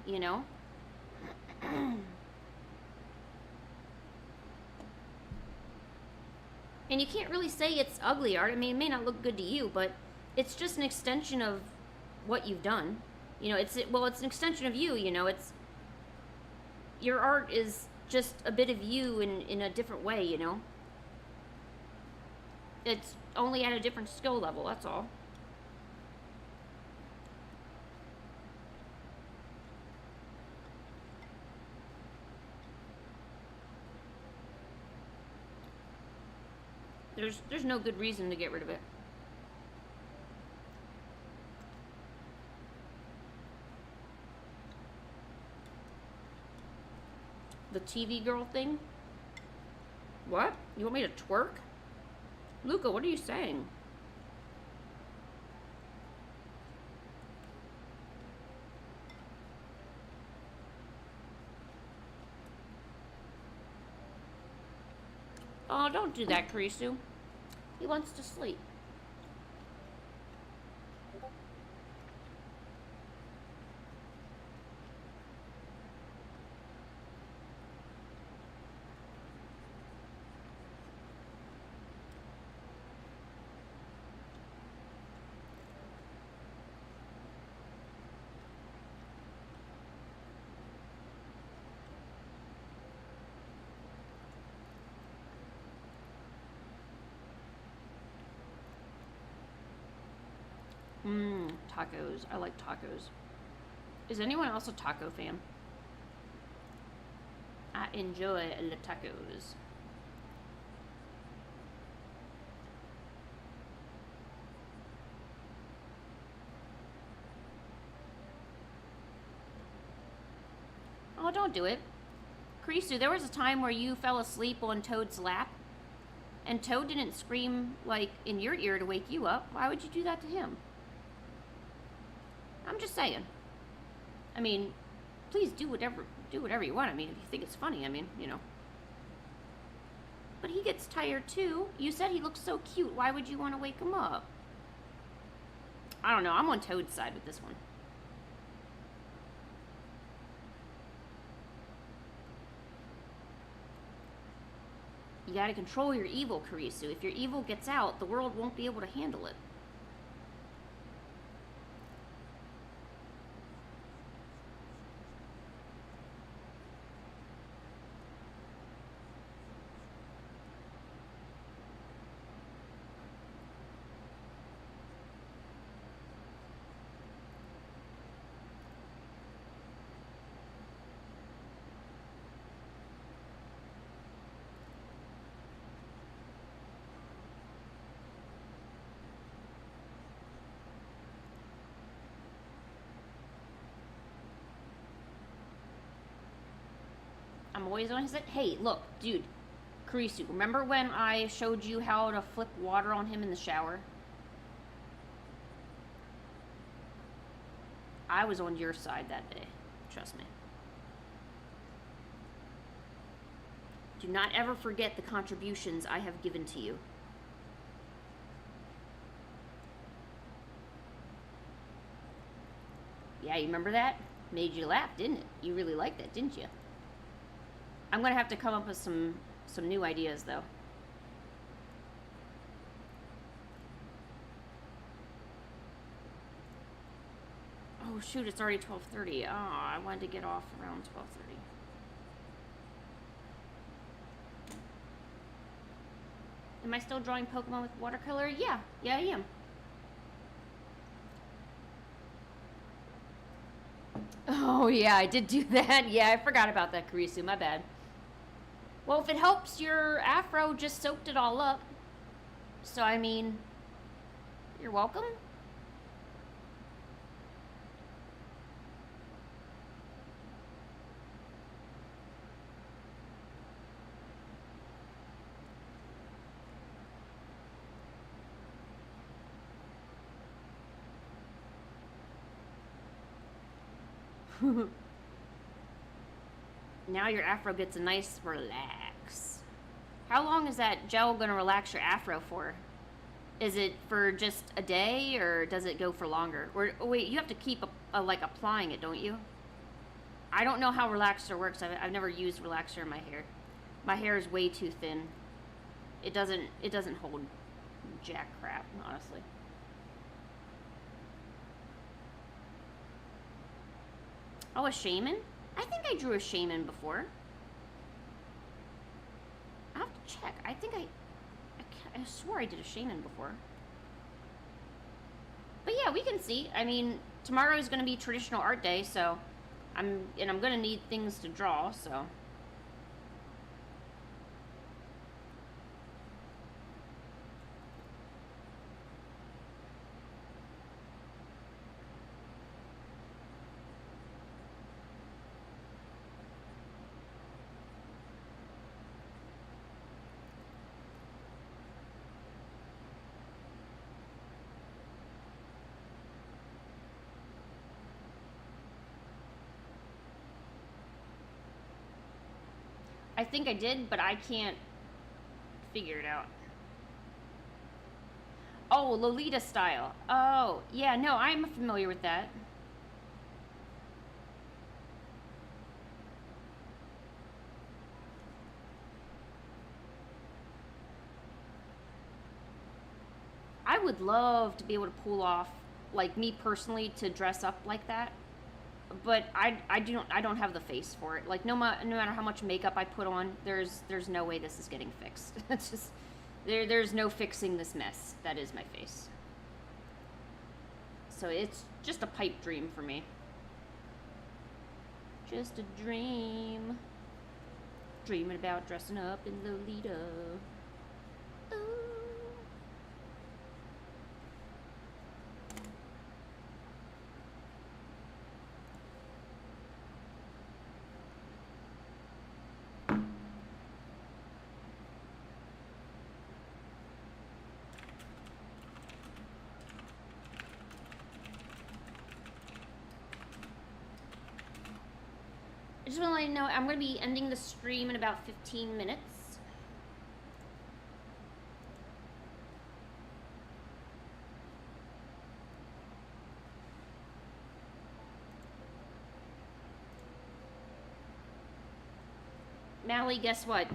And you can't really say it's ugly art. I mean, it may not look good to you, but it's just an extension of what you've done. It's an extension of you. It's your art is just a bit of you in a different way. It's only at a different skill level. That's all. There's no good reason to get rid of it. The TV girl thing? What? You want me to twerk? Luca, what are you saying? Oh, don't do that, Kurisu. He wants to sleep. Tacos. I like tacos. Is anyone else a taco fan? I enjoy the tacos. Oh, don't do it. Kurisu, there was a time where you fell asleep on Toad's lap, and Toad didn't scream, like, in your ear to wake you up. Why would you do that to him? I'm just saying. I mean, please do whatever you want. I mean, if you think it's funny, But he gets tired too. You said he looks so cute. Why would you want to wake him up? I don't know. I'm on Toad's side with this one. You gotta control your evil, Kurisu. If your evil gets out, the world won't be able to handle it. I'm always on his side. Hey, look, dude. Kurisu, remember when I showed you how to flip water on him in the shower? I was on your side that day. Trust me. Do not ever forget the contributions I have given to you. Yeah, you remember that? Made you laugh, didn't it? You really liked that, didn't you? I'm gonna have to come up with some new ideas, though. Oh shoot, it's already 12:30. Oh, I wanted to get off around 12:30. Am I still drawing Pokemon with watercolor? Yeah, I am. Oh yeah, I did do that. Yeah, I forgot about that, Kurisu. My bad. Well, if it helps, your afro just soaked it all up. So, I mean, you're welcome. Now your afro gets a nice relax. How long is that gel gonna relax your afro for? Is it for just a day, or does it go for longer? Or oh wait, you have to keep like applying it, don't you? I don't know how relaxer works. I've never used relaxer in my hair. My hair is way too thin. It doesn't hold jack crap, honestly. Oh, a shaman? I think I drew a shaman before. I'll have to check. I think I swore I did a shaman before. But yeah, we can see. I mean, tomorrow is going to be traditional art day, so I'm going to need things to draw, so. I think I did, but I can't figure it out. Oh, Lolita style. Oh, yeah, no, I'm familiar with that. I would love to be able to pull off, like me personally, to dress up like that. But I don't have the face for it. Like no matter how much makeup I put on, there's no way this is getting fixed. It's just there's no fixing this mess that is my face. So it's just a pipe dream for me. Just a dream. Dreaming about dressing up in Lolita. Ooh. I just want to let you know I'm going to be ending the stream in about 15 minutes. Mally, guess what?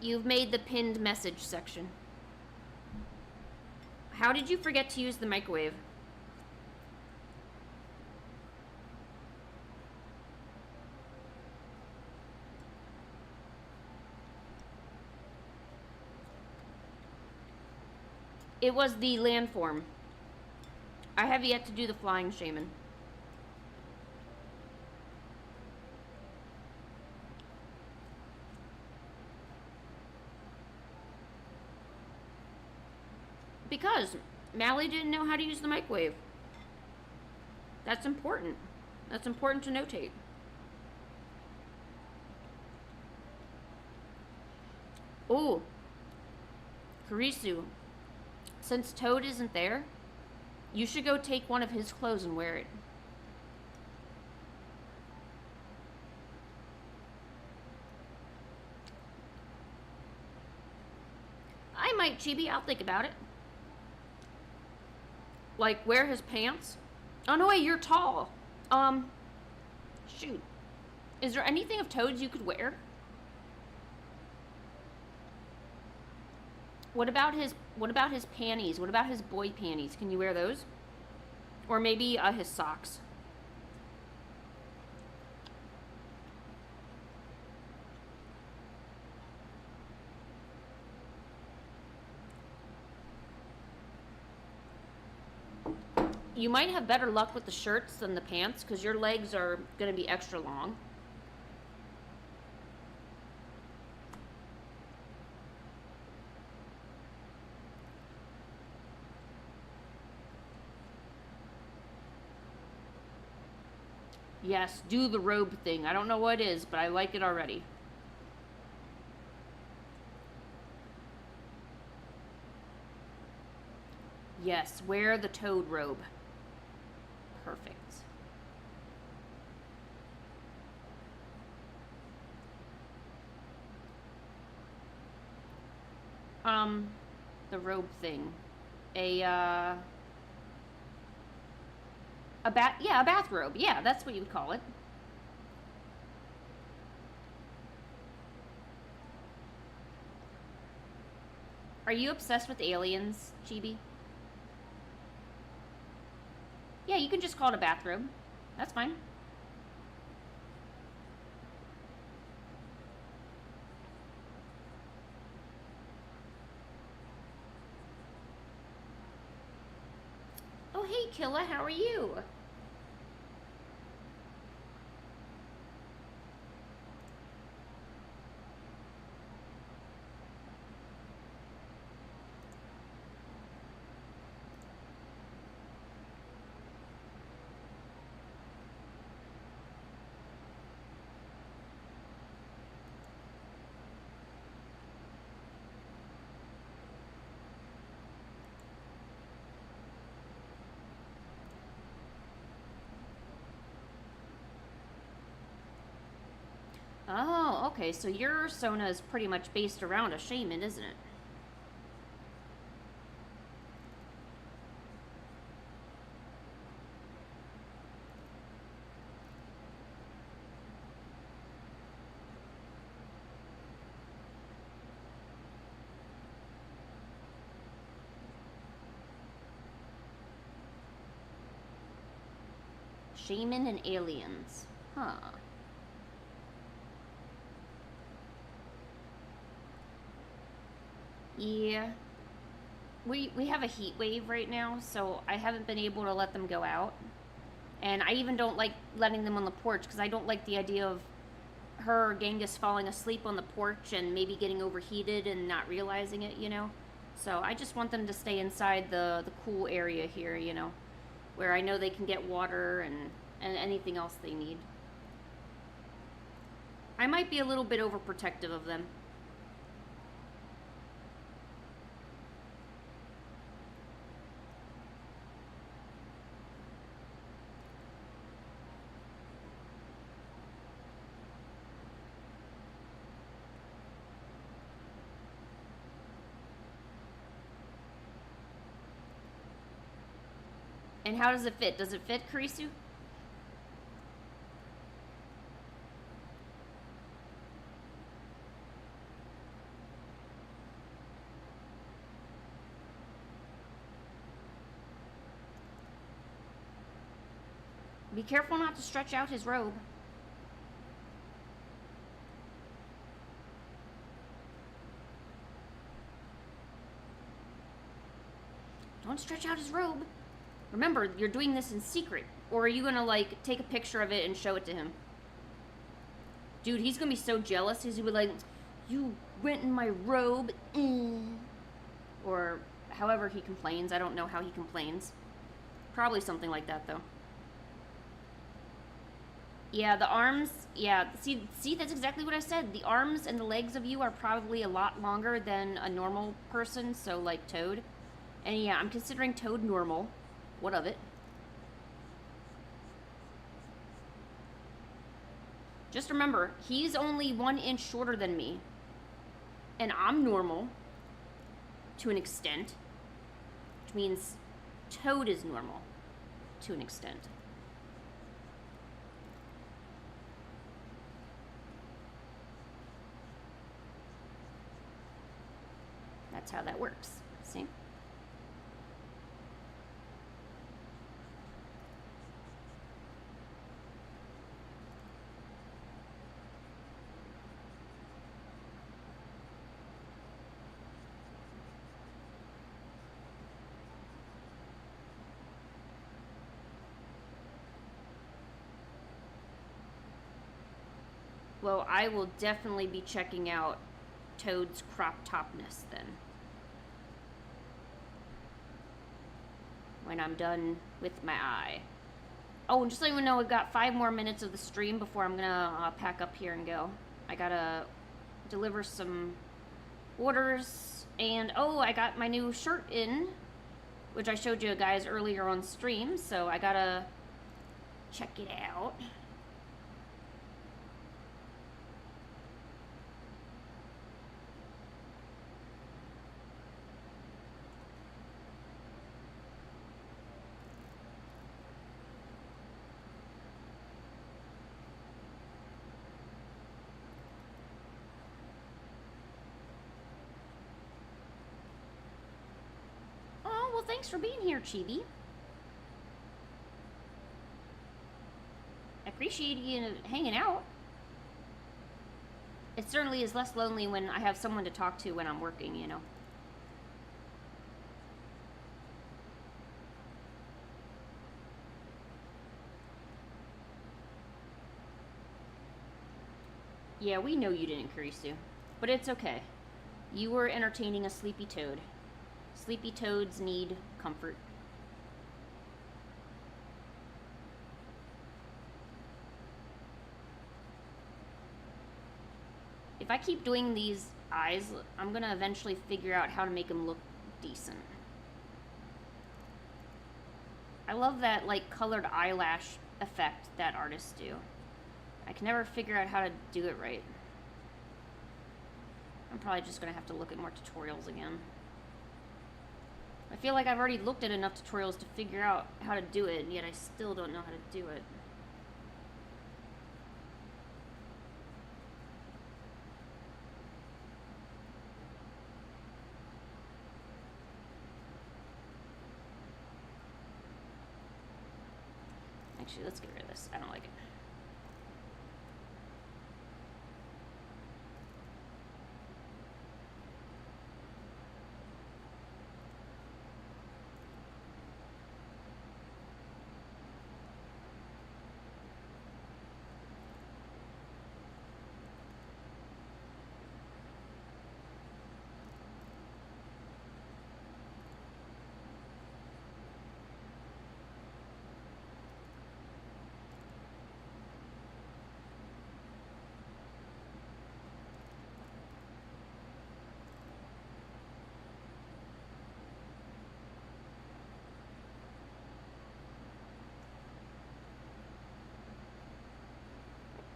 You've made the pinned message section. How did you forget to use the microwave? It was the landform. I have yet to do the flying shaman. Because Mally didn't know how to use the microwave. That's important. That's important to notate. Oh, Karisu. Since Toad isn't there, you should go take one of his clothes and wear it. I might, Chibi. I'll think about it. Like, wear his pants? Oh, no, wait, you're tall. Shoot. Is there anything of Toad's you could wear? What about his panties? What about his boy panties? Can you wear those? Or maybe his socks. You might have better luck with the shirts than the pants because your legs are going to be extra long. Yes, do the robe thing. I don't know what it is, but I like it already. Yes, wear the toad robe. Perfect. The robe thing. A a bathrobe. Yeah, that's what you would call it. Are you obsessed with aliens, Chibi? Yeah, you can just call it a bathrobe. That's fine. Oh, hey, Killa, how are you? Oh, okay, so your Sona is pretty much based around a shaman, isn't it? Shaman and aliens. Huh. Yeah. We have a heat wave right now, so I haven't been able to let them go out. And I even don't like letting them on the porch because I don't like the idea of her or Genghis falling asleep on the porch and maybe getting overheated and not realizing it, you know? So I just want them to stay inside the cool area here, you know, where I know they can get water and anything else they need. I might be a little bit overprotective of them. And how does it fit? Does it fit, Karisu? Be careful not to stretch out his robe. Don't stretch out his robe. Remember, you're doing this in secret. Or are you gonna, like, take a picture of it and show it to him? Dude, he's gonna be so jealous. He's gonna be like, you went in my robe. Or however he complains. I don't know how he complains. Probably something like that, though. Yeah, the arms, yeah, see, that's exactly what I said. The arms and the legs of you are probably a lot longer than a normal person, so like Toad. And yeah, I'm considering Toad normal. What of it? Just remember, he's only 1 inch shorter than me. And I'm normal. To an extent. Which means Toad is normal. To an extent. That's how that works. See? Well, I will definitely be checking out Toad's crop topness then. When I'm done with my eye. Oh, and just so you know, we've got 5 more minutes of the stream before I'm gonna pack up here and go. I gotta deliver some orders, and oh, I got my new shirt in, which I showed you guys earlier on stream, so I gotta check it out. Oh, well, thanks for being here, Chibi. I appreciate you hanging out. It certainly is less lonely when I have someone to talk to when I'm working, you know. Yeah, we know you didn't, Kurisu. But it's okay. You were entertaining a sleepy toad. Sleepy toads need comfort. If I keep doing these eyes, I'm gonna eventually figure out how to make them look decent. I love that, like, colored eyelash effect that artists do. I can never figure out how to do it right. I'm probably just gonna have to look at more tutorials again. I feel like I've already looked at enough tutorials to figure out how to do it, and yet I still don't know how to do it. Actually, let's get rid of this. I don't like it.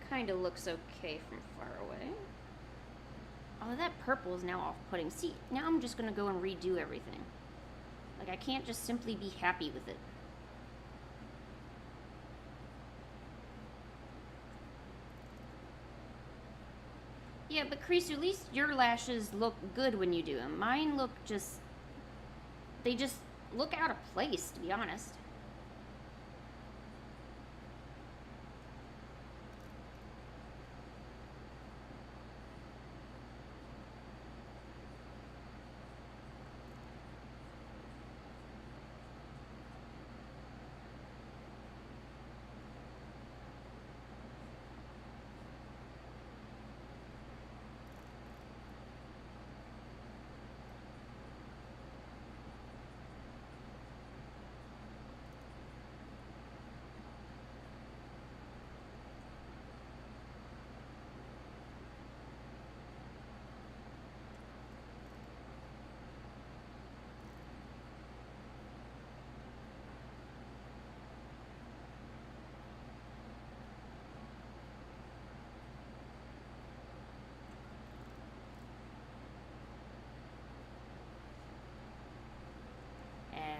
Kind of looks okay from far away. Oh, that purple is now off-putting. See, now I'm just gonna go and redo everything. Like, I can't just simply be happy with it. Yeah, but Chris, at least your lashes look good when you do them. Mine look just... They just look out of place, to be honest.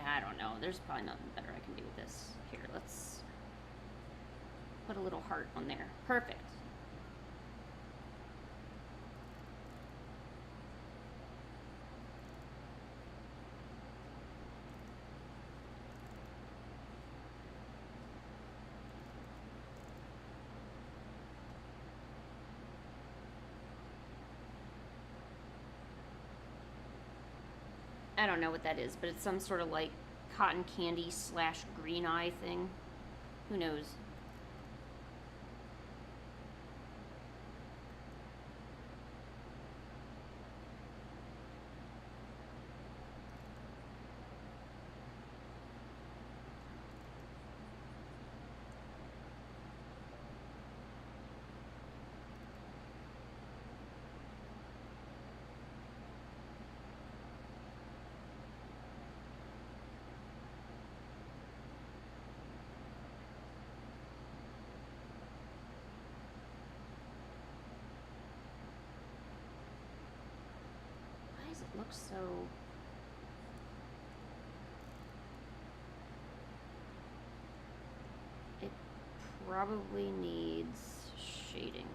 I don't know. There's probably nothing better I can do with this. Here, let's put a little heart on there. Perfect. I don't know what that is, but it's some sort of like cotton candy / green eye thing. Who knows? looks so... It probably needs shading.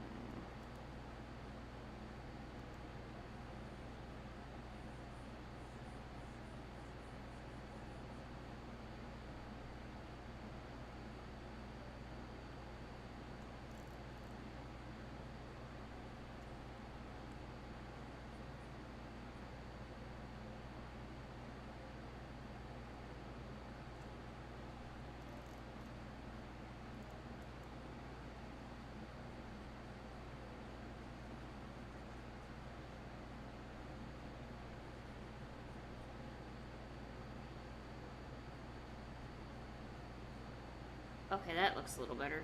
Okay, that looks a little better.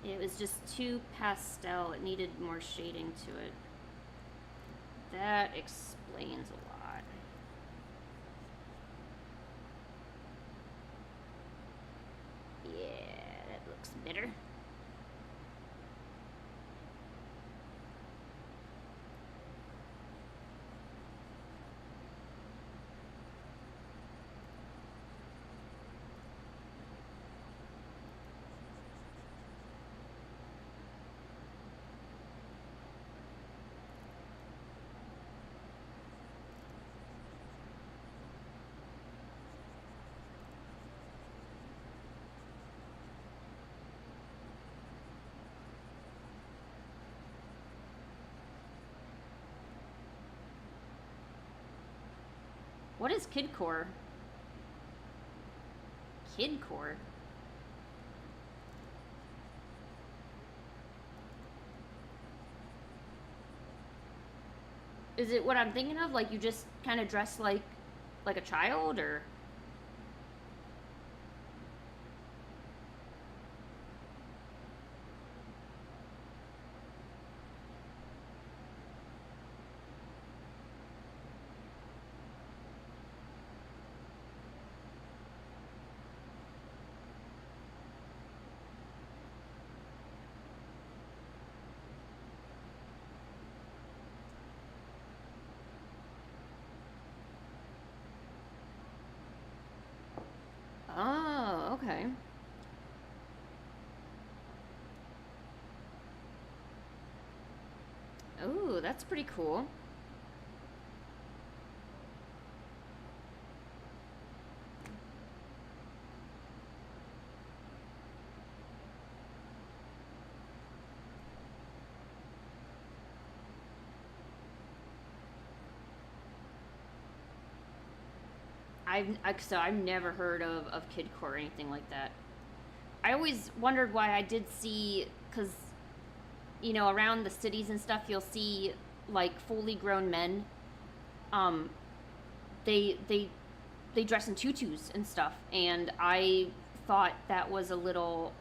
It was just too pastel. It needed more shading to it. That explains a lot. Yeah, that looks better. What is kidcore? Kidcore? Is it what I'm thinking of? Like you just kind of dress like a child, or? Oh, okay. Ooh, that's pretty cool. I've never heard of kidcore or anything like that. I always wondered why I did see, because around the cities and stuff, you'll see like fully grown men. Um, they they they dress in tutus and stuff, and I thought that was a little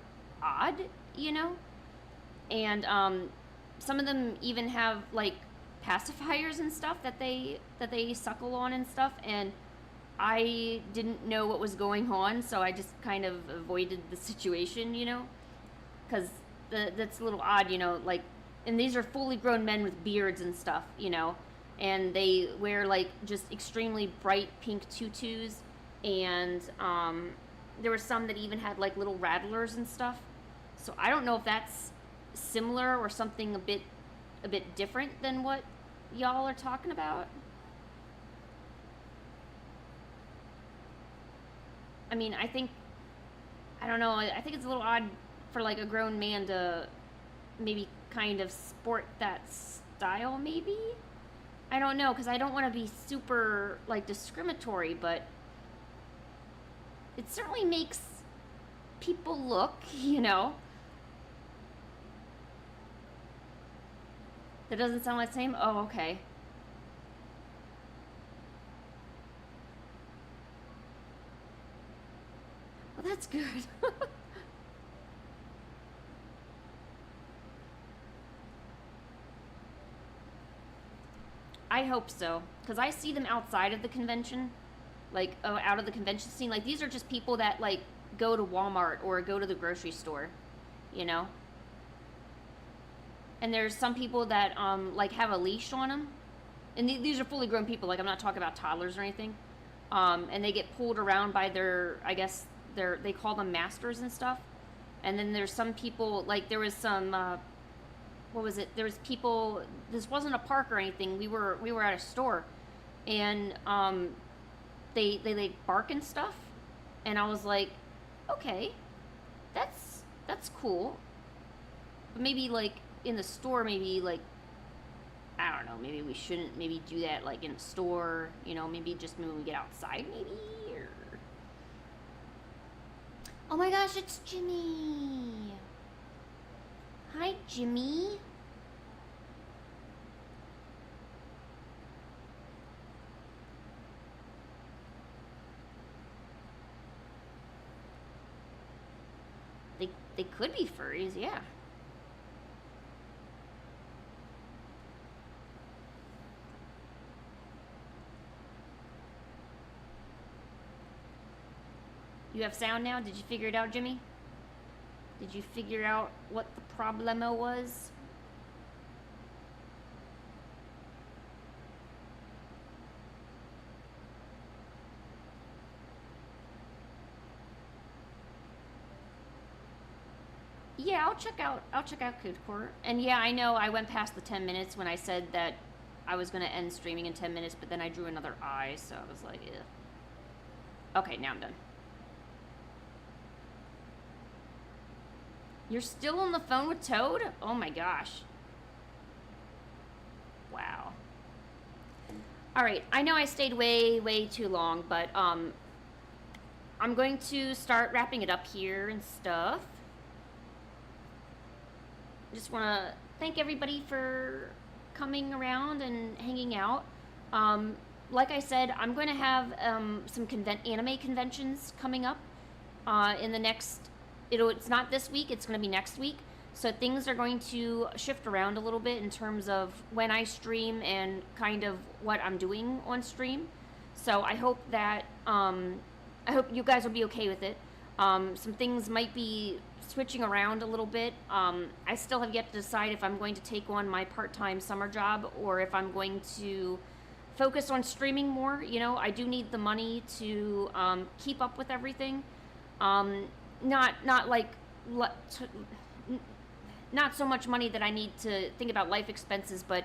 odd, you know. And some of them even have like pacifiers and stuff that they suckle on and stuff, and I didn't know what was going on, so I just kind of avoided the situation, because that's a little odd, like, and these are fully grown men with beards and stuff, and they wear like just extremely bright pink tutus, and there were some that even had like little rattlers and stuff. So I don't know if that's similar or something a bit different than what y'all are talking about. I mean, I don't know. I think it's a little odd for like a grown man to maybe kind of sport that style. Maybe I don't know, because I don't want to be super like discriminatory, but it certainly makes people look, That doesn't sound like the same. Oh, okay. Well, that's good. I hope so, because I see them outside of the convention, like out of the convention scene. Like these are just people that like go to Walmart or go to the grocery store, you know. And there's some people that like have a leash on them, and these are fully grown people. Like I'm not talking about toddlers or anything. And they get pulled around by their, I guess they call them masters and stuff. And then there's some people, like there was some, what was it? There was people. This wasn't a park or anything. We were at a store, and they like bark and stuff, and I was like, okay, that's cool. But maybe like in the store, maybe like I don't know, maybe we shouldn't maybe do that like in the store, maybe just when we get outside maybe or oh my gosh, it's Jimmy. Hi Jimmy. They could be furries, yeah. You have sound now? Did you figure it out, Jimmy? Did you figure out what the problemo was? Yeah, I'll check out Code Core. And yeah, I know I went past the 10 minutes when I said that I was going to end streaming in 10 minutes, but then I drew another eye, so I was like, ugh. Okay, now I'm done. You're still on the phone with Toad? Oh my gosh. Wow. Alright, I know I stayed way too long, but I'm going to start wrapping it up here and stuff. Just want to thank everybody for coming around and hanging out. Like I said, I'm going to have some anime conventions coming up in the next... It's not this week, it's going to be next week. So things are going to shift around a little bit in terms of when I stream and kind of what I'm doing on stream. So I hope that, I hope you guys will be okay with it. Some things might be switching around a little bit. I still have yet to decide if I'm going to take on my part-time summer job or if I'm going to focus on streaming more. I do need the money to keep up with everything. Not like not so much money that I need to think about life expenses, but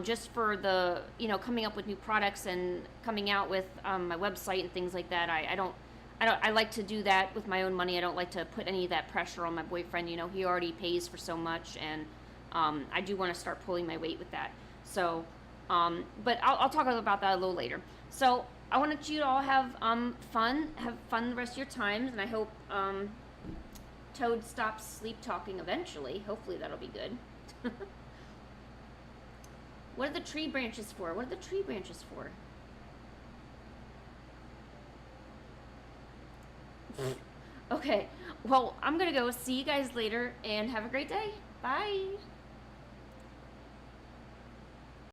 just for the coming up with new products and coming out with my website and things like that. I like to do that with my own money. I don't like to put any of that pressure on my boyfriend. He already pays for so much, and I do want to start pulling my weight with that. So, but I'll talk about that a little later. So I wanted you to all have fun the rest of your times, and I hope Toad stops sleep talking eventually. Hopefully that'll be good. What are the tree branches for? What are the tree branches for? Okay, well, I'm gonna go. See you guys later, and have a great day. Bye.